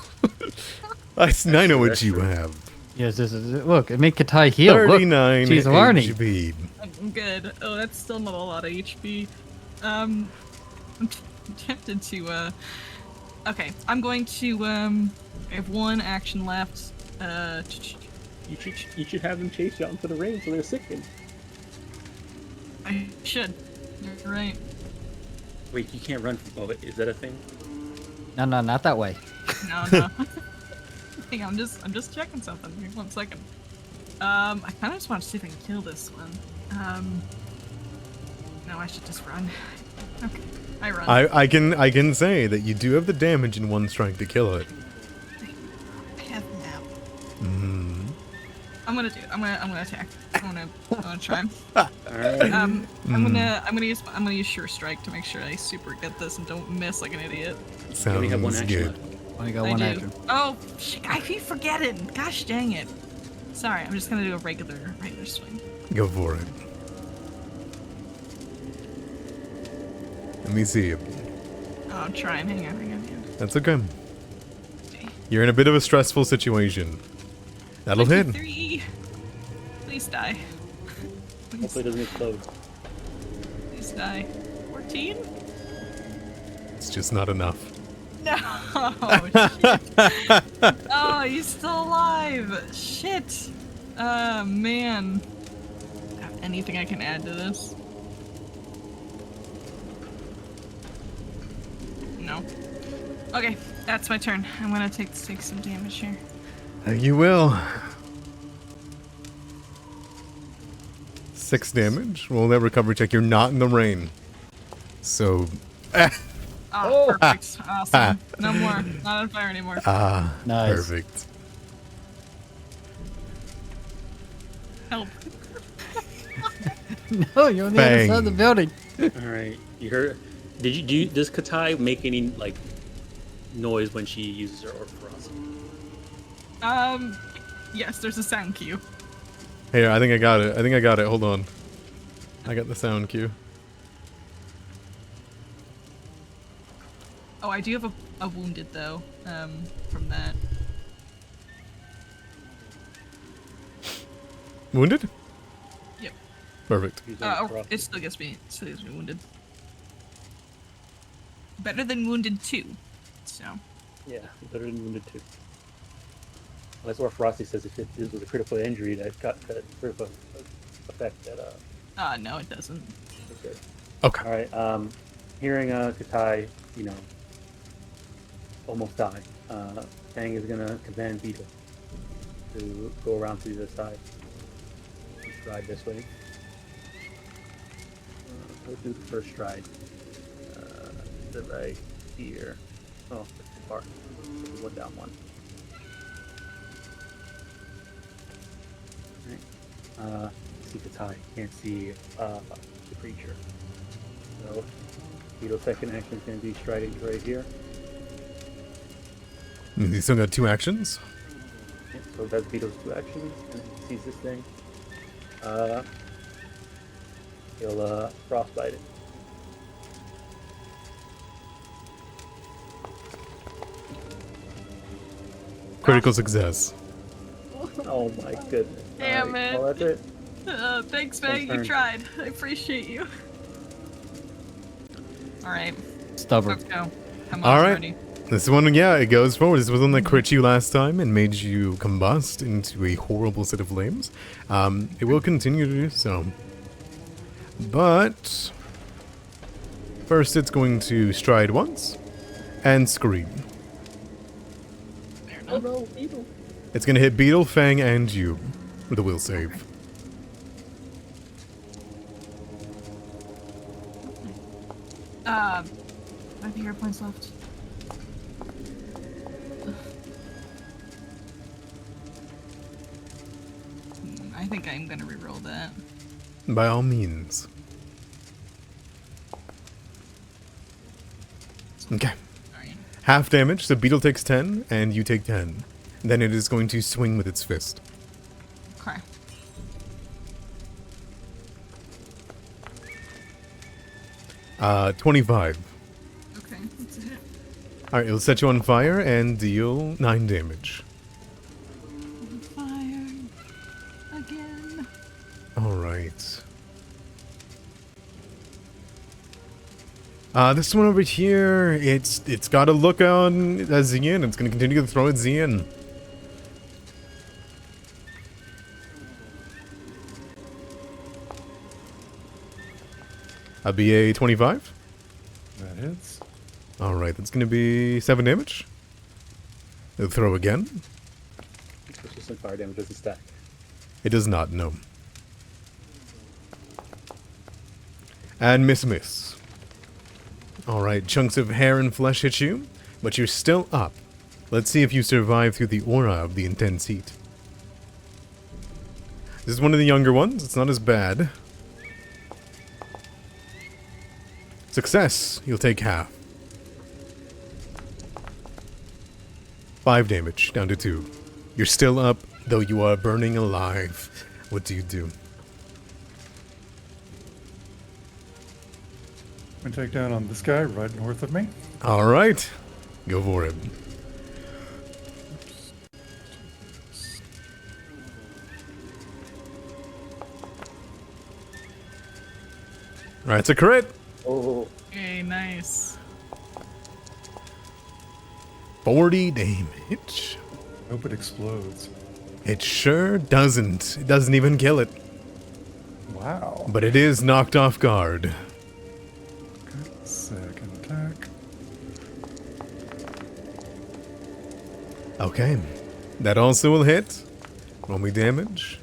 I know what That's you true. have. Yes, this is it. Look, it made Katai heal. 39 Look, she's learning. HP. I'm good. Oh, that's still not a lot of HP. I'm tempted to. Okay, I'm going to. I have one action left. You should have them chase you out into the rain so they're sickened. I should. You're right. Wait, you can't run from. Oh, is that a thing? No, not that way. No. Hang on, I'm just checking something. Here, 1 second. I kind of just want to see if I can kill this one. No, I should just run. Okay, I run. I can say that you do have the damage in one strike to kill it. I have now. Mm. I'm gonna do it. I'm gonna attack. I'm gonna try. Alright. I'm gonna use Sure Strike to make sure I super get this and don't miss like an idiot. You only have one Sounds action good. left. Only got I one do. action. Oh, shit, I keep forgetting. Gosh dang it. Sorry, I'm just gonna do a regular swing. Go for it. Let me see. Oh, I'm trying. Hang on. That's okay. Okay. You're in a bit of a stressful situation. That'll hit. 23. Please die. Please, Hopefully it doesn't explode. please die. 14? It's just not enough. No! Shit. Oh, he's still alive! Shit! Man. Anything I can add to this? No. Okay, that's my turn. I'm gonna take some damage here. You will. 6 damage. Roll that recovery check. You're not in the rain. So. Oh, perfect. Awesome. No more. Not on fire anymore. Nice. Perfect. Help. No, you're on the other side of the Bang. building. Alright. You heard. Does Katai make any like noise when she uses her orc ferocity? Yes, there's a sound cue. Here, I think I got it. Hold on. I got the sound cue. Oh, I do have a wounded though, from that. Wounded? Yep. Perfect. Use orc Oh, ferocity. it still gets me wounded. Better than wounded 2. So. Yeah, better than wounded too. Unless orc ferocity says if this was a critical injury that got that critical effect that No, it doesn't. okay. Okay. Alright, hearing Katai, almost die, Fang is gonna command Beetle to go around to the other side. Stride this way. Go through the first stride. Right here. Oh, that's too far. One down one. Alright. See Katai. Can't see the creature. So Beetle's second action is gonna be striding right here. You still got 2 actions? Yep, so that's Beetle's 2 actions, and then he sees this thing. He'll frostbite it. Critical success. Oh my goodness. Damn Alright, it. well, that's it. Thanks, Meg. You turn. tried. I appreciate you. Alright, Stubborn. let's go. Come on, All right. ready. This one, yeah, it goes forward. This was one that crit you last time and made you combust into a horrible set of flames. It will continue to do so. But first it's going to stride once and scream. Fair Oh enough. no, Beetle. It's going to hit Beetle, Fang, and you with a will save. 5 hero points left. I think I'm gonna reroll that. By all means. Okay. Alright. Half damage, so Beetle takes 10, and you take 10. Then it is going to swing with its fist. Okay. 25. Okay, that's a hit. Alright, it'll set you on fire and deal 9 damage. Fire. Again. Alright. This one over here, it's got a look on Zian. It's going to continue to throw at Zian. That'll be a 25. That hits. Alright, that's going to be 7 damage. It'll throw again. Persistent fire damage doesn't stack. It does not, no. And miss. Alright, chunks of hair and flesh hit you, but you're still up. Let's see if you survive through the aura of the intense heat. This is one of the younger ones, it's not as bad. Success, you'll take half. 5 damage, down to 2. You're still up, though you are burning alive. What do you do? I'm going to take down on this guy right north of me. Alright, go for it. Alright, it's a crit. Oh, Okay, nice. 40 damage. Hope it explodes. It sure doesn't. It doesn't even kill it. Wow. But it is knocked off guard. Okay, second attack. Okay. That also will hit. Roll me damage.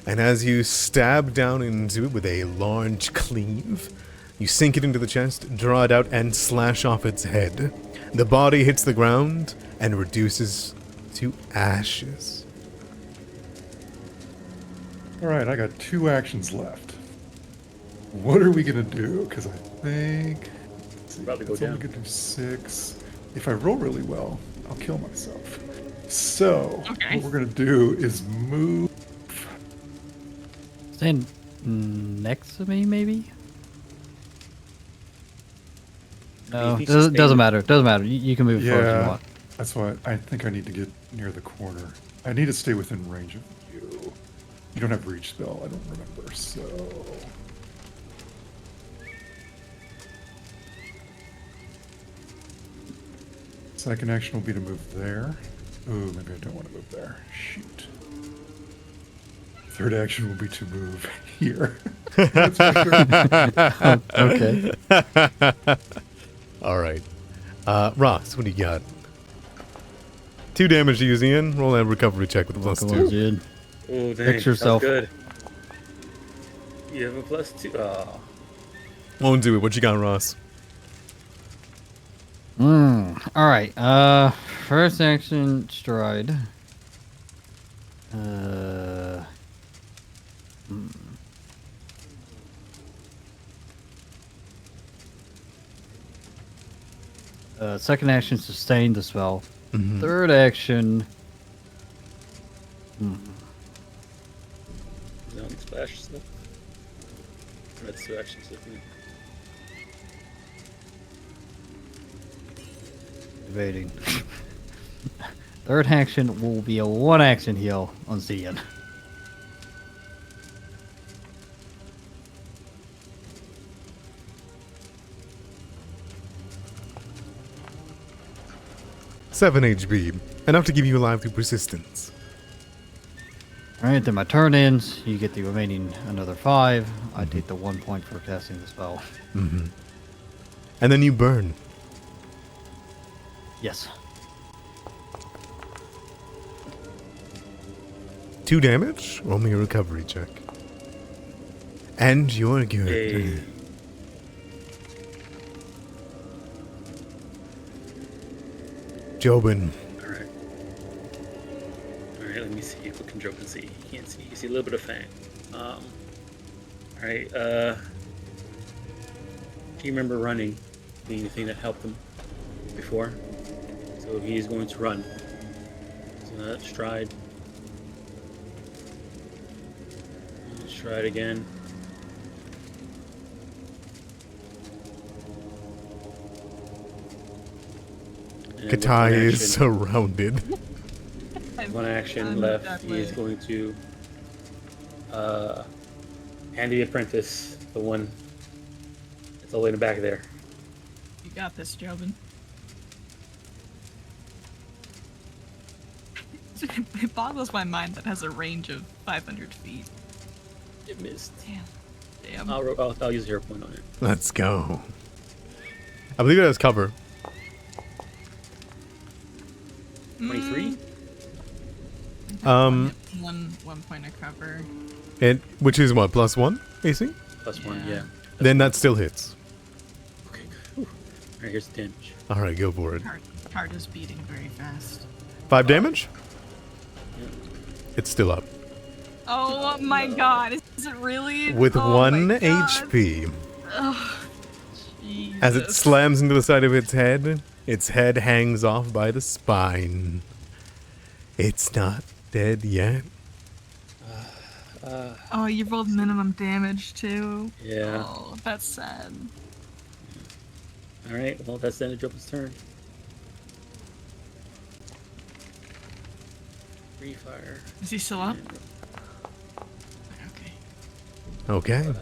And as you stab down into it with a large cleave, you sink it into the chest, draw it out, and slash off its head. The body hits the ground and reduces to ashes. Alright, I got 2 actions left. What are we going to do? Because I think... let's see, Probably go it's only down. going to do 6. If I roll really well, I'll kill myself. So, Okay. what we're going to do is move... Stand next to me, maybe? No, He needs to stay doesn't with- matter. Doesn't matter. You can move as far as you Yeah, want. that's why I think I need to get near the corner. I need to stay within range of you. You don't have reach spell, I don't remember, so... Second action will be to move there. Ooh, maybe I don't want to move there. Shoot. Third action will be to move here. That's my turn. Okay. Alright. Ross, what do you got? 2 damage to use, Ian. Roll that recovery check with a plus Come 2. on, dude. oh, dang. Fix yourself. Sounds good. You have a +2. Oh. Won't do it. What you got, Ross? Alright, first action, stride. Second action, sustain the spell. Mhm. Third action, Zombie splash stuff. That's 2 actions. evading. Third action will be a 1 action heal on Zian. Seven HB. Enough to give you alive through persistence. Alright, then my turn ends. You get the remaining another 5. I take the 1 point for casting the spell. Mm-hmm. And then you burn. Yes. 2 damage. Roll me a recovery check. And you're good. Hey. Jobin. All right. All right. Let me see if we can Joe can see. He can't see. You see a little bit of fang. All right. Do you remember running being the thing that helped him before? So he is going to run. He's gonna stride. Stride again. And with Katai one is action- surrounded. One action I'm left. that He is way. going to hand the apprentice the one that's all the way in the back there. You got this, Jobin. It boggles my mind that has a range of 500 feet. It missed. Damn. I'll use a hero point on it. Let's go. I believe it has cover. 23. One point of cover. Which is what, +1 AC? Plus one, Yeah. yeah. Then that still hits. Okay, good. All right, here's the damage. All right, go for it. Heart is beating very fast. 5 damage? Yeah. It's still up. Oh my god, is it really? With Oh 1 my God. HP. Jesus. As it slams into the side of its head hangs off by the spine. It's not dead yet. Oh, you rolled minimum damage too. Yeah. Oh, that's sad. All right, well, that's the end of Joker's turn. Free fire. Is he still up? And Okay. Okay.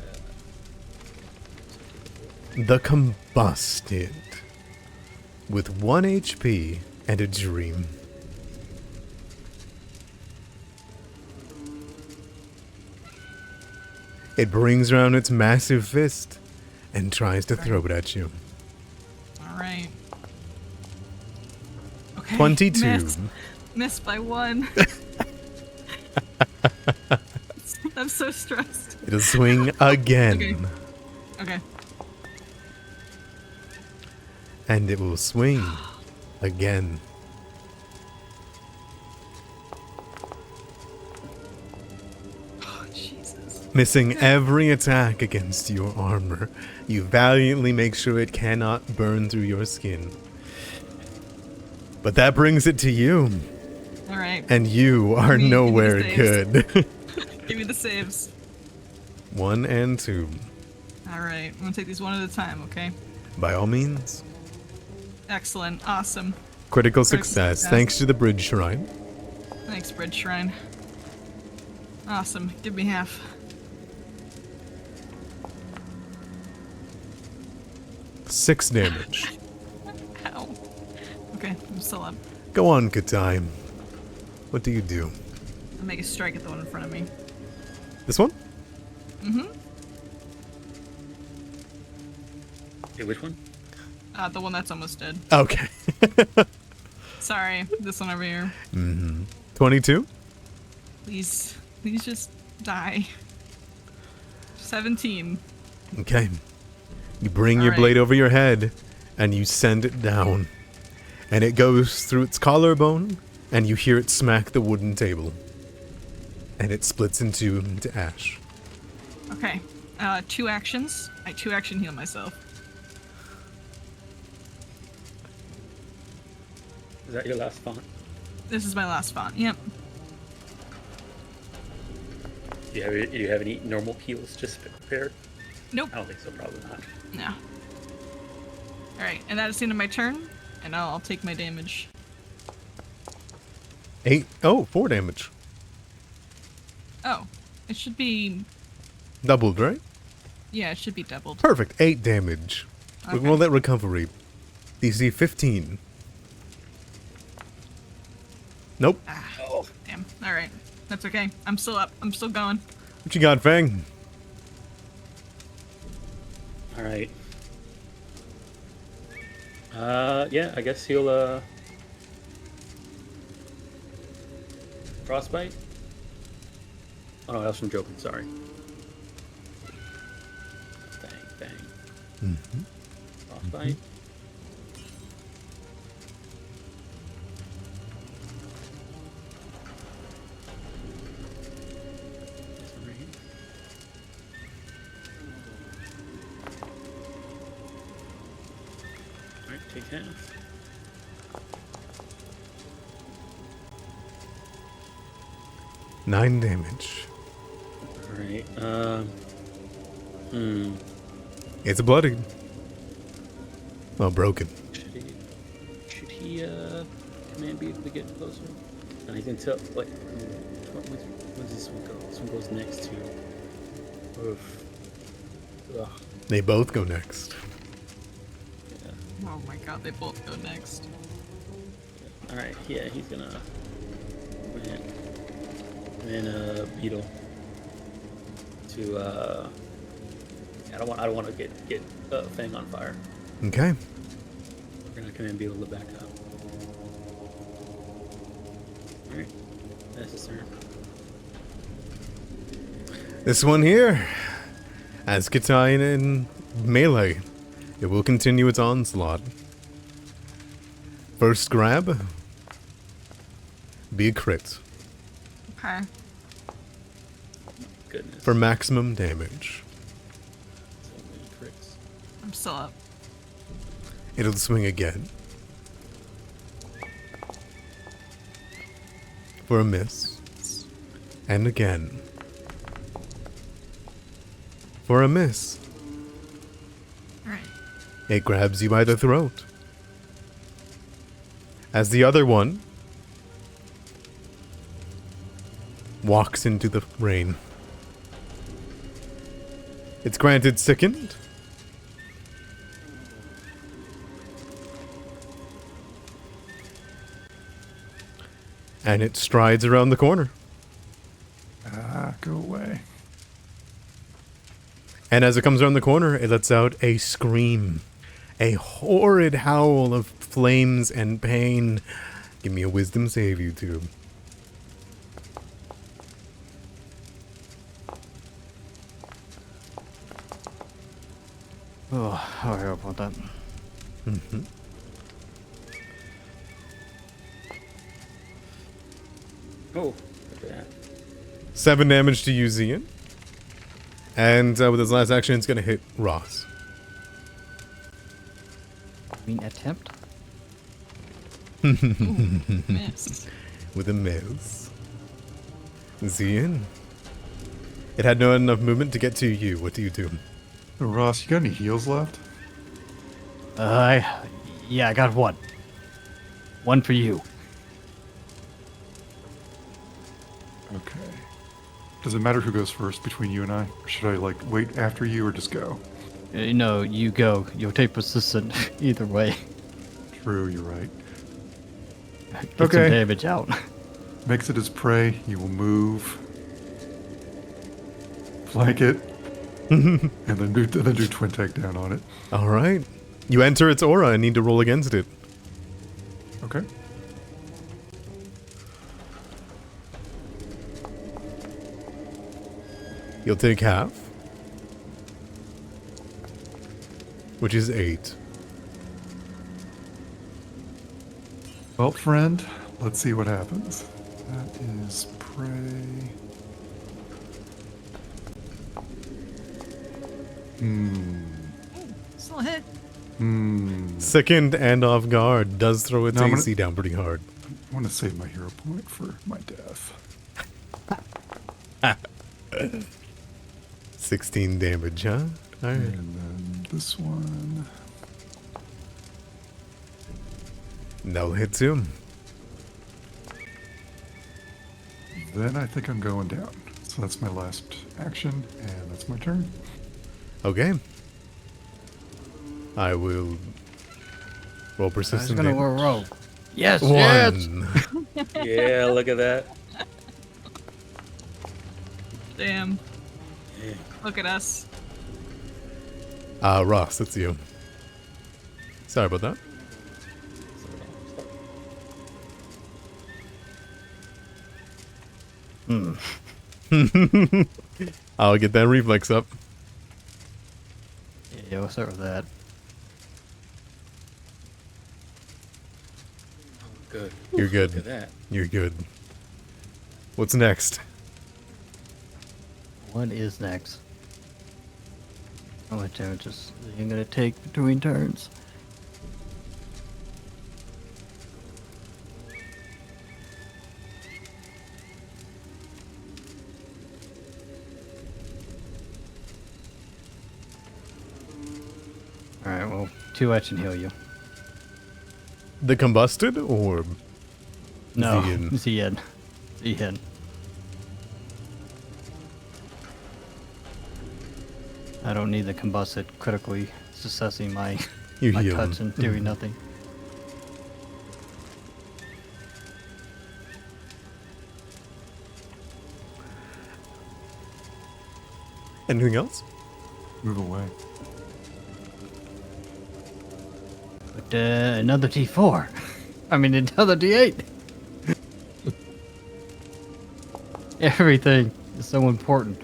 The Combusted. With 1 HP and a dream. It brings around its massive fist and tries to throw it at you. All right. Okay. 22. Missed by 1. I'm so stressed. It'll swing again. Okay. And it will swing again. Oh, Jesus. Missing every attack against your armor, you valiantly make sure it cannot burn through your skin. But that brings it to you, All right. and you are Give me the nowhere saves. good. Give me the saves. 1 and 2. All right. I'm gonna take these one at a time. Okay. By all means. Excellent. Awesome. Critical success, success. thanks to the bridge shrine. Thanks, Bridge Shrine. Awesome. Give me half. Six damage. Ow. Okay, I'm still up. Go on, Katai. What do you do? I'll make a strike at the one in front of me. This one? Mm-hmm. Okay, which one? The one that's almost dead. Okay. Sorry, this one over here. 22? Please just die. 17. Okay. You bring your Alright. blade over your head, and you send it down. And it goes through its collarbone, and you hear it smack the wooden table. And it splits into ash. Okay. 2 actions. I 2 action heal myself. Is that your last font? This is my last font. Yep. Do you have any normal heals just prepared? Nope. I don't think so. Probably not. No. Alright, and that is the end of my turn, and I'll take my damage. 4 damage. Oh. It should be... Doubled, right? Yeah, it should be doubled. Perfect. 8 damage. We Okay. roll that recovery. DC 15. Nope. Ah, damn. Alright. That's okay. I'm still up. I'm still going. What you got, Fang? All right. Yeah, I guess he'll frostbite. Oh no, that was from Jokin. Sorry. Bang, bang. Frostbite. Okay. 9 damage. All right. It's bloodied. Well, broken. Should he command be able to get closer? And he's gonna tell like when's this one go? This one goes next to. Oof. Ugh. They both go next. Yeah. Oh my god, they both go next. All right. Yeah, he's gonna. And beetle. To I don't want to get Fang on fire. Okay. We're gonna command beetle to back up. All right. That's his turn. This one here, as Katai in melee, it will continue its onslaught. First grab, be a crit Okay. Goodness. for maximum damage. So many crits. I'm still up. It'll swing again for a miss, and again for a miss. Alright. It grabs you by the throat. As the other one walks into the rain. It's granted sickened. And it strides around the corner. Go away. And as it comes around the corner, it lets out a scream. A horrid howl of flames and pain. Give me a wisdom save, you two. Oh, I hear about that. Mm-hmm. Oh, look at that. 7 damage to you, Zian. And with his last action, it's going to hit Ross. I mean, attempt? Miss. With a miss. Zian. It had not enough movement to get to you. What do you do? So Ross, you got any heals left? Yeah, I got one. One for you. Okay. Does it matter who goes first between you and I? Or should I, like, wait after you or just go? No, you go. You'll take persistent either way. True, you're right. Get Okay. some damage out. Makes it his prey. You will move. Flank it. and then do twin takedown on it. All right. You enter its aura and need to roll against it. Okay. You'll take half. Which is 8. Well, friend, let's see what happens. That is prey. Still a hit. Sickened and off guard does throw its No, I'm AC down pretty hard. I want to save my hero point for my death. 16 damage, huh? Alright. And then this one. No hits him. Then I think I'm going down. So that's my last action, and that's my turn. Okay. I will roll I was persistent gonna damage. roll. Yes, yes. 1. Yeah, look at that. Damn. Yeah. Look at us. Ross, that's you. Sorry about that. I'll get that reflex up. Yeah, we'll start with that. Good. You're good. Look at that. You're good. What's next? What is next? How much damage is you gonna take between turns? 2 etch and heal you. The combusted or No, Zien? Zien. Zien. I don't need the combusted critically successing my You my heal touch him. and doing nothing. Anything else? Move away. But another D4. I mean another D8. Everything is so important.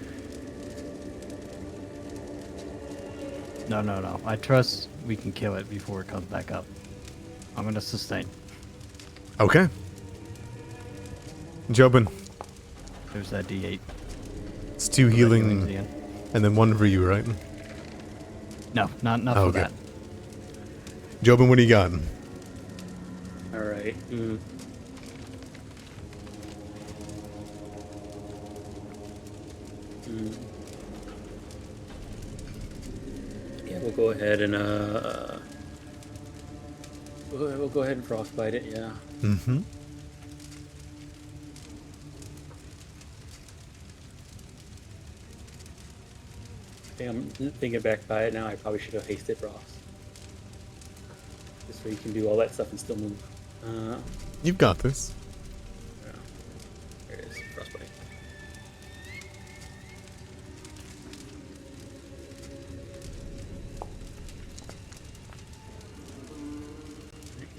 No. I trust we can kill it before it comes back up. I'm gonna sustain. Okay. Jobin, There's that D8. it's 2 For that healing Zien. and then 1 for you, right? No, not for Okay. that. Jobin, what do you got? All right. Yeah, we'll go ahead and we'll go ahead and frostbite it. Yeah. Mm-hmm. I think I'm thinking back by it now. I probably should have hasted frost. Just so you can do all that stuff and still move. You've got this. Yeah. There it is. Frostbite.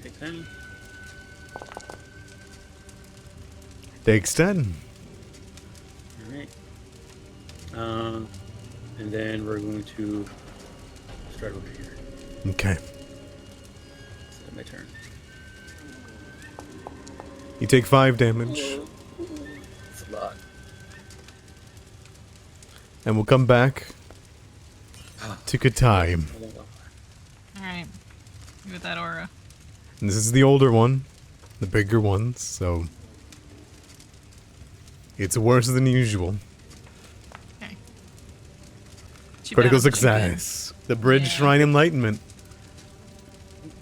Take 10. Takes 10. Alright. And then we're going to start over here. Okay. So my turn. You take 5 damage, It's a lot. and we'll come back to Katai. Alright. With that aura. And this is the older one, the bigger ones, so it's worse than usual. Okay. Too Critical bad I'm too success. The bridge Yeah. shrine enlightenment.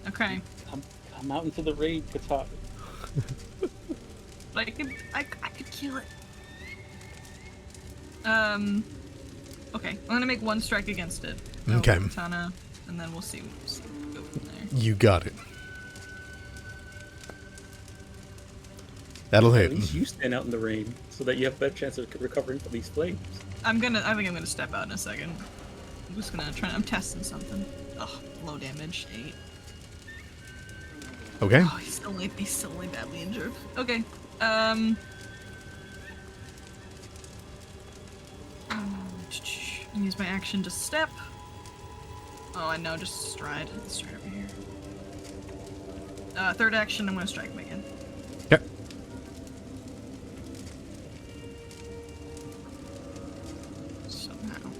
big. Okay. Come out into the raid, Katai. But I could kill it. Okay. I'm gonna make 1 strike against it. Okay. Katana, and then we'll see. Go from there. You got it. That'll At hit. least you stand out in the rain so that you have a better chance of recovering from these flames. I think I'm gonna step out in a second. I'm just gonna try. I'm testing something. Ugh, low damage, 8. Okay. Oh, he's still only badly injured. Okay. Use my action to step. Oh, I know, just stride. Let's stride over here. Third action, I'm gonna strike him again. Yep. Somehow.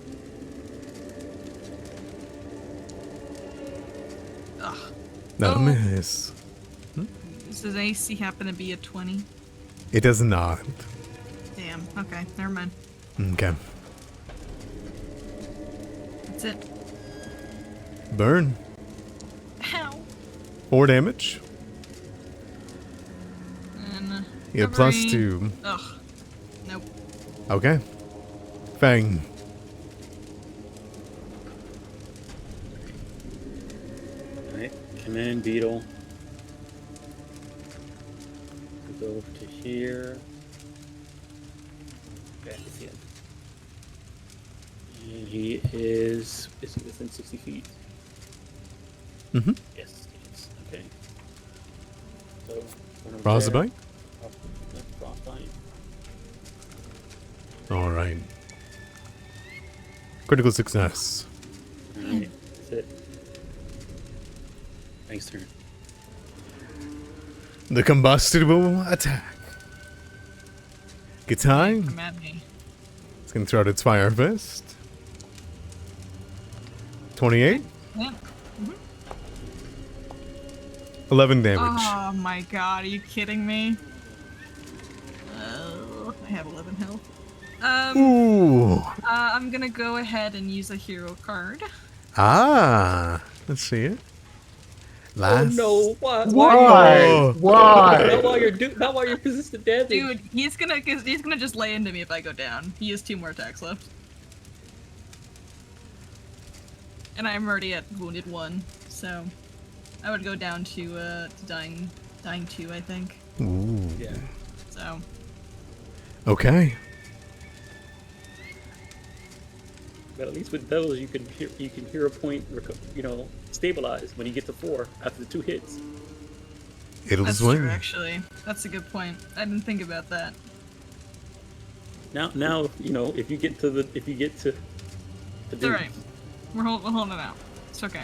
Ugh. That'll Oh. miss. Does AC happen to be a 20? It does not. Damn. Okay, never mind. Okay. That's it. Burn. Ow. 4 damage. And You get plus recovery. 2. Ugh. Nope. Okay. Fang. Alright, command beetle. We'll go over to here. Okay, I can see him. And he is he within 60 feet? Mm-hmm. Yes, he is. Okay. So, one over Frostbite? there. Frostbite. Alright. Critical success. Alright, that's it. Thanks, turn. The combustible attack. Katai. Come at me. It's gonna throw out its fire fist. 28. Yeah. 11 damage. Oh my god, are you kidding me? I have 11 health. Ooh. I'm gonna go ahead and use a hero card. Ah. Let's see it. Last. Oh no! Why? Whoa. Not while you're persistent damage. Dude, he's gonna just lay into me if I go down. He has 2 more attacks left. And I'm already at wounded 1, so I would go down to dying 2, I think. Ooh. Yeah. So Okay. But at least with those, you can hear a point, stabilize when you get to 4 after the 2 hits. It'll that's swing. true, actually. That's a good point. I didn't think about that. Now if you get to the It's alright. We're holding it out. It's okay.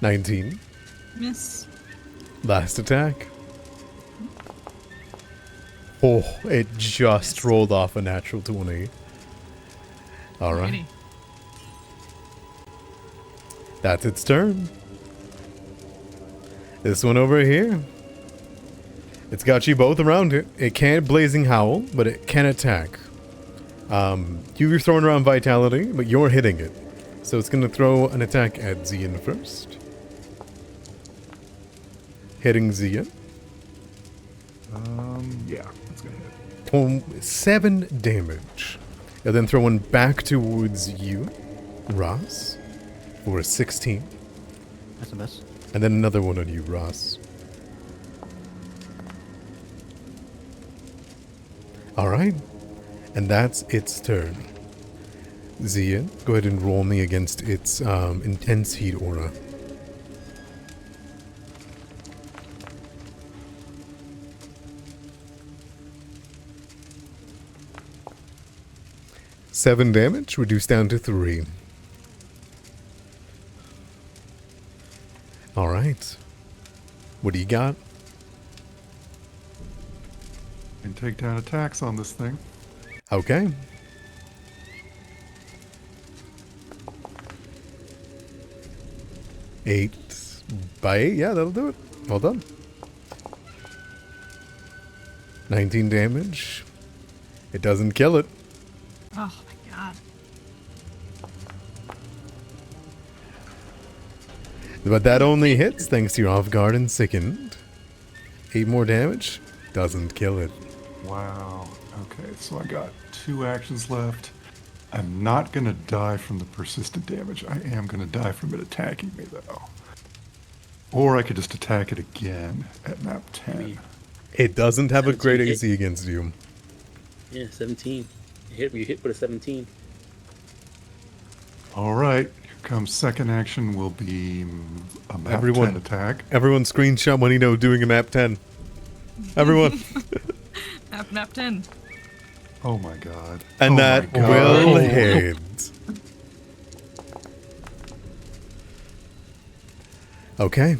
19. Miss. Last attack. Oh, it just rolled off a natural 20. Alright. Alrighty. That's its turn. This one over here. It's got you both around it. It can't Blazing Howl, but it can attack. You're throwing around Vitality, but you're hitting it. So it's going to throw an attack at Zian first. Hitting Zian. Yeah, that's gonna hit. 7 damage. And then throw one back towards you, Ross, for a 16. That's a miss. And then another one on you, Ross. Alright. And that's its turn. Zia, go ahead and roll me against its intense heat aura. Seven damage, reduced down to 3. Alright. What do you got? And take down attacks on this thing. Okay. Eight by 8, yeah, that'll do it. Well done. 19 damage. It doesn't kill it. Oh my god. But that only hits thanks to your off guard and sickened. 8 more damage. Doesn't kill it. Wow. Okay, so I got 2 actions left. I'm not going to die from the persistent damage. I am going to die from it attacking me, though. Or I could just attack it again at map 10. It doesn't have a great 17 AC against you. Yeah, 17. You hit with a 17. All right, here comes second action will be a map Everyone. 10 attack. Everyone screenshot when you know doing a map 10. Everyone. Map 10. Oh my god. And Oh that my God. will hit. Okay.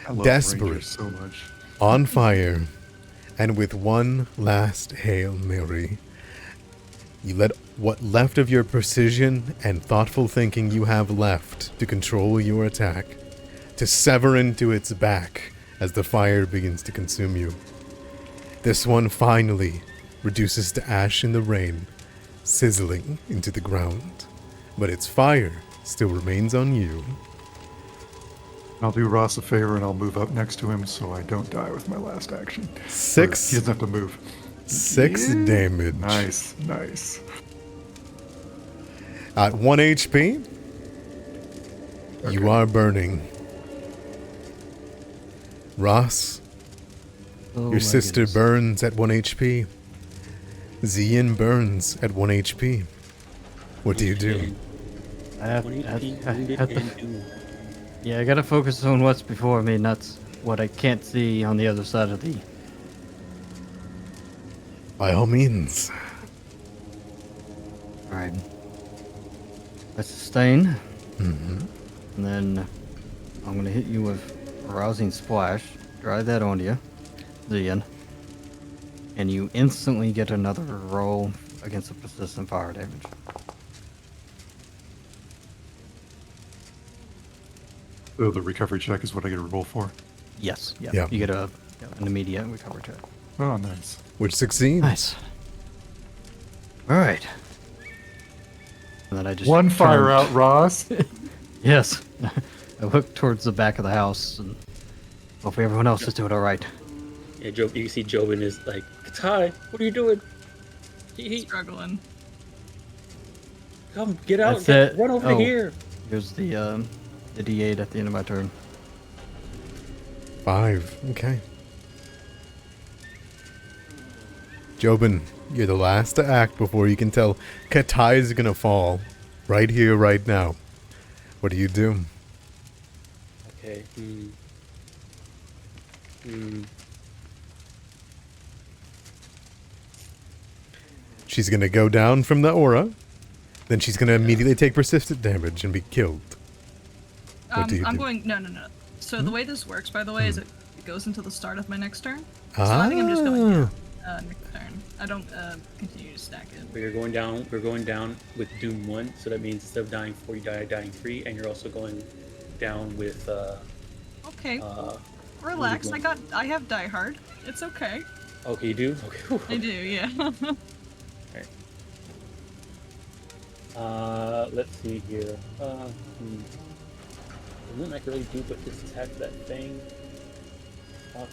I love Desperate. Rangers so much. On fire, and with one last Hail Mary, you let what left of your precision and thoughtful thinking you have left to control your attack, to sever into its back as the fire begins to consume you. This one finally reduces to ash in the rain, sizzling into the ground, but its fire still remains on you. I'll do Ross a favor and I'll move up next to him so I don't die with my last action. Or 6 He doesn't have to move. 6 damage. Nice, nice. At 1 HP, you Okay. are burning. Ross, Oh your my sister goodness. burns at 1 HP. Zian burns at 1 HP. What do you do? I have, 20 I have- feet I wounded have to- and doomed. yeah, I gotta focus on what's before me, not what I can't see on the other side of the. By all means. Alright. I sustain, Mm-hmm. and then I'm gonna hit you with Rousing Splash. Drive that onto you, Zian. And you instantly get another roll against the persistent fire damage. So the recovery check is what I get a roll for. Yes. Yeah. Yeah. You get an immediate recovery check. Oh, nice. Which succeeds. Nice. All right. And then I just One fire turned- out, Ross. Yes. I look towards the back of the house and hopefully everyone else is doing all right. Yeah, Job. You see Jobin is like, Katai, what are you doing? He Struggling. come get out. That's it. Run over Oh. here. Here's the D8 at the end of my turn. 5. Okay. Jobin, you're the last to act before you can tell Katai is gonna fall. Right here, right now. What do you do? Okay. She's gonna go down from the aura. Then she's gonna immediately take persistent damage and be killed. What do you I'm do? going. No. So the way this works, by the way, is it goes until the start of my next turn. So I think I'm just going down next turn. I don't continue to stack it. But you're going down. We're going down with Doom 1, so that means instead of dying 4, you dying 3, and you're also going down with. Okay. Uh, Relax. what I have Die Hard. It's okay. okay, you do. Okay. I do. Yeah. Let's see here. Nothing I can really do but just attack that thing.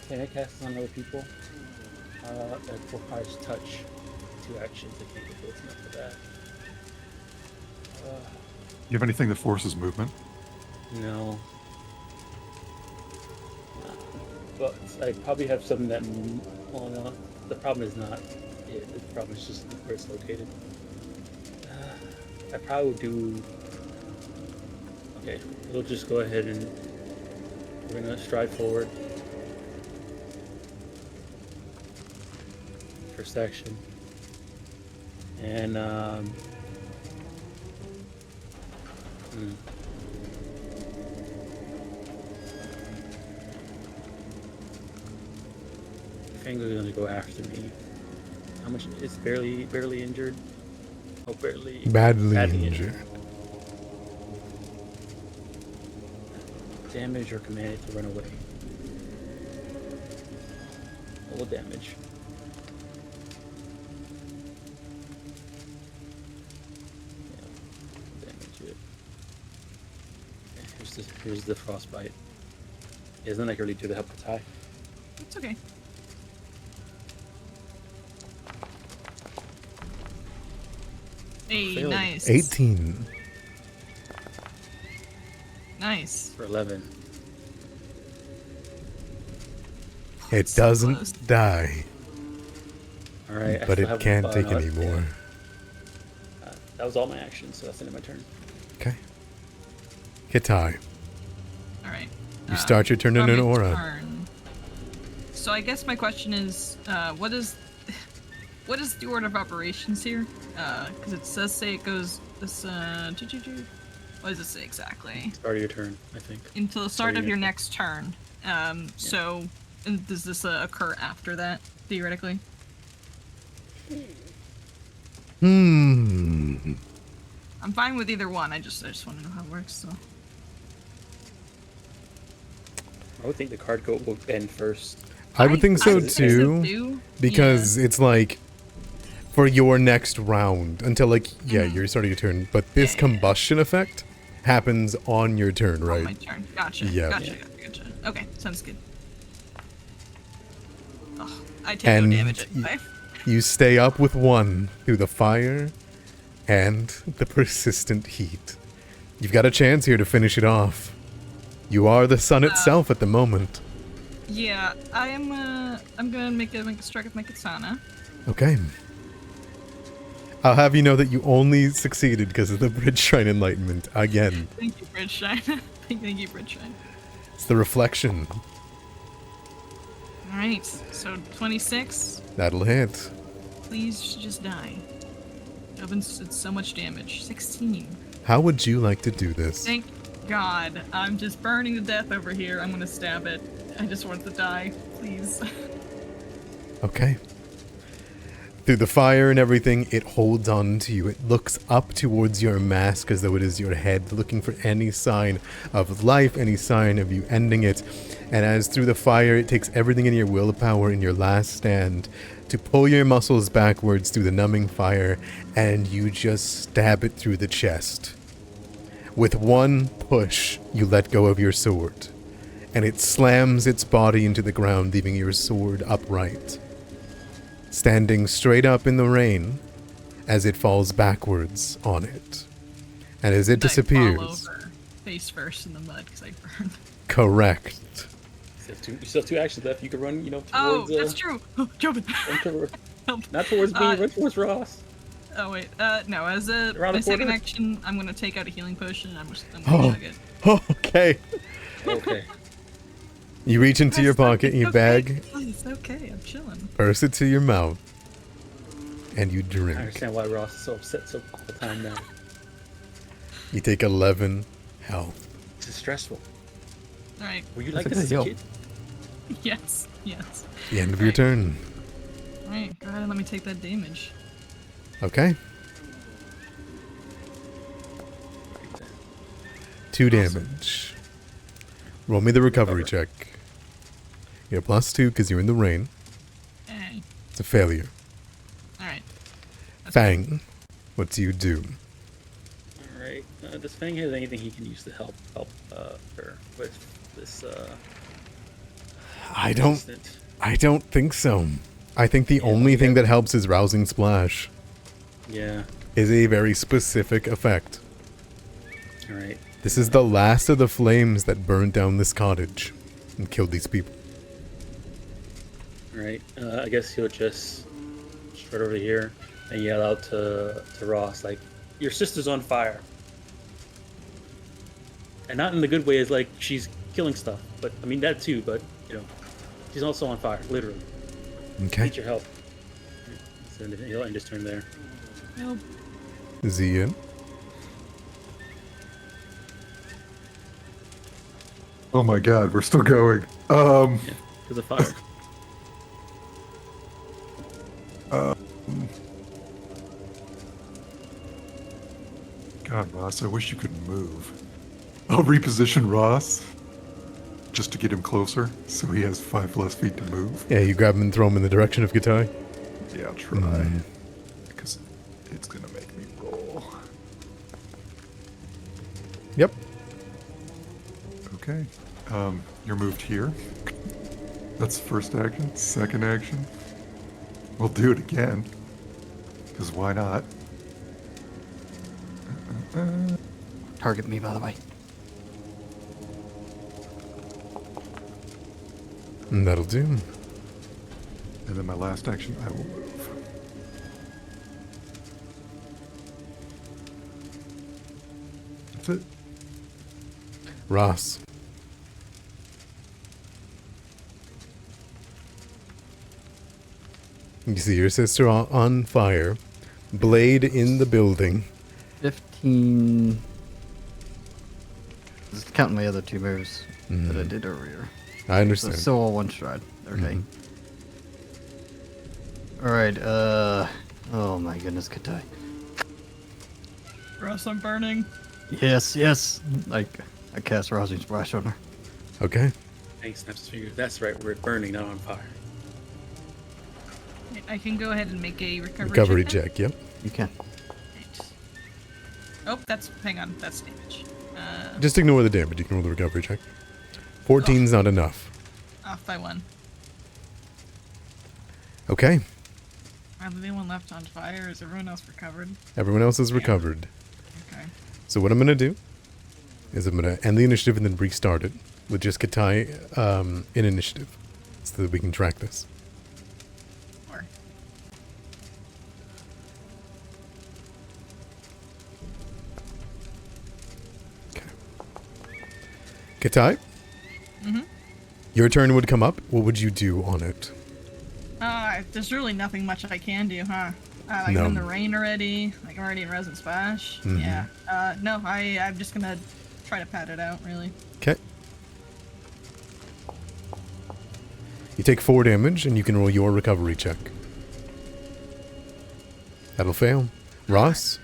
Can I cast this on other people? That requires touch. 2 actions. I can't get close enough for that. You have anything that forces movement? No. But I probably have something that. Well, no. The problem is not it. The problem is just where it's located. I probably would do. Okay, we'll just go ahead and we're gonna stride forward. First action, and Fango's gonna go after me. How much? It's barely injured. Oh, badly injured. Damage or command it to run away. Full damage. Yeah, damage it. Okay, here's the frostbite. Isn't that really do to help the tie? It's okay. Hey, Failed. nice. 18. Nice. For 11. It So doesn't close. die, All right, I but still it have, can't take no, any more. that was all my actions, so that's the end of my turn. Okay. Katai, All right. you start your turn in an aura. Turn. So I guess my question is, what is the order of operations here? Because it says it goes this. What does it say exactly? Start of your turn, I think. Until the start of your next turn. So, and does this occur after that theoretically? Hmm. I'm fine with either one. I just want to know how it works. So. I would think the card go will end first. I would think so would think too, because it's like for your next round until like you're starting your turn, but this combustion effect happens on your turn, On right? my turn. Gotcha. Yeah. Gotcha. Okay, sounds good. Oh, I take And no damage anyway. You stay up with 1 through the fire and the persistent heat. You've got a chance here to finish it off. You are the sun itself at the moment. Yeah, I'm gonna make a strike with my katana. Okay. I'll have you know that you only succeeded because of the Bridge Shrine Enlightenment again. Thank you, Bridge Shine. Thank you, Bridge Shine. It's the reflection. Alright, so 26. That'll hit. Please just die. It's so much damage. 16. How would you like to do this? Thank God. I'm just burning to death over here. I'm gonna stab it. I just want it to die. Please. Okay. Through the fire and everything, it holds on to you. It looks up towards your mask as though it is your head, looking for any sign of life, any sign of you ending it. And as through the fire, it takes everything in your willpower in your last stand to pull your muscles backwards through the numbing fire, and you just stab it through the chest. With one push, you let go of your sword, and it slams its body into the ground, leaving your sword upright, standing straight up in the rain as it falls backwards on it. And as it I fall disappears... over, face first in the mud because I burned. Correct. You still have 2 actions left. You can run, towards... Oh, that's true. Oh, Jobin. Help. Not towards me, run towards Ross. Oh wait, no. As a Around my the second corner? action, I'm gonna take out a healing potion. And I'm gonna chug it. Okay. Okay. You reach into your pocket, your bag, It's okay. I'm chilling. purse it to your mouth, and you I drink. understand why Ross is so upset so all the time now. You take 11 health. This is stressful. All right. Were you That's like a this as good a deal. kid? Yes. Yes. The end of your turn. All right. Go ahead and let me take that damage. Okay. 2 damage. Roll me the recovery check. You're +2 because you're in the rain. Hey. It's a failure. All right. That's Fang, what do you do? All right. Does Fang have anything he can use to help her with this? I don't think so. I think the Yeah, only thing yeah. that helps is Rousing Splash. Yeah. Is a very specific effect. All right. This is the last of the flames that burned down this cottage and killed these people. All right. I guess he'll just straight over here and yell out to Ross like, "Your sister's on fire." And not in the good way, as like she's killing stuff, but I mean that too. But she's also on fire, literally. Okay. Need your help. So he'll end his turn there. Nope. Zian. Oh my god, we're still going. Yeah, because of fire. God, Ross, I wish you could move. I'll reposition Ross just to get him closer so he has 5 less feet to move. Yeah, you grab him and throw him in the direction of Gatai. Yeah, I'll try. Because it's gonna make me roll. Yep. Okay. You're moved here. That's first action. Second action. We'll do it again. Because why not? Target me, by the way. And that'll do. And then my last action, I will move. That's it. Ross. You see your sister on fire. Blade in the building. 15. Just counting my other 2 moves that I did earlier. I So understand. still all one stride. Okay. Alright, oh my goodness, Katai. Ross, I'm burning. Yes, yes. I cast Rousing Splash on her. Okay. Fang snaps his fingers. That's right. We're burning, not on fire. I can go ahead and make a recovery, Recovery check. check, yep. You can. Right. Oh, hang on, that's damage. Just ignore the damage. You can roll the recovery check. 14's not enough. Off by 1. Okay. Are the only one left on fire? Is everyone else recovered? Everyone else is recovered. Okay. So what I'm going to do is I'm going to end the initiative and then restart it with just Katai in initiative so that we can track this. Or Katai? Mhm. Your turn would come up. What would you do on it? there's really nothing much I can do, huh? Like No. I'm in the rain already. Like I'm already in Resin Splash. Mhm. Yeah. No, I'm just gonna try to pat it out, really. Okay. You take 4 damage and you can roll your recovery check. That'll fail. Ross,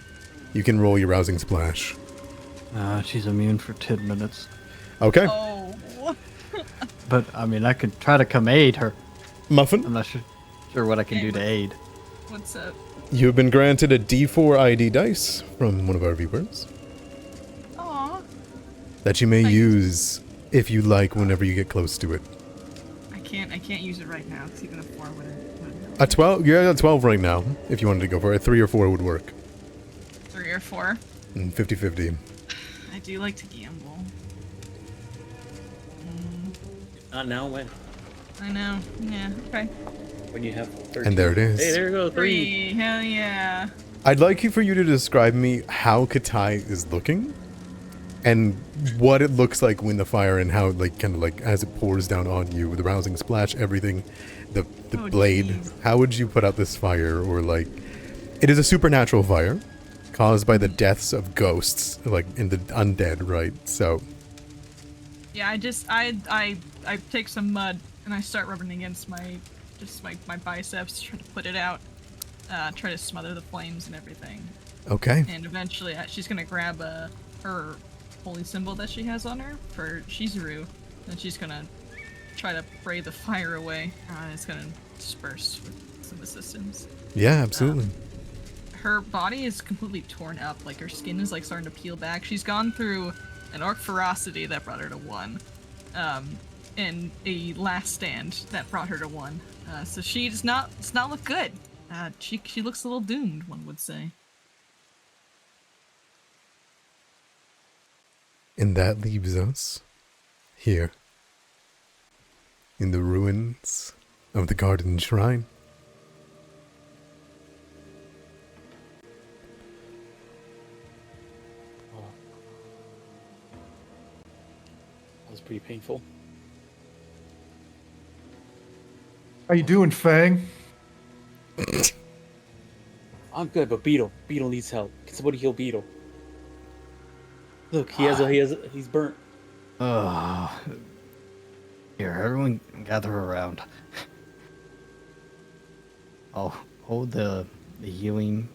you can roll your rousing splash. She's immune for 10 minutes. Okay. Oh. But, I mean, I could try to come aid her. I'm Muffin, not sure what I can do to aid. What's up? you have been granted a D4 ID dice from one of our viewers. Aw. that you may I use if you like whenever you get close to it. I can't use it right now, because even a 4 wouldn't A 12? You're at a 12 right now, if you wanted to go for it. 3 or 4 would work. 3 or 4. 50-50. I do like to gamble. Not now, when? I know. Yeah, okay. When you have 13. And there it is. Hey, there you go, 3. 3, hell yeah. I'd like you for you to describe me how Katai is looking and what it looks like when the fire and how, like, kind of like as it pours down on you, the rousing splash, everything, the Oh, blade. geez. How would you put out this fire? Or like, it is a supernatural fire caused by the deaths of ghosts, like in the undead, right? So Yeah, I take some mud and I start rubbing against my biceps, trying to put it out, try to smother the flames and everything. okay, And eventually, she's gonna grab her holy symbol that she has on her for Shizuru, and she's gonna try to pray the fire away. It's gonna disperse with some assistance. yeah, absolutely. Her body is completely torn up, like her skin is like starting to peel back. She's gone through an orc ferocity that brought her to 1, and a last stand that brought her to 1. So she does not look good. She looks a little doomed, one would say. And that leaves us here in the ruins of the Garden Shrine. That was pretty painful. How you doing, Fang? I'm good, but Beetle needs help. Can somebody heal Beetle? Look, he's burnt. Here, everyone gather around. I'll hold the healing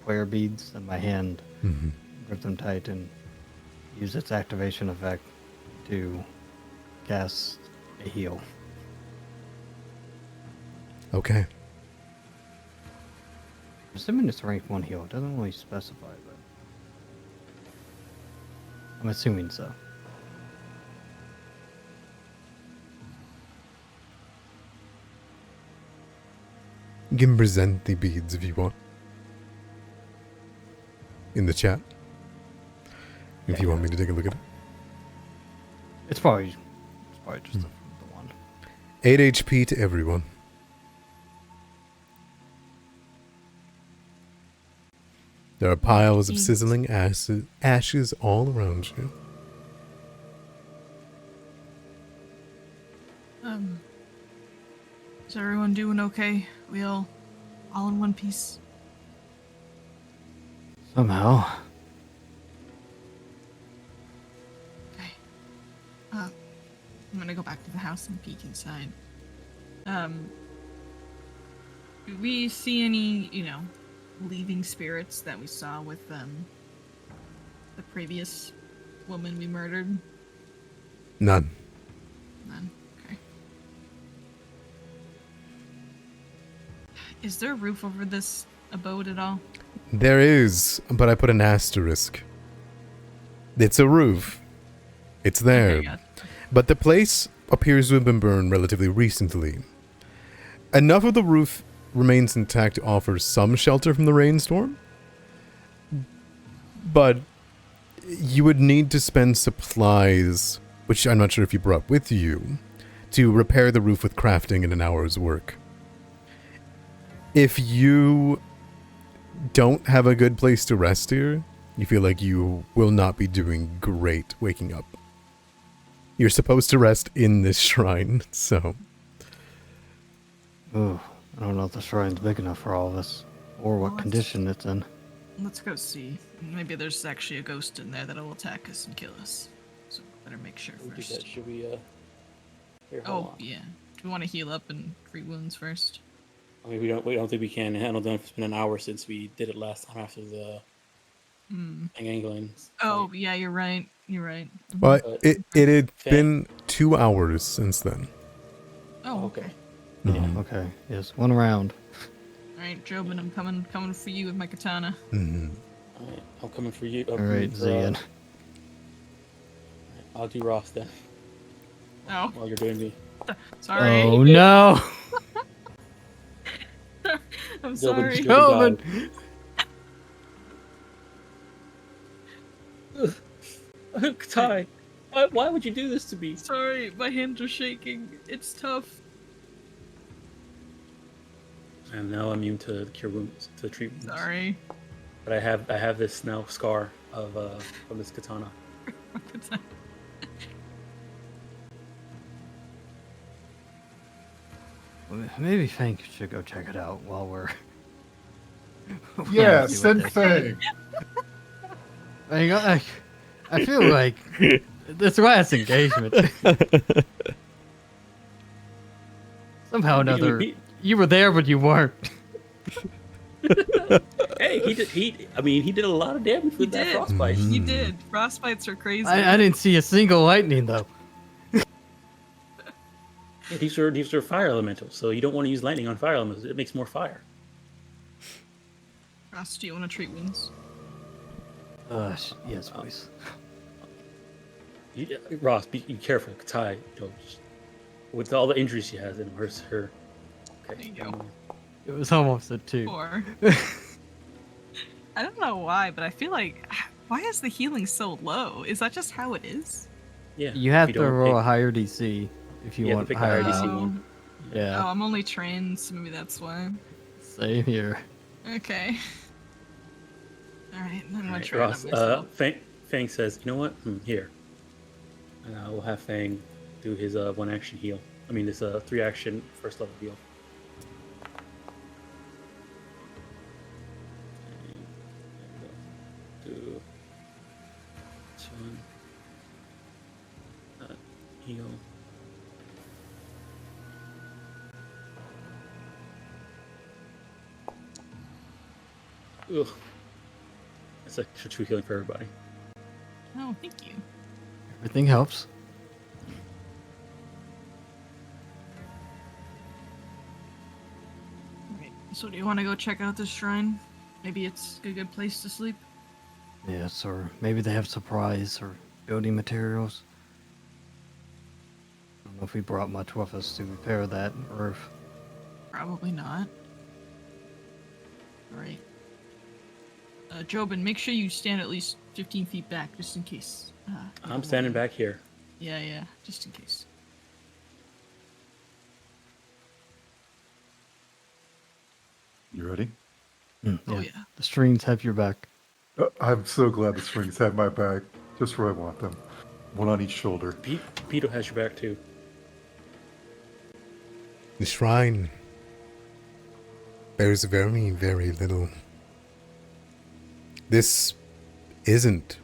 prayer beads in my hand, grip them tight, and use its activation effect to cast a heal. Okay. I'm assuming it's rank 1 heal. It doesn't really specify, but I'm assuming so. You can present the beads if you want. In the chat. If you want me to take a look at it. It's probably just the one. 8 HP to everyone. There are piles of sizzling ashes all around you. Is everyone doing okay? We all in one piece? Somehow. Okay. I'm gonna go back to the house and peek inside. Do we see any, leaving spirits that we saw with the previous woman we murdered? None. None. Okay. Is there a roof over this abode at all? There is, but I put an asterisk. It's a roof. It's there. Okay, gotcha. But the place appears to have been burned relatively recently. Enough of the roof remains intact to offer some shelter from the rainstorm. But you would need to spend supplies, which I'm not sure if you brought with you, to repair the roof with crafting in an hour's work. If you don't have a good place to rest here, you feel like you will not be doing great waking up. You're supposed to rest in this shrine, so... Ooh, I don't know if the shrine's big enough for all of us, or what Well, let's- condition it's in. Let's go see. Maybe there's actually a ghost in there that'll attack us and kill us. So better make sure We do first. that. Should we? Here, hold Oh on. yeah. Do we want to heal up and treat wounds first? I mean, we don't think we can. I don't know if it's been an hour since we did it last time after the angling. Oh yeah, you're right. You're right. But But- it had Fair. been 2 hours since then. Oh Okay. okay. Mhm. Okay, yes, one round. All right, Jobin, I'm coming for you with my katana. Mhm. All right, I'm coming for you. All right, Zian. I'll do Ross then Oh, while you're doing me. sorry. Oh no! I'm Jobin, sorry. Jobin Jobin! died. Ty, why would you do this to me? Sorry, my hands are shaking. It's tough. I'm now immune to cure wounds, to treat wounds. Sorry. But I have this now scar of from this katana. Maybe Fang should go check it out while we're. Yeah, see what send they- Fang. I feel like this last engagement. Somehow or another, you were there, but you weren't. Hey, he did. I mean, he did a lot of damage with that did. frostbite. You did. Frostbites are crazy. I didn't see a single lightning though. Yeah, these are fire elementals, so you don't want to use lightning on fire elementals. It makes more fire. Ross, do you want to treat wounds? Yes, please. Ross, be careful. Katai, with all the injuries she has, it hurts her. Okay. There you go. It was almost a 2. Or I don't know why, but I feel like why is the healing so low? Is that just how it is? Yeah. You have if to don't roll a pick- higher DC if you You have to want pick a higher higher DC. DC one. Oh, Yeah, I'm only trained, so maybe that's why. same here. Okay. Alright, I'm gonna Alright, try Ross, it on myself. Fang says, you know what? Here. And we'll have Fang do his 1 action heal. I mean, this 3 action first level heal. Do this one. Heal. Ugh. It's extra 2 healing for everybody. Oh, thank you. Everything helps. Alright, so do you want to go check out this shrine? Maybe it's a good place to sleep? Yes, or maybe they have supplies or building materials. I don't know if we brought much with us to repair that roof. Probably not. Alright. Jobin, make sure you stand at least 15 feet back, just in case. I'm standing back here. Yeah, just in case. You ready? Oh, yeah. The strings have your back. I'm so glad the strings have my back, just where I want them. One on each shoulder. Pito has your back too. The shrine. There's very, very little. This isn't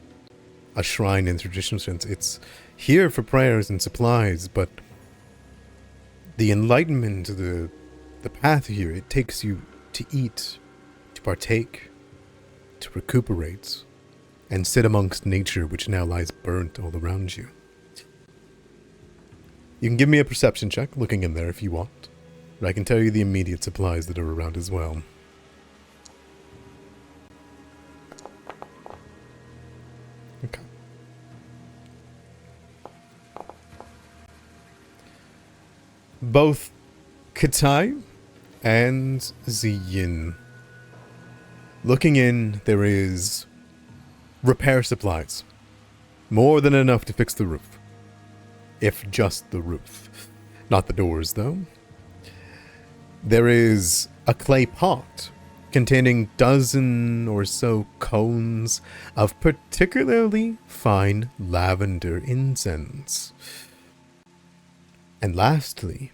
a shrine in traditional sense. It's here for prayers and supplies, but the enlightenment, the path here, it takes you to eat, to partake, to recuperate, and sit amongst nature which now lies burnt all around you. You can give me a perception check looking in there if you want, but I can tell you the immediate supplies that are around as well. Okay. Both Katai and Ziyin. Looking in, there is repair supplies. More than enough to fix the roof. If just the roof. Not the doors, though. There is a clay pot containing dozen or so cones of particularly fine lavender incense. And lastly,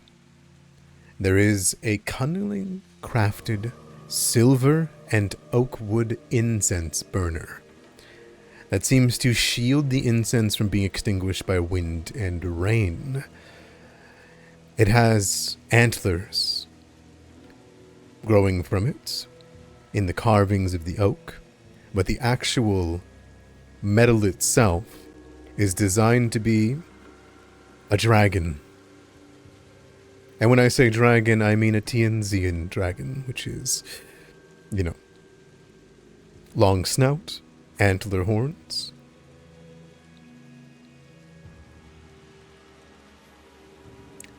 there is a cunningly crafted silver and oak wood incense burner that seems to shield the incense from being extinguished by wind and rain. It has antlers growing from it in the carvings of the oak, but the actual metal itself is designed to be a dragon. And when I say dragon, I mean a Tianzian dragon, which is, long snout, antler horns,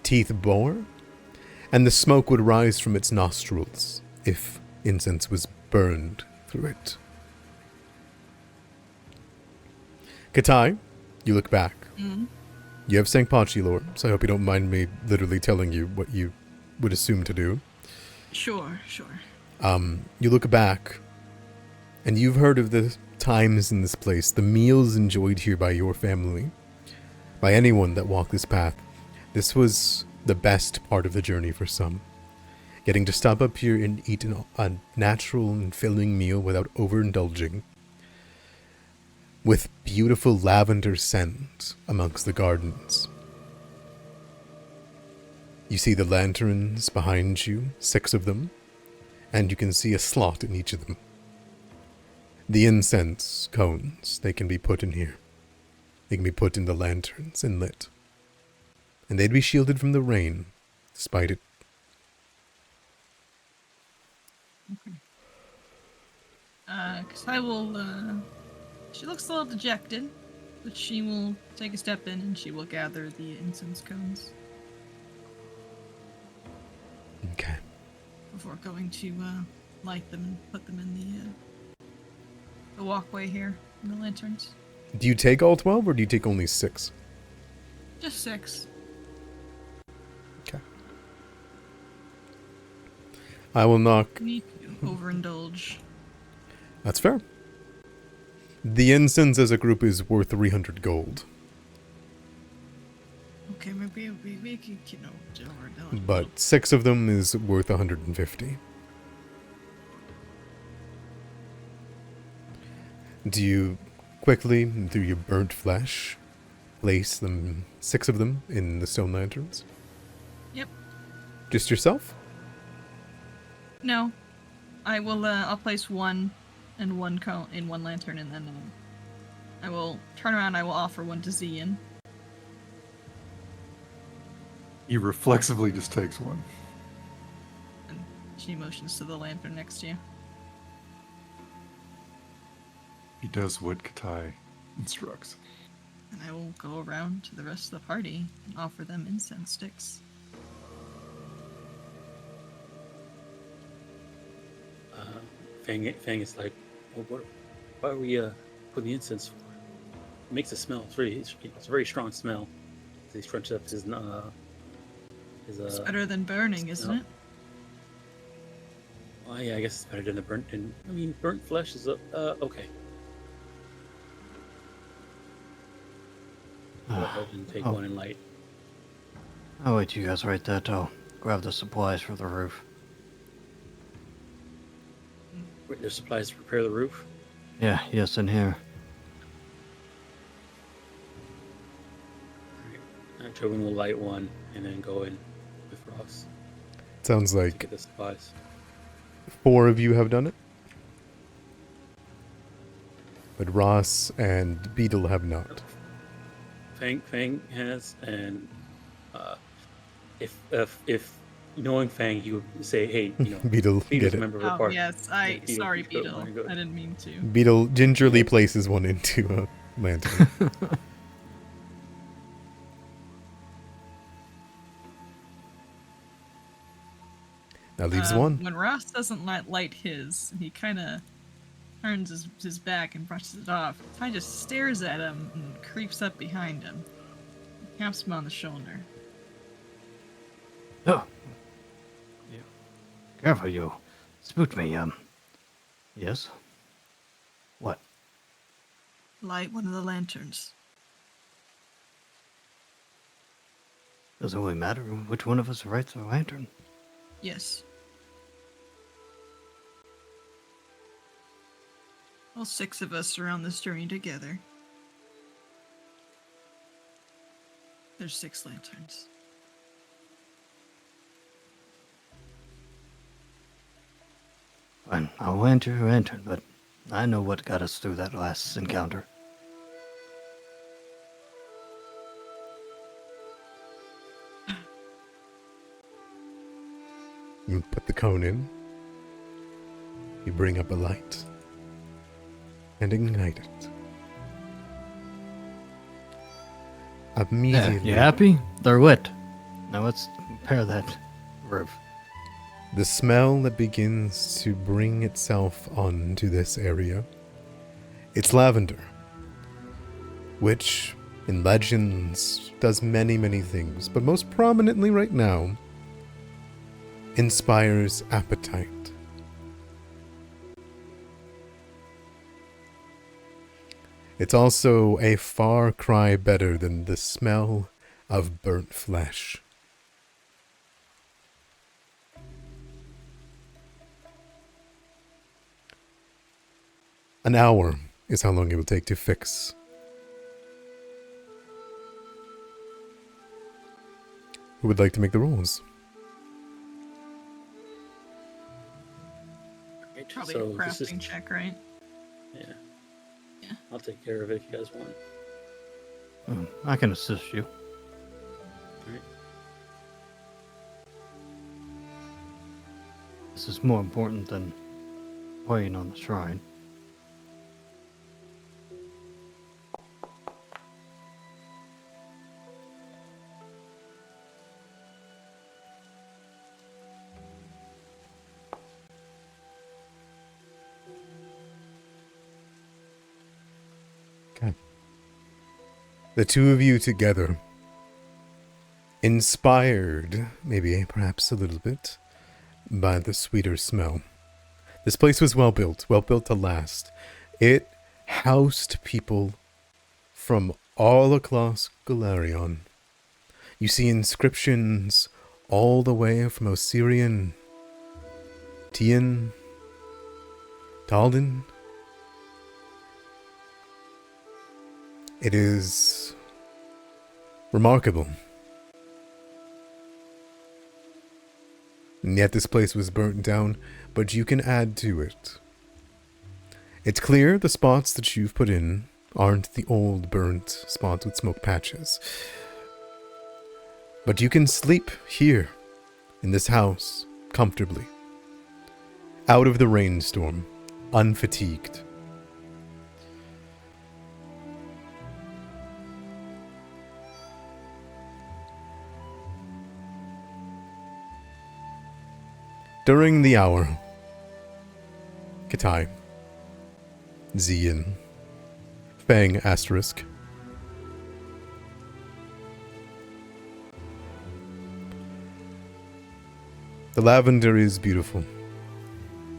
teeth bore, and the smoke would rise from its nostrils if incense was burned through it. Katai, you look back. Mm. You have Sangpachi lore, so I hope you don't mind me literally telling you what you would assume to do. Sure. You look back, and you've heard of the times in this place, the meals enjoyed here by your family, by anyone that walked this path. This was the best part of the journey for some. Getting to stop up here and eat a natural and filling meal without overindulging, with beautiful lavender scent amongst the gardens. You see the lanterns behind you, 6 of them, and you can see a slot in each of them. The incense cones, they can be put in here. They can be put in the lanterns and lit. And they'd be shielded from the rain, despite it. Okay. Cause I will, she looks a little dejected, but she will take a step in and she will gather the incense cones Okay. before going to, light them and put them in the walkway here, in the lanterns. Do you take all 12, or do you take only 6? Just 6. Okay. I will knock. Need to overindulge. That's fair. The incense as a group is worth 300 gold, Okay, maybe we could, overindulge. but 6 of them is worth 150. Do you quickly, through your burnt flesh, place them, 6 of them, in the stone lanterns? Yep. Just yourself? No. I will, I'll place one and one cone in one lantern, and then I will turn around, I will offer one to Zian. He reflexively just takes one. And she motions to the lantern next to you. He does what Katai instructs. And I will go around to the rest of the party and offer them incense sticks. Fang is like, well, why are we putting the incense for? It makes a smell. It's a very strong smell. He scrunches up his It's better than burning, isn't it? Well, yeah, I guess it's better than the burnt. And I mean, burnt flesh is okay. Go ahead and take one and light. I'll wait you guys right there. I'll grab the supplies for the roof. Wait, there's supplies to repair the roof. Yeah, yes, in here. Jovin will light one and then go in with Ross Sounds to like get the supplies. 4 of you have done it. But Ross and Beetle have not. Fang has, and if knowing Fang, he would say, "Hey, Beetle, Beetle's get a it. member of the Oh, party." yes. Sorry, Beetle. I didn't mean to. Beetle gingerly places one into a lantern. That leaves one. When Ross doesn't light his, he kind of turns his back and brushes it off. Ty just stares at him and creeps up behind him. Taps him on the shoulder. Oh. Yeah. Careful, you. Spooked me, Yes? What? Light one of the lanterns. Doesn't really matter which one of us lights the lantern. Yes. All 6 of us are on this journey together. There's 6 lanterns. Fine, I'll lend you your lantern, but I know what got us through that last encounter. You put the cone in. You bring up a light. And ignite it. Yeah, Immediately. you happy? They're lit. Now let's compare that verb. The smell that begins to bring itself onto this area, it's lavender, which in legends does many, many things, but most prominently right now, inspires appetite. It's also a far cry better than the smell of burnt flesh. An hour is how long it will take to fix. Who would like to make the rolls? Right, Probably so a this is crafting check, right? yeah. Yeah. I'll take care of it if you guys want. I can assist you. Alright. This is more important than waiting on the shrine. Okay. The two of you together, inspired, maybe perhaps a little bit, by the sweeter smell. This place was well built to last. It housed people from all across Galarion. You see inscriptions all the way from Osirian, Tien, Talden. It is remarkable. And yet this place was burnt down, but you can add to it. It's clear the spots that you've put in aren't the old burnt spots with smoke patches. But you can sleep here, in this house, comfortably. Out of the rainstorm, unfatigued. During the hour, Katai, Zian, Fang asterisk. The lavender is beautiful.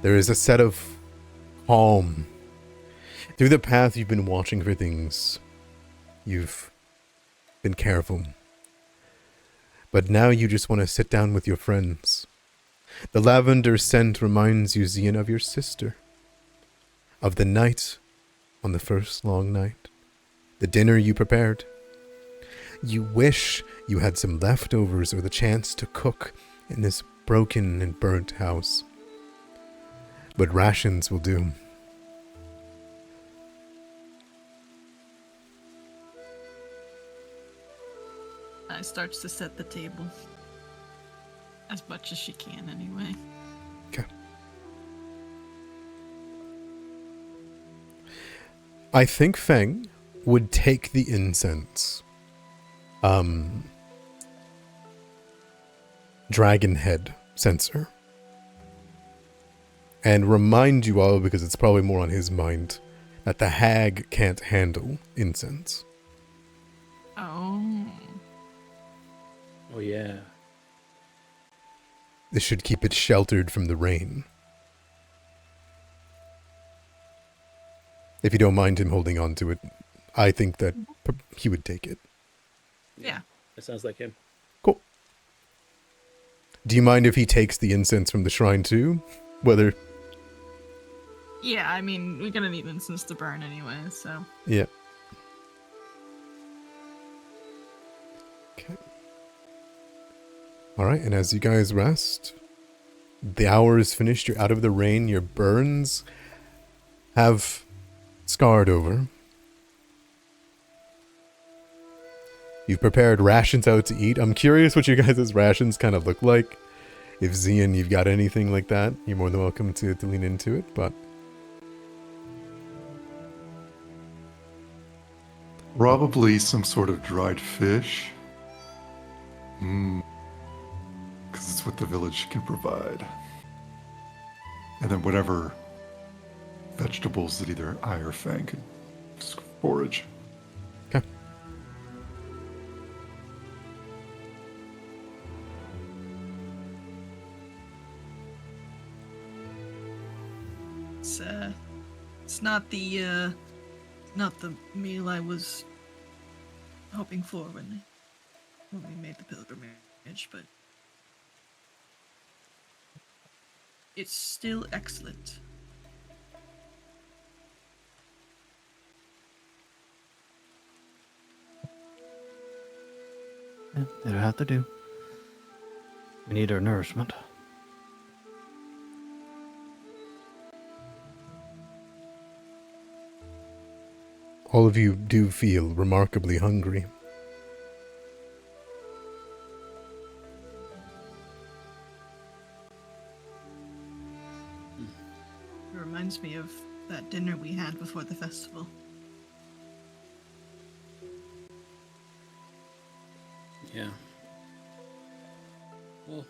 There is a set of calm. Through the path you've been watching for things. You've been careful. But now you just want to sit down with your friends. The lavender scent reminds you, Zian, of your sister. Of the night on the first long night. The dinner you prepared. You wish you had some leftovers or the chance to cook in this broken and burnt house. But rations will do. I starts to set the table. As much as she can, anyway. Okay. I think Feng would take the incense. Dragon head sensor. And remind you all, because it's probably more on his mind, that the hag can't handle incense. Oh. Oh yeah. This should keep it sheltered from the rain. If you don't mind him holding on to it, I think that he would take it. Yeah. That sounds like him. Cool. Do you mind if he takes the incense from the shrine too? Whether... Yeah, I mean, we're gonna need incense to burn anyway, so. Yeah. Okay. Alright, and as you guys rest, the hour is finished, you're out of the rain, your burns have scarred over. You've prepared rations out to eat. I'm curious what you guys' rations kind of look like. If Zian, you've got anything like that, you're more than welcome to lean into it, but... Probably some sort of dried fish. that's what the village can provide. And then whatever vegetables that either I or Fang could forage. Okay. It's not the meal I was hoping for when we made the pilgrimage, but it's still excellent. Yeah, it'll have to do. We need our nourishment. All of you do feel remarkably hungry. It reminds me of that dinner we had before the festival. Yeah. Well,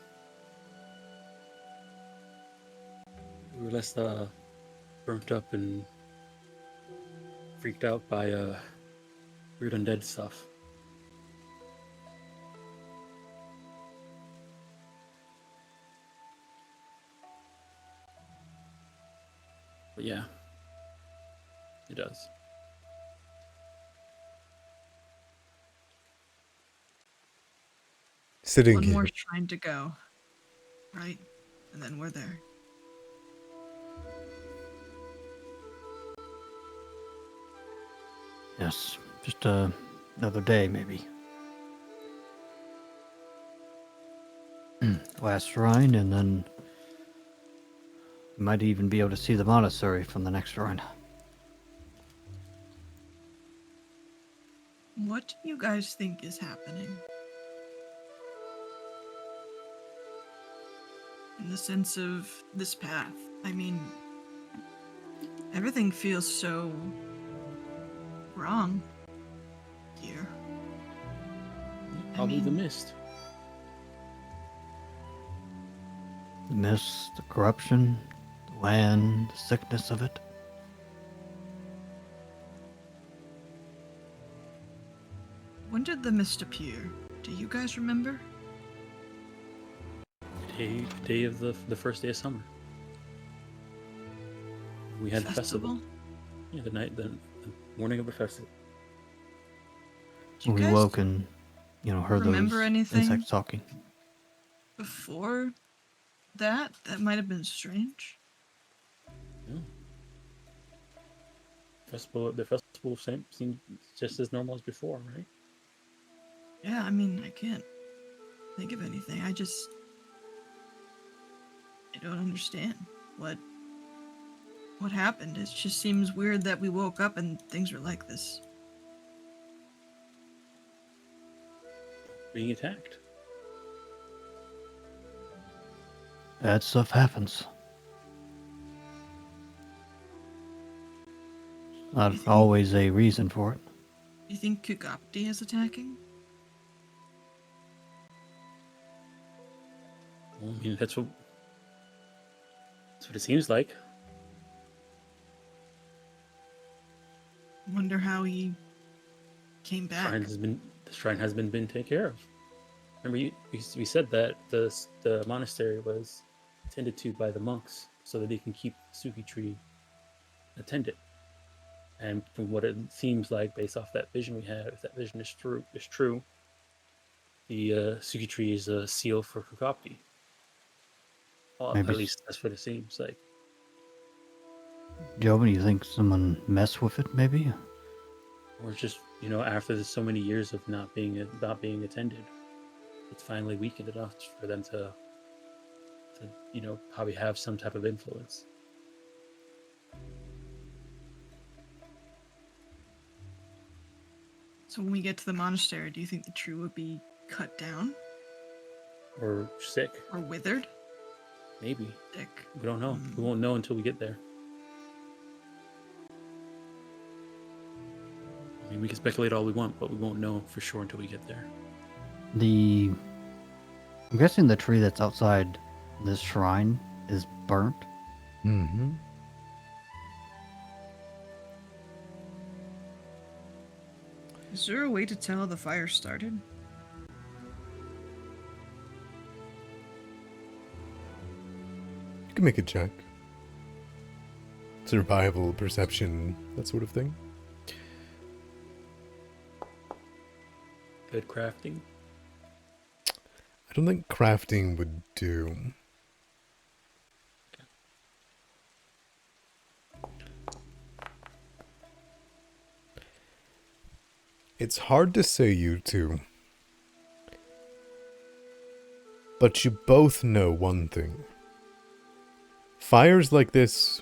we were less burnt up and freaked out by weird undead stuff. But yeah, it does. Sitting One here. more shrine to go, right? And then we're there. Yes, just another day, maybe. Last shrine, and then we might even be able to see the monastery from the next shrine. What do you guys think is happening? In the sense of this path. I mean, everything feels so wrong here. Probably the mean- mist. The mist, the corruption, the land, the sickness of it. When did the mist appear? Do you guys remember? Day of the first day of summer. We had the festival. Yeah, the morning of the festival. Do you We guys woke and, heard remember those anything? insects talking. before that? That might have been strange. Yeah. The festival seemed just as normal as before, right? Yeah, I mean, I can't think of anything. I don't understand what happened. It just seems weird that we woke up and things were like this. Being attacked. Bad stuff happens. Not You think- always a reason for it. You think Kugapti is attacking? Well, I mean, that's what it seems like. Wonder how he came back. The shrine has been taken care of. Remember, we said that the monastery was tended to by the monks so that they can keep the Suki tree attended. And from what it seems like, based off that vision we had, if that vision is true, the Suki tree is a seal for Kukapti. Well, Maybe at least that's what it seems like. Joe, you think someone messed with it, maybe? Or just, after so many years of not being attended, it's finally weakened enough for them to probably have some type of influence. So when we get to the monastery, do you think the tree would be cut down Or sick, or withered? maybe. Dick. We don't know. We won't know until we get there. I mean, we can speculate all we want, but we won't know for sure until we get there. The I'm guessing the tree that's outside this shrine is burnt. Mm-hmm. Is there a way to tell how the fire started? You can make a check. Survival, perception, that sort of thing. Good crafting. I don't think crafting would do. It's hard to say, you two. But you both know one thing. Fires like this,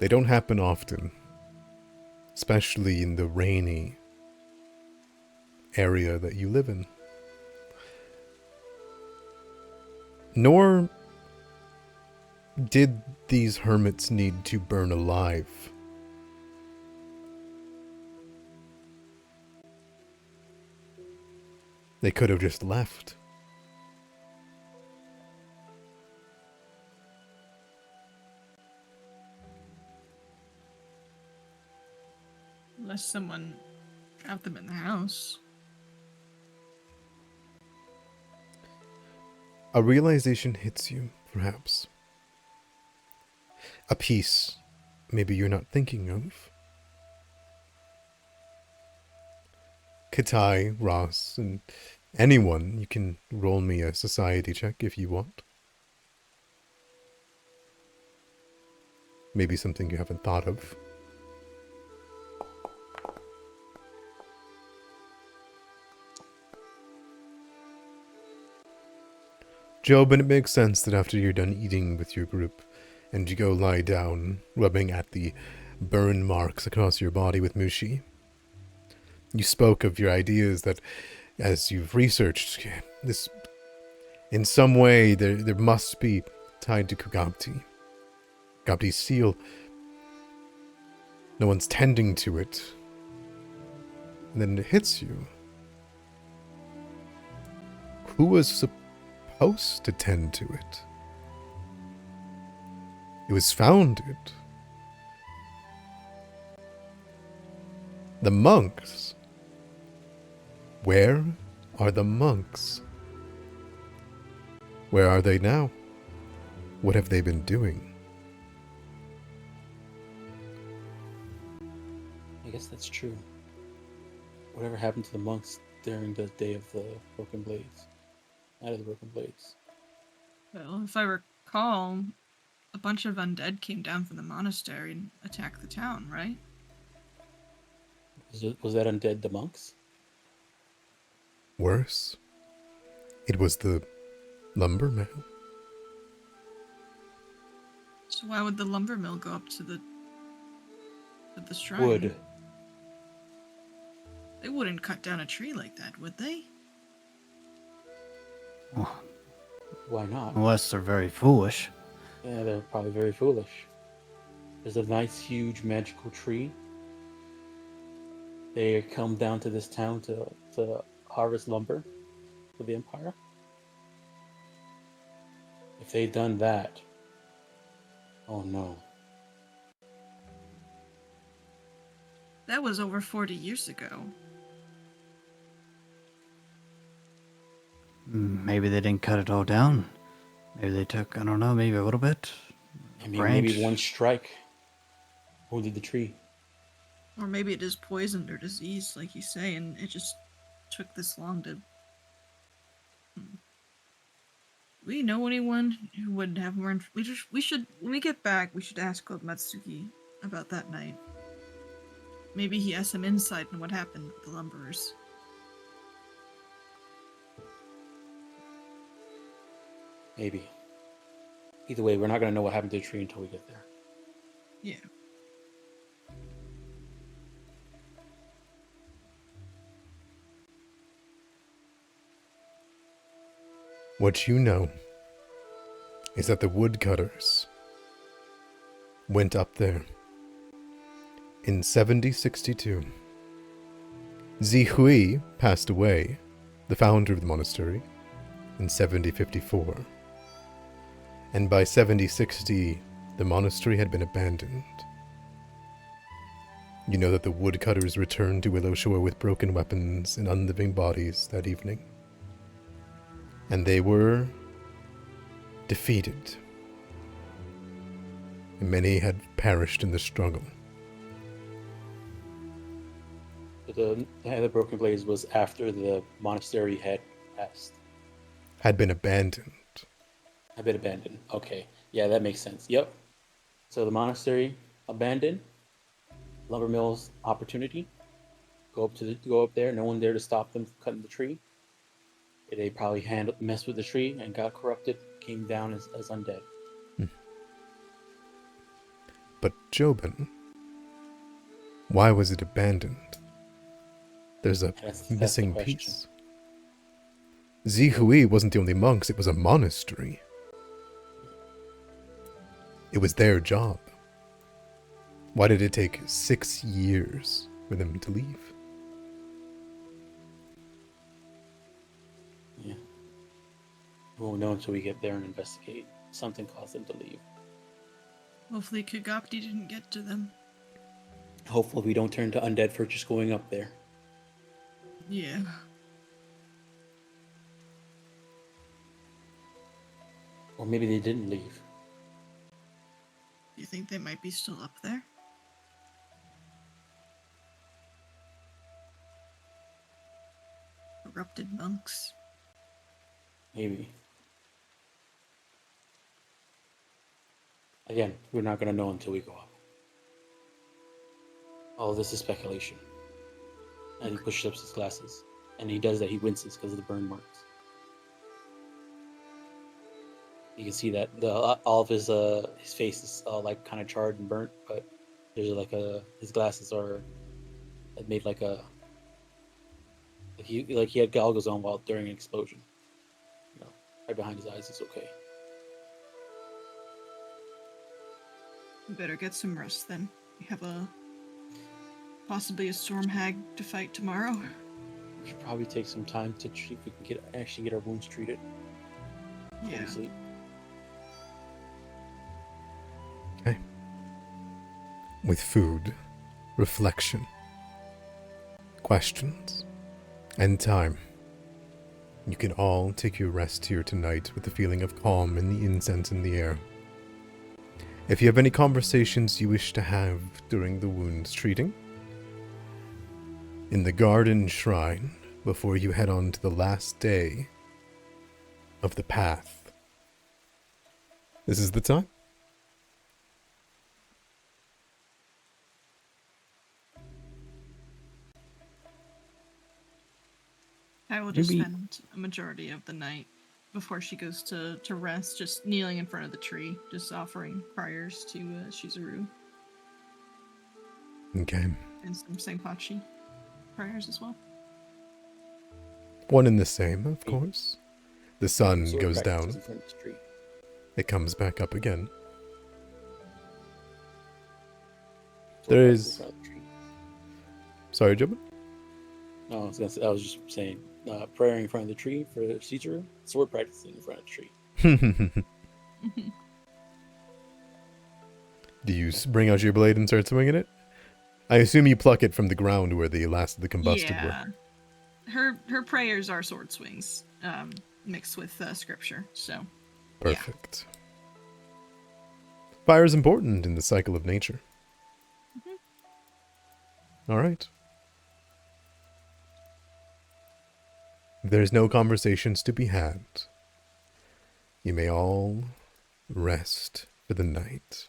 they don't happen often. Especially in the rainy area that you live in. Nor did these hermits need to burn alive. They could have just left. Unless someone trapped them in the house. A realization hits you, perhaps. A piece maybe you're not thinking of. Katai, Ross, and anyone, you can roll me a society check if you want. Maybe something you haven't thought of. Job, and it makes sense that after you're done eating with your group, and you go lie down, rubbing at the burn marks across your body with Mushi, you spoke of your ideas that, as you've researched, this, in some way, there must be tied to Kugabti. Kugabti's seal. No one's tending to it. And then it hits you. Who was supposed to tend to it? It was founded. The monks. Where are the monks? Where are they now? What have they been doing? I guess that's true. Whatever happened to the monks during the day of the Broken Blades? Night of the Broken Blades. Well, if I recall, a bunch of undead came down from the monastery and attacked the town, right? Was that undead the monks? Worse, it was the lumberman. So why would the lumber mill go up to the shrine? Wood. They wouldn't cut down a tree like that, would they? Oh, Why not? unless they're very foolish. Yeah, they're probably very foolish. There's a nice, huge, magical tree. They come down to this town to harvest lumber for the Empire. If they'd done that, oh no. That was over 40 years ago. Maybe they didn't cut it all down. Maybe they took, I don't know, maybe a little bit. I mean, Branch. maybe one strike wounded the tree. Or maybe it is poisoned or diseased, like you say, and it just took this long to... Do we know anyone who would have more... We should, when we get back, we should ask Club Matsuki about that night. Maybe he has some insight on what happened with the lumberers. Maybe. Either way, we're not going to know what happened to the tree until we get there. Yeah. What you know is that the woodcutters went up there in 7062. Zi Hui passed away, the founder of the monastery, in 7054. And by 7060, the monastery had been abandoned. You know that the woodcutters returned to Willowshore with broken weapons and unliving bodies that evening. And they were defeated. And many had perished in the struggle. The Broken Blades was after the monastery had passed. Had been abandoned. Had been abandoned. Okay. Yeah, that makes sense. Yep. So the monastery abandoned. Lumber mills opportunity. Go up there. No one there to stop them from cutting the tree. They probably messed with the tree and got corrupted. Came down as undead. But Jobin, why was it abandoned? There's a missing piece. Zihui wasn't the only monks, it was a monastery. It was their job. Why did it take 6 years for them to leave? Yeah. We won't know until we get there and investigate. Something caused them to leave. Hopefully Kagopti didn't get to them. Hopefully we don't turn to undead for just going up there. Yeah. Or maybe they didn't leave. Do you think they might be still up there? Corrupted monks. Maybe. Again, we're not going to know until we go up. All of this is speculation. And he pushes up his glasses. And he does that, he winces because of the burn marks. You can see that all of his face is like kind of charred and burnt, but there's his glasses are made like he had goggles on while during an explosion. You know, right behind his eyes, it's okay. We better get some rest then. We have possibly a storm hag to fight tomorrow. We should probably take some time to treat. We can actually get our wounds treated. Yeah. Sleep. Okay. With food, reflection, questions, and time, you can all take your rest here tonight with the feeling of calm and the incense in the air. If you have any conversations you wish to have during the wounds treating, in the garden shrine before you head on to the last day of the path, this is the time. I will just Maybe- spend a majority of the night before she goes to rest, just kneeling in front of the tree, just offering prayers to Shizuru Okay. and some Senpachi prayers as well. One and the same, of course. The sun Sword goes practices down. in front of the tree. It comes back up again. Sword There practices is- in front of the tree. Sorry, Jobin? No, I was just saying, praying in front of the tree for Shizuru, sword practicing in front of the tree. Do you bring out your blade and start swinging it? I assume you pluck it from the ground where the last of the combusted Yeah. were. Her prayers are sword swings, mixed with scripture. So Perfect. Fire is important in the cycle of nature. All right. If there's no conversations to be had, you may all rest for the night.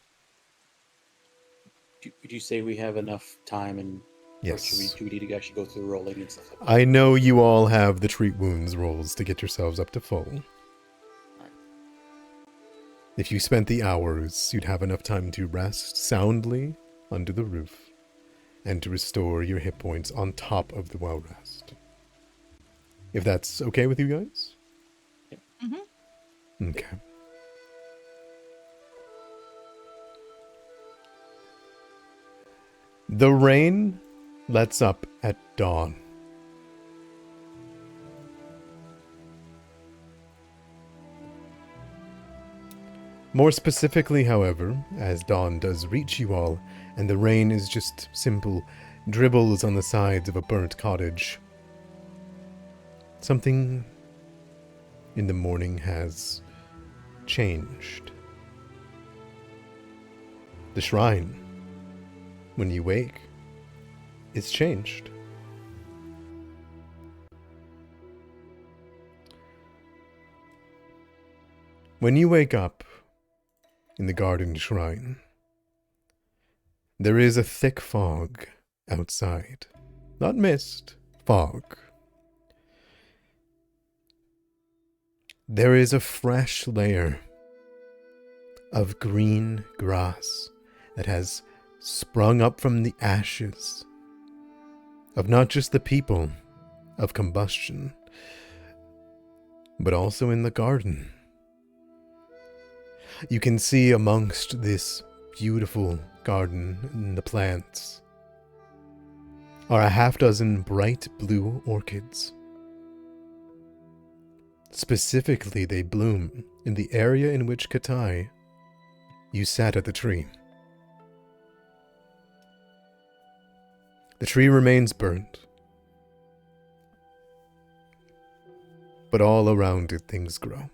Would you say we have enough time and or should Yes. do we need to actually go through the rolling and stuff like that? I know you all have the treat wounds rolls to get yourselves up to full. If you spent the hours, you'd have enough time to rest soundly under the roof and to restore your hit points on top of the well rest. If that's okay with you guys? Mhm. Okay. The rain lets up at dawn. More specifically, however, as dawn does reach you all, and the rain is just simple dribbles on the sides of a burnt cottage, something in the morning has changed. The shrine, when you wake, is changed. When you wake up in the garden shrine, there is a thick fog outside. Not mist, fog. There is a fresh layer of green grass that has sprung up from the ashes of not just the people of combustion, but also in the garden. You can see amongst this beautiful garden and the plants are a half-dozen bright blue orchids. Specifically, they bloom in the area in which, Katai, you sat at the tree. The tree remains burnt, but all around it things grow.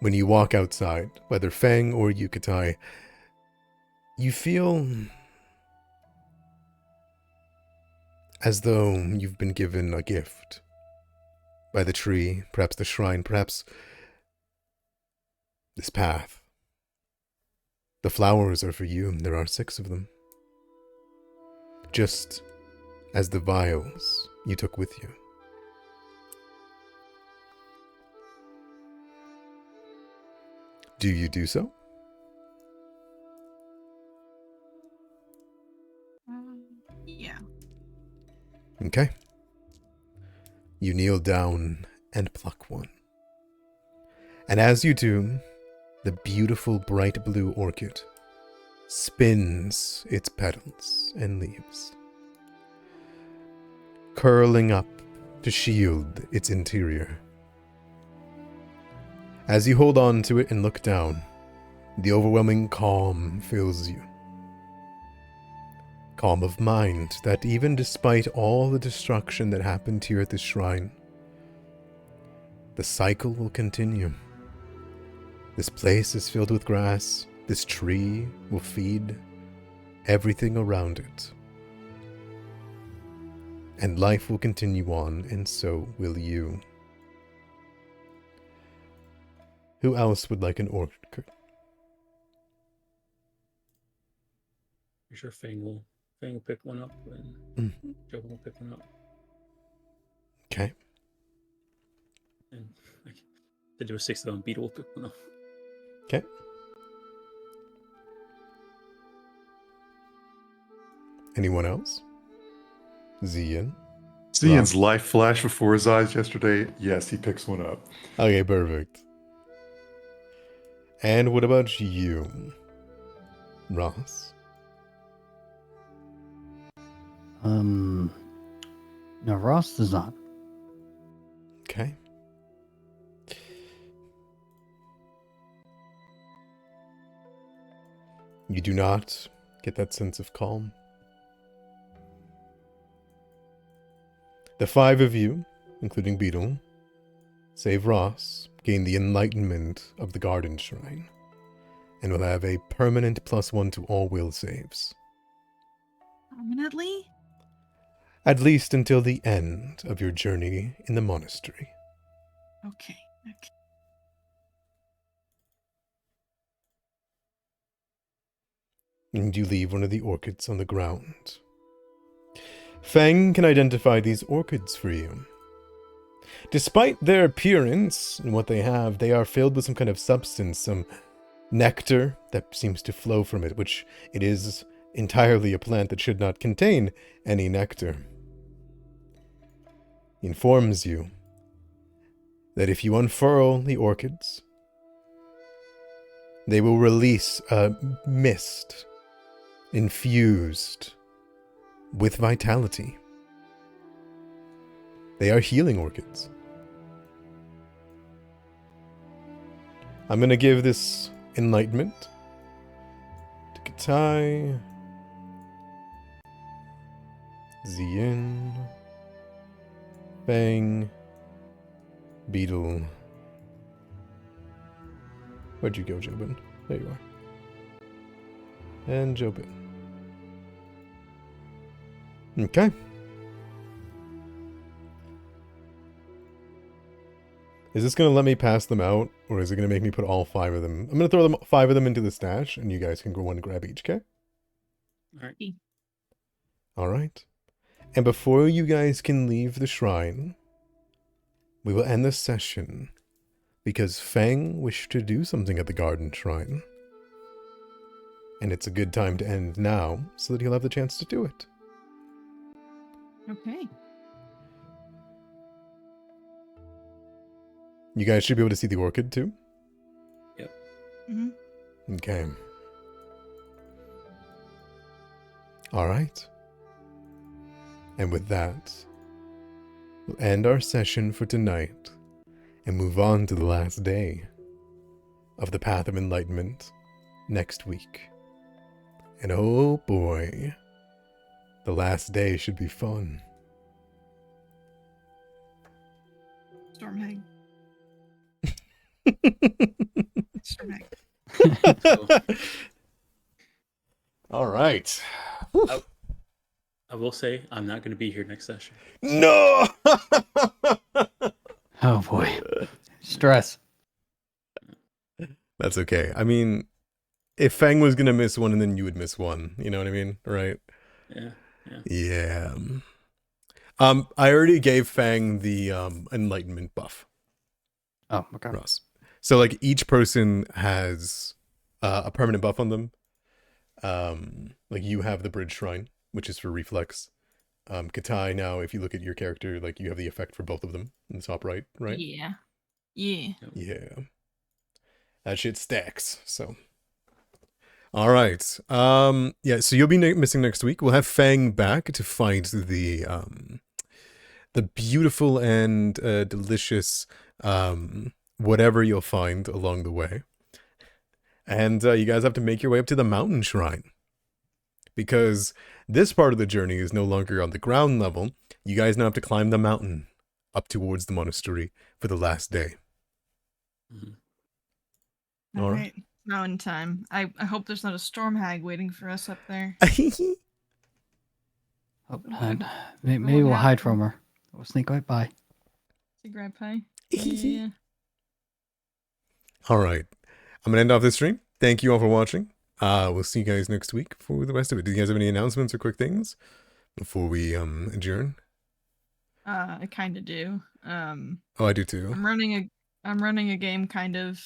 When you walk outside, whether Fang or Yukatai, you feel as though you've been given a gift by the tree, perhaps the shrine, perhaps this path. The flowers are for you, there are 6 of them. Just as the vials you took with you. Do you do so? Yeah. Okay. You kneel down and pluck one. And as you do, the beautiful bright blue orchid spins its petals and leaves, curling up to shield its interior. As you hold on to it and look down, the overwhelming calm fills you. Calm of mind that even despite all the destruction that happened here at this shrine, the cycle will continue. This place is filled with grass. This tree will feed everything around it. And life will continue on, and so will you. Who else would like an orchid? I'm sure Fang will pick one up, and Joe will pick one up. Okay. And to do a 6 of them, Beetle will pick one up. Okay. Anyone else? Zian? Zian's life flashed before his eyes yesterday. Yes, he picks one up. Okay, perfect. And what about you, Ross? No, Ross does not. Okay. You do not get that sense of calm. The 5 of you, including Beetle, save Ross, gain the Enlightenment of the Garden Shrine, and will have a permanent +1 to all will saves. Permanently? At least until the end of your journey in the monastery. Okay. And you leave one of the orchids on the ground. Fang can identify these orchids for you. Despite their appearance and what they have, they are filled with some kind of substance, some nectar that seems to flow from it, which it is entirely a plant that should not contain any nectar. Informs you that if you unfurl the orchids, they will release a mist infused with vitality. They are healing orchids. I'm gonna give this Enlightenment to Katai, Zien, Bang, Beetle. Where'd you go, Jobin? There you are. And Jobin. Okay. Is this going to let me pass them out, or is it going to make me put all 5 of them? I'm going to throw them 5 of them into the stash, and you guys can go and grab each, okay? All right. All right. And before you guys can leave the shrine, we will end this session because Fang wished to do something at the Garden Shrine. And it's a good time to end now so that he'll have the chance to do it. Okay. You guys should be able to see the orchid too? Yep. Mm-hmm. Okay. All right. And with that, we'll end our session for tonight and move on to the last day of the Path of Enlightenment next week. And oh boy, the last day should be fun. Stormhag. Stormhag. All right. I will say I'm not going to be here next session. No! Oh boy. Stress. That's okay. I mean, if Fang was going to miss one and then you would miss one, you know what I mean? Right? Yeah. Yeah. I already gave Fang the Enlightenment buff. Oh, okay. Ross. So like each person has a permanent buff on them. Like you have the Bridge Shrine, which is for reflex. Katai, now if you look at your character, like you have the effect for both of them in the top right? Yeah. Yeah. That shit stacks, so. All right. Yeah, so you'll be missing next week. We'll have Fang back to fight the beautiful and delicious whatever you'll find along the way. And you guys have to make your way up to the mountain shrine. Because this part of the journey is no longer on the ground level. You guys now have to climb the mountain up towards the monastery for the last day. Mm-hmm. All right. Mountain time. I hope there's not a storm hag waiting for us up there. Oh, maybe we'll hide from her. We'll sneak right by. See grab pie. Yeah. All right. I'm going to end off this stream. Thank you all for watching. We'll see you guys next week for the rest of it. Do you guys have any announcements or quick things before we adjourn? I kind of do. Oh, I do too. I'm running a game kind of.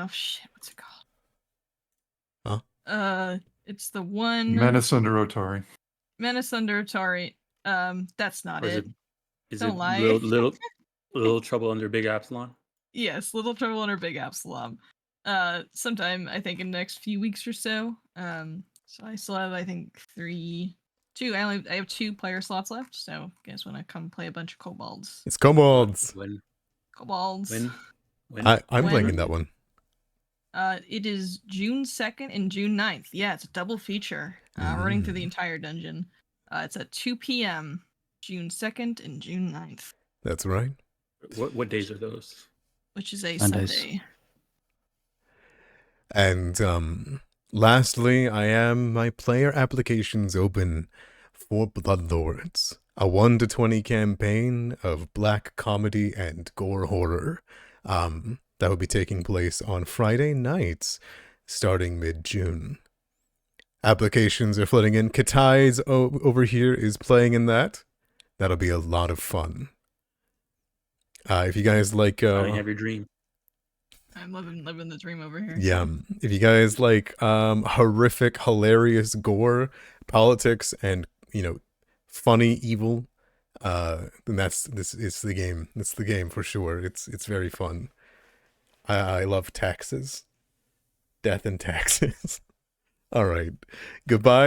Shit, what's it called? Huh? It's the one. Menace under Otari. Menace under Atari. That's not it. Is Don't it lie. little Trouble Under Big Absalom? Yes, Little Trouble under Big Absalom. Sometime I think in the next few weeks or so. So I still have I have 2 player slots left. So if you guys want to come play a bunch of kobolds. It's kobolds. Kobolds. When? I'm playing in that one. It is June 2nd and June 9th. Yeah, it's a double feature. Running through the entire dungeon. It's at 2 p.m. June 2nd and June 9th. That's right. What days are those? Which is a Mondays. Sunday. And lastly, I am my player applications open for Bloodlords, a 1 to 20 campaign of black comedy and gore horror. That will be taking place on Friday nights, starting mid-June. Applications are flooding in. Katai's over here is playing in that. That'll be a lot of fun. If you guys like... I have your dream. I'm living the dream over here. Yeah, if you guys like horrific, hilarious gore, politics, and, funny evil, then this is the game. It's the game for sure. It's very fun. I love taxes. Death and taxes. All right. Goodbye.